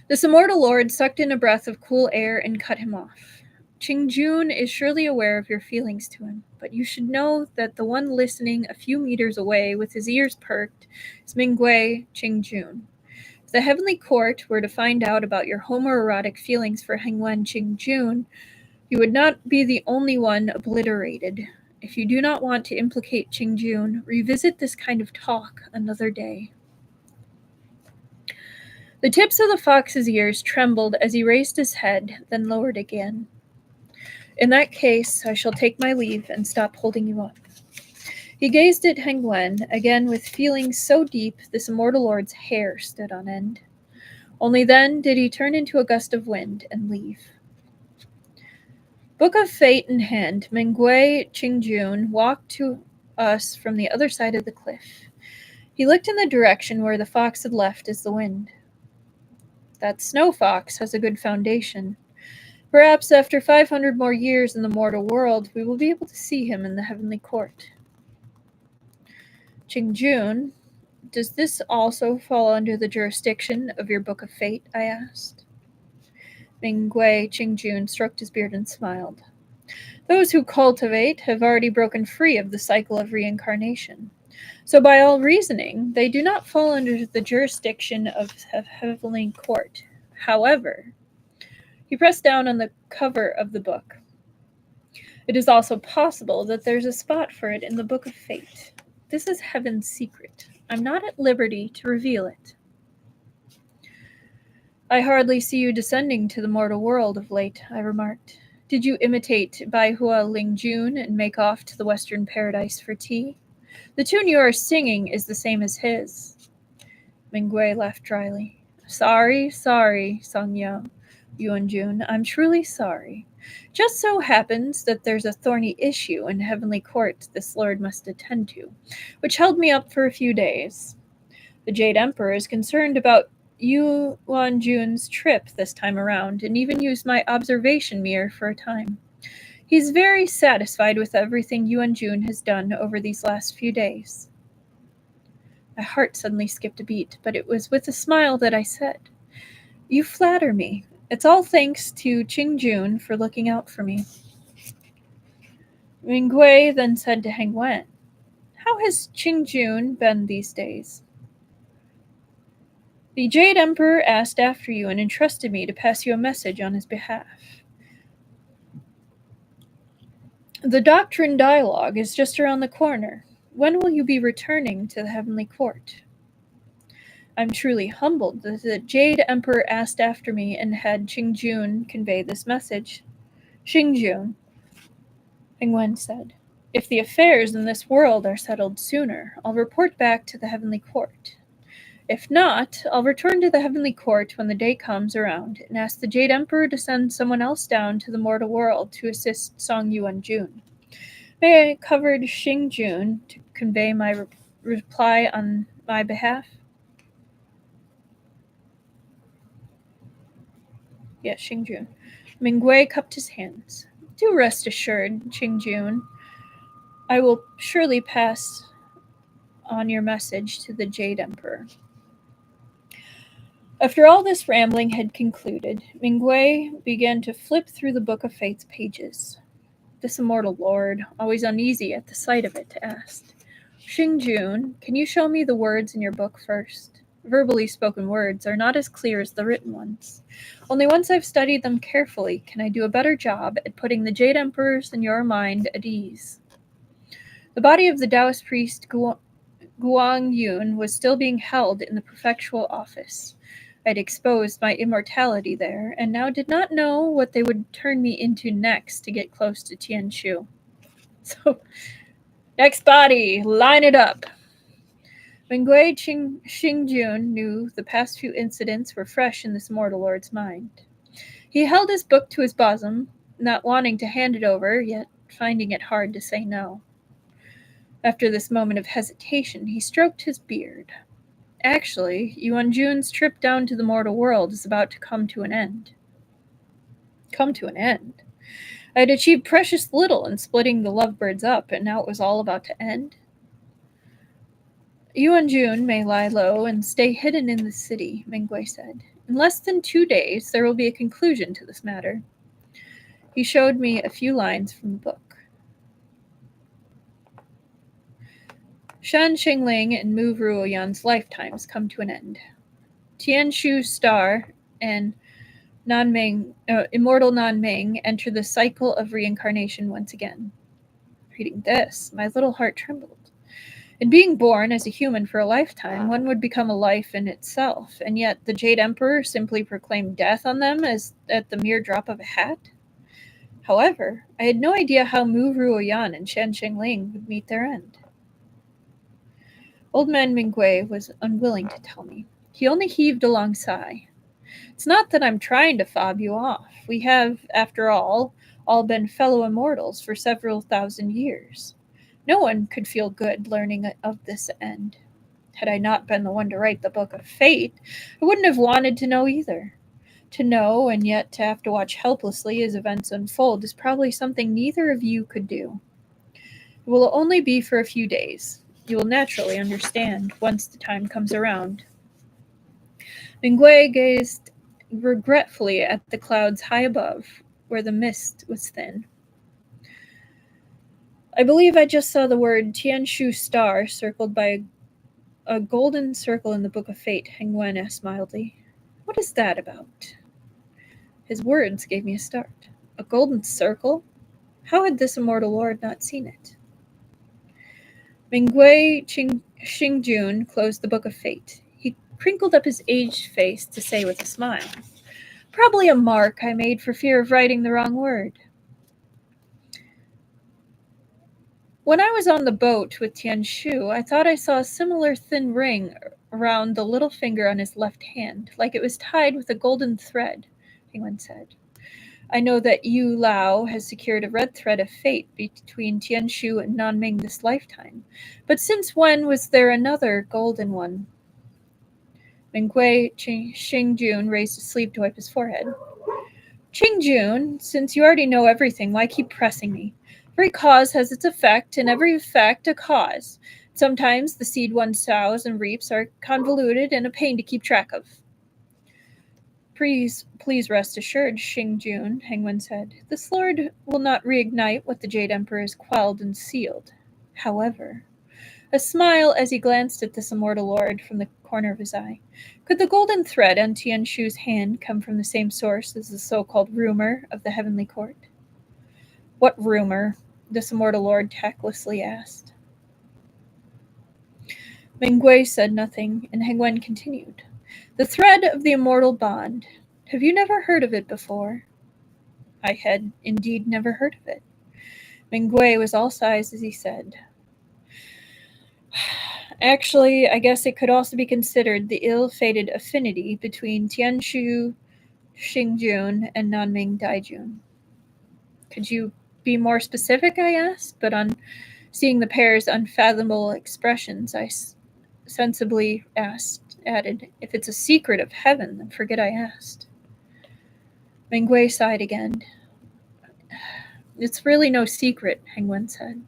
This immortal lord sucked in a breath of cool air and cut him off. Qingjun is surely aware of your feelings to him, but you should know that the one listening a few meters away with his ears perked is Hengwen Qingjun. If the heavenly court were to find out about your homoerotic feelings for Hengwen Qingjun, you would not be the only one obliterated. If you do not want to implicate Qingjun, revisit this kind of talk another day. The tips of the fox's ears trembled as he raised his head, then lowered again. In that case, I shall take my leave and stop holding you up. He gazed at Hengwen, again with feelings so deep this immortal lord's hair stood on end. Only then did he turn into a gust of wind and leave. Book of Fate in hand, Hengwen Qingjun walked to us from the other side of the cliff. He looked in the direction where the fox had left as the wind. That snow fox has a good foundation. Perhaps after 500 more years in the mortal world, we will be able to see him in the heavenly court. Qingjun, does this also fall under the jurisdiction of your Book of Fate? I asked. Hengwen Qingjun stroked his beard and smiled. Those who cultivate have already broken free of the cycle of reincarnation. So by all reasoning, they do not fall under the jurisdiction of heavenly court. However, he pressed down on the cover of the book. It is also possible that there's a spot for it in the Book of Fate. This is heaven's secret. I'm not at liberty to reveal it. I hardly see you descending to the mortal world of late, I remarked. Did you imitate Bai Hua Lingjun and make off to the western paradise for tea? The tune you are singing is the same as his. Hengwen laughed dryly. Sorry, Song Yao Yuanju. I'm truly sorry. Just so happens that there's a thorny issue in heavenly court this lord must attend to, which held me up for a few days. The Jade Emperor is concerned about Yuanjun's trip this time around, and even used my observation mirror for a time. He's very satisfied with everything Yuanjun has done over these last few days. My heart suddenly skipped a beat, but it was with a smile that I said, You flatter me. It's all thanks to Qingjun for looking out for me. Hengwen then said to Hengwen, How has Qingjun been these days? The Jade Emperor asked after you and entrusted me to pass you a message on his behalf. The doctrine dialogue is just around the corner. When will you be returning to the heavenly court? I'm truly humbled that the Jade Emperor asked after me and had Qingjun convey this message. Xingjun, Hengwen said, if the affairs in this world are settled sooner, I'll report back to the heavenly court. If not, I'll return to the heavenly court when the day comes around and ask the Jade Emperor to send someone else down to the mortal world to assist Song Yuanju. May I covered Xingjun to convey my reply on my behalf? Yes, Xingjun. Hengwen cupped his hands. Do rest assured, Qingjun. I will surely pass on your message to the Jade Emperor. After all this rambling had concluded, Hengwen began to flip through the Book of Fate's pages. This immortal lord, always uneasy at the sight of it, asked, Xingjun, can you show me the words in your book first? Verbally spoken words are not as clear as the written ones. Only once I've studied them carefully can I do a better job at putting the Jade Emperors in your mind at ease. The body of the Daoist priest Guangyun was still being held in the prefectural office. I'd exposed my immortality there, and now did not know what they would turn me into next to get close to Tianshu. So, next body, line it up. Hengwen Qingjun knew the past few incidents were fresh in this mortal lord's mind. He held his book to his bosom, not wanting to hand it over, yet finding it hard to say no. After this moment of hesitation, he stroked his beard. Actually, Yuanjun's trip down to the mortal world is about to come to an end. Come to an end? I had achieved precious little in splitting the lovebirds up, and now it was all about to end? Yuanjun may lie low and stay hidden in the city, Mingwei said. In less than 2 days, there will be a conclusion to this matter. He showed me a few lines from the book. Shan Shengling and Mu Ruoyan's lifetimes come to an end. Tianshu Star and immortal Nanming enter the cycle of reincarnation once again. Reading this, my little heart trembled. In being born as a human for a lifetime, one would become a life in itself, and yet the Jade Emperor simply proclaimed death on them as at the mere drop of a hat? However, I had no idea how Mu Ruoyan and Shan Shengling would meet their end. Old man Mingwei was unwilling to tell me. He only heaved a long sigh. It's not that I'm trying to fob you off. We have, after all been fellow immortals for several thousand years. No one could feel good learning of this end. Had I not been the one to write the book of fate, I wouldn't have wanted to know either. To know and yet to have to watch helplessly as events unfold is probably something neither of you could do. It will only be for a few days. You will naturally understand once the time comes around. Mingwei gazed regretfully at the clouds high above, where the mist was thin. I believe I just saw the word Tianshu Star circled by a golden circle in the Book of Fate, Hengwen asked mildly. What is that about? His words gave me a start. A golden circle? How had this immortal lord not seen it? Hengwen Qingjun closed the Book of Fate. He crinkled up his aged face to say with a smile, Probably a mark I made for fear of writing the wrong word. When I was on the boat with Tianshu, I thought I saw a similar thin ring around the little finger on his left hand, like it was tied with a golden thread, Hengwen said. I know that Yu Lao has secured a red thread of fate between Tianshu and Nanming this lifetime, but since when was there another golden one? Hengwen Qingjun raised his sleeve to wipe his forehead. Qingjun, since you already know everything, why keep pressing me? Every cause has its effect, and every effect a cause. Sometimes the seed one sows and reaps are convoluted and a pain to keep track of. Please rest assured, Xingjun, Hengwen said. This lord will not reignite what the Jade Emperor has quelled and sealed. However, a smile as he glanced at this immortal lord from the corner of his eye. Could the golden thread on Tianshu's hand come from the same source as the so-called rumor of the heavenly court? What rumor? This immortal lord tactlessly asked. Mingwei said nothing, and Hengwen continued. The thread of the immortal bond. Have you never heard of it before? I had indeed never heard of it. Mingwei was all sighs as he said, Actually, I guess it could also be considered the ill-fated affinity between Tianshu Xingjun and Nanming Dijun. Could you be more specific, I asked, but on seeing the pair's unfathomable expressions, I sensibly added, if it's a secret of heaven, then forget I asked. Mingwei sighed again. It's really no secret, Hengwen said.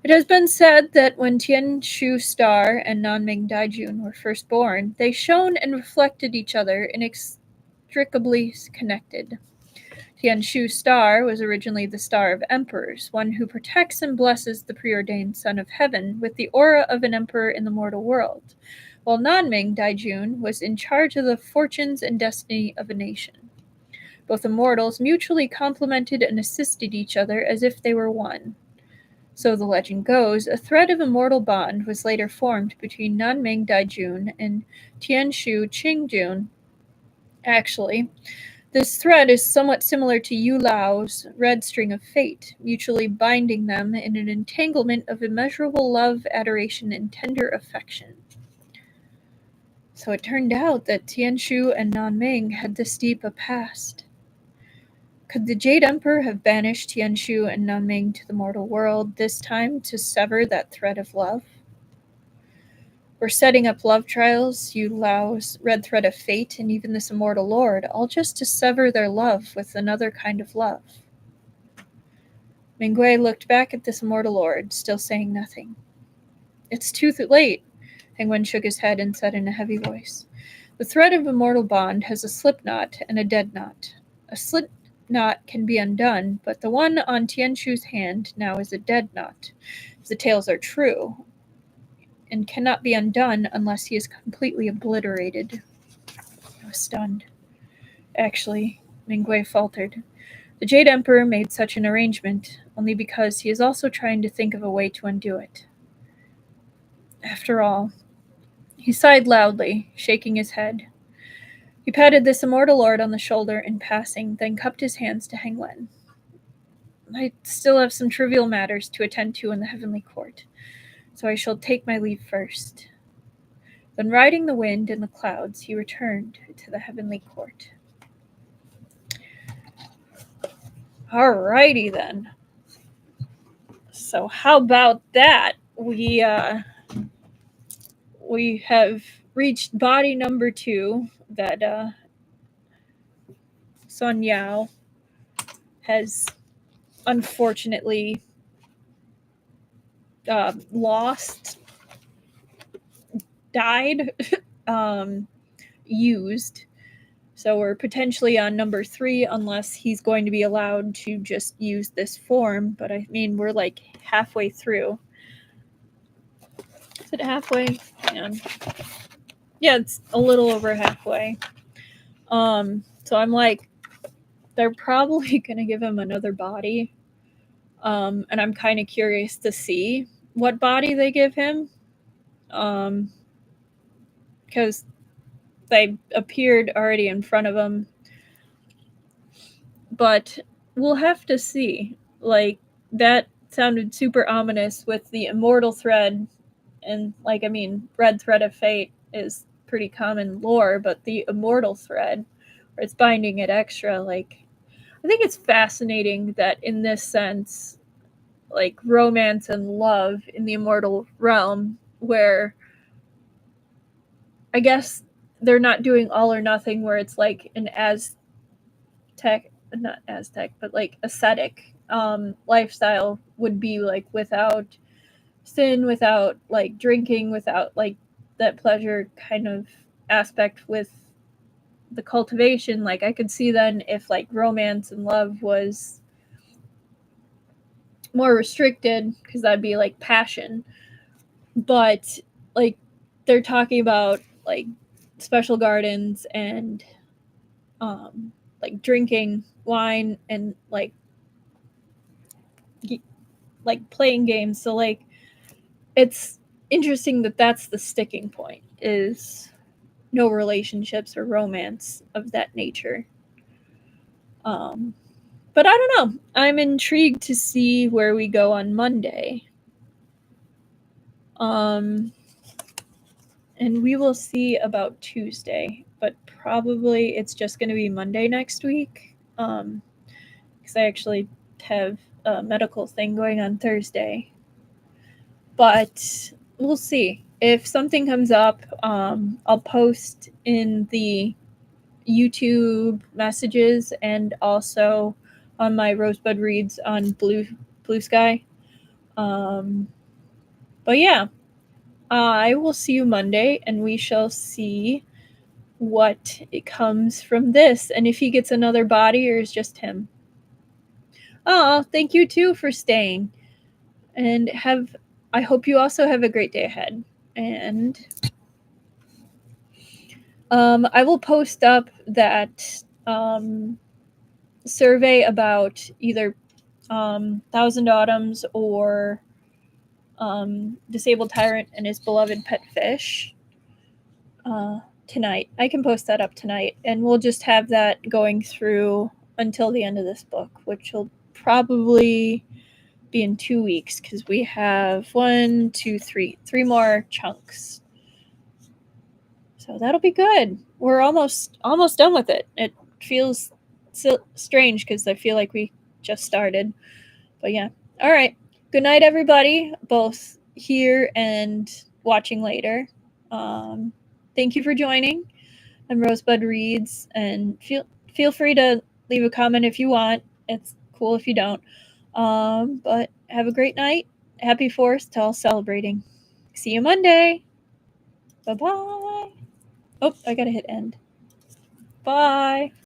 It has been said that when Tianshu Star and Nanming Dijun were first born, they shone and reflected each other, inextricably connected. Tianshu Star was originally the star of emperors, one who protects and blesses the preordained son of heaven with the aura of an emperor in the mortal world, while Nanming Dijun was in charge of the fortunes and destiny of a nation. Both immortals mutually complemented and assisted each other as if they were one. So the legend goes, a thread of immortal bond was later formed between Nanming Dijun and Tianshu Xingjun. Actually, this thread is somewhat similar to Yu Lao's red string of fate, mutually binding them in an entanglement of immeasurable love, adoration, and tender affection. So it turned out that Tianshu and Nanming had this deep a past. Could the Jade Emperor have banished Tianshu and Nanming to the mortal world, this time to sever that thread of love? We're setting up love trials, Yu Lao's red thread of fate, and even this immortal lord, all just to sever their love with another kind of love. Mingwei looked back at this immortal lord, still saying nothing. It's too late, Hengwen shook his head and said in a heavy voice. The thread of immortal bond has a slip knot and a dead knot. A slip knot can be undone, but the one on Tianshu's hand now is a dead knot, if the tales are true, and cannot be undone unless he is completely obliterated. I was stunned. Actually, Mingwei faltered. The Jade Emperor made such an arrangement only because he is also trying to think of a way to undo it. After all, he sighed loudly, shaking his head. He patted this immortal lord on the shoulder in passing, then cupped his hands to Hengwen. I still have some trivial matters to attend to in the heavenly court, so I shall take my leave first. Then, riding the wind and the clouds, he returned to the heavenly court. Alrighty then. So how about that? We have reached body number 2 that Song Yao has unfortunately lost, died, used. So we're potentially on number 3 unless he's going to be allowed to just use this form. But I mean, we're like halfway through. Is it halfway? Yeah, it's a little over halfway. So I'm like, they're probably going to give him another body. And I'm kind of curious to see what body they give him. Because they appeared already in front of him. But we'll have to see. Like, that sounded super ominous with the immortal thread. And, like, I mean, red thread of fate is pretty common lore, but the immortal thread, where it's binding it extra, like, I think it's fascinating that in this sense, like, romance and love in the immortal realm, where I guess they're not doing all or nothing, where it's like an not Aztec, but like ascetic lifestyle would be like without sin, without like drinking, without like that pleasure kind of aspect with the cultivation. Like I could see then if like romance and love was more restricted, because that'd be like passion. But like they're talking about like special gardens and like drinking wine and like playing games. So like it's interesting that that's the sticking point, is no relationships or romance of that nature. But I don't know. I'm intrigued to see where we go on Monday. And we will see about Tuesday, but probably it's just going to be Monday next week. Because I actually have a medical thing going on Thursday. But we'll see. If something comes up, I'll post in the YouTube messages and also on my Rosebud Reads on Blue Sky. But yeah, I will see you Monday, and we shall see what it comes from this, and if he gets another body or is just him. Oh, thank you too for staying, and I hope you also have a great day ahead. And I will post up that survey about either Thousand Autumns or Disabled Tyrant and His Beloved Pet Fish tonight. I can post that up tonight, and we'll just have that going through until the end of this book, which will probably be in 2 weeks because we have 3 more chunks. So that'll be good. We're almost done with it. It feels so strange because I feel like we just started. But yeah. All right. Good night, everybody, both here and watching later. Thank you for joining. I'm Rosebud Reads, and feel free to leave a comment if you want. It's cool if you don't. But have a great night. Happy 4th to all celebrating. See you Monday. Bye-bye. Oh, I gotta hit end. Bye.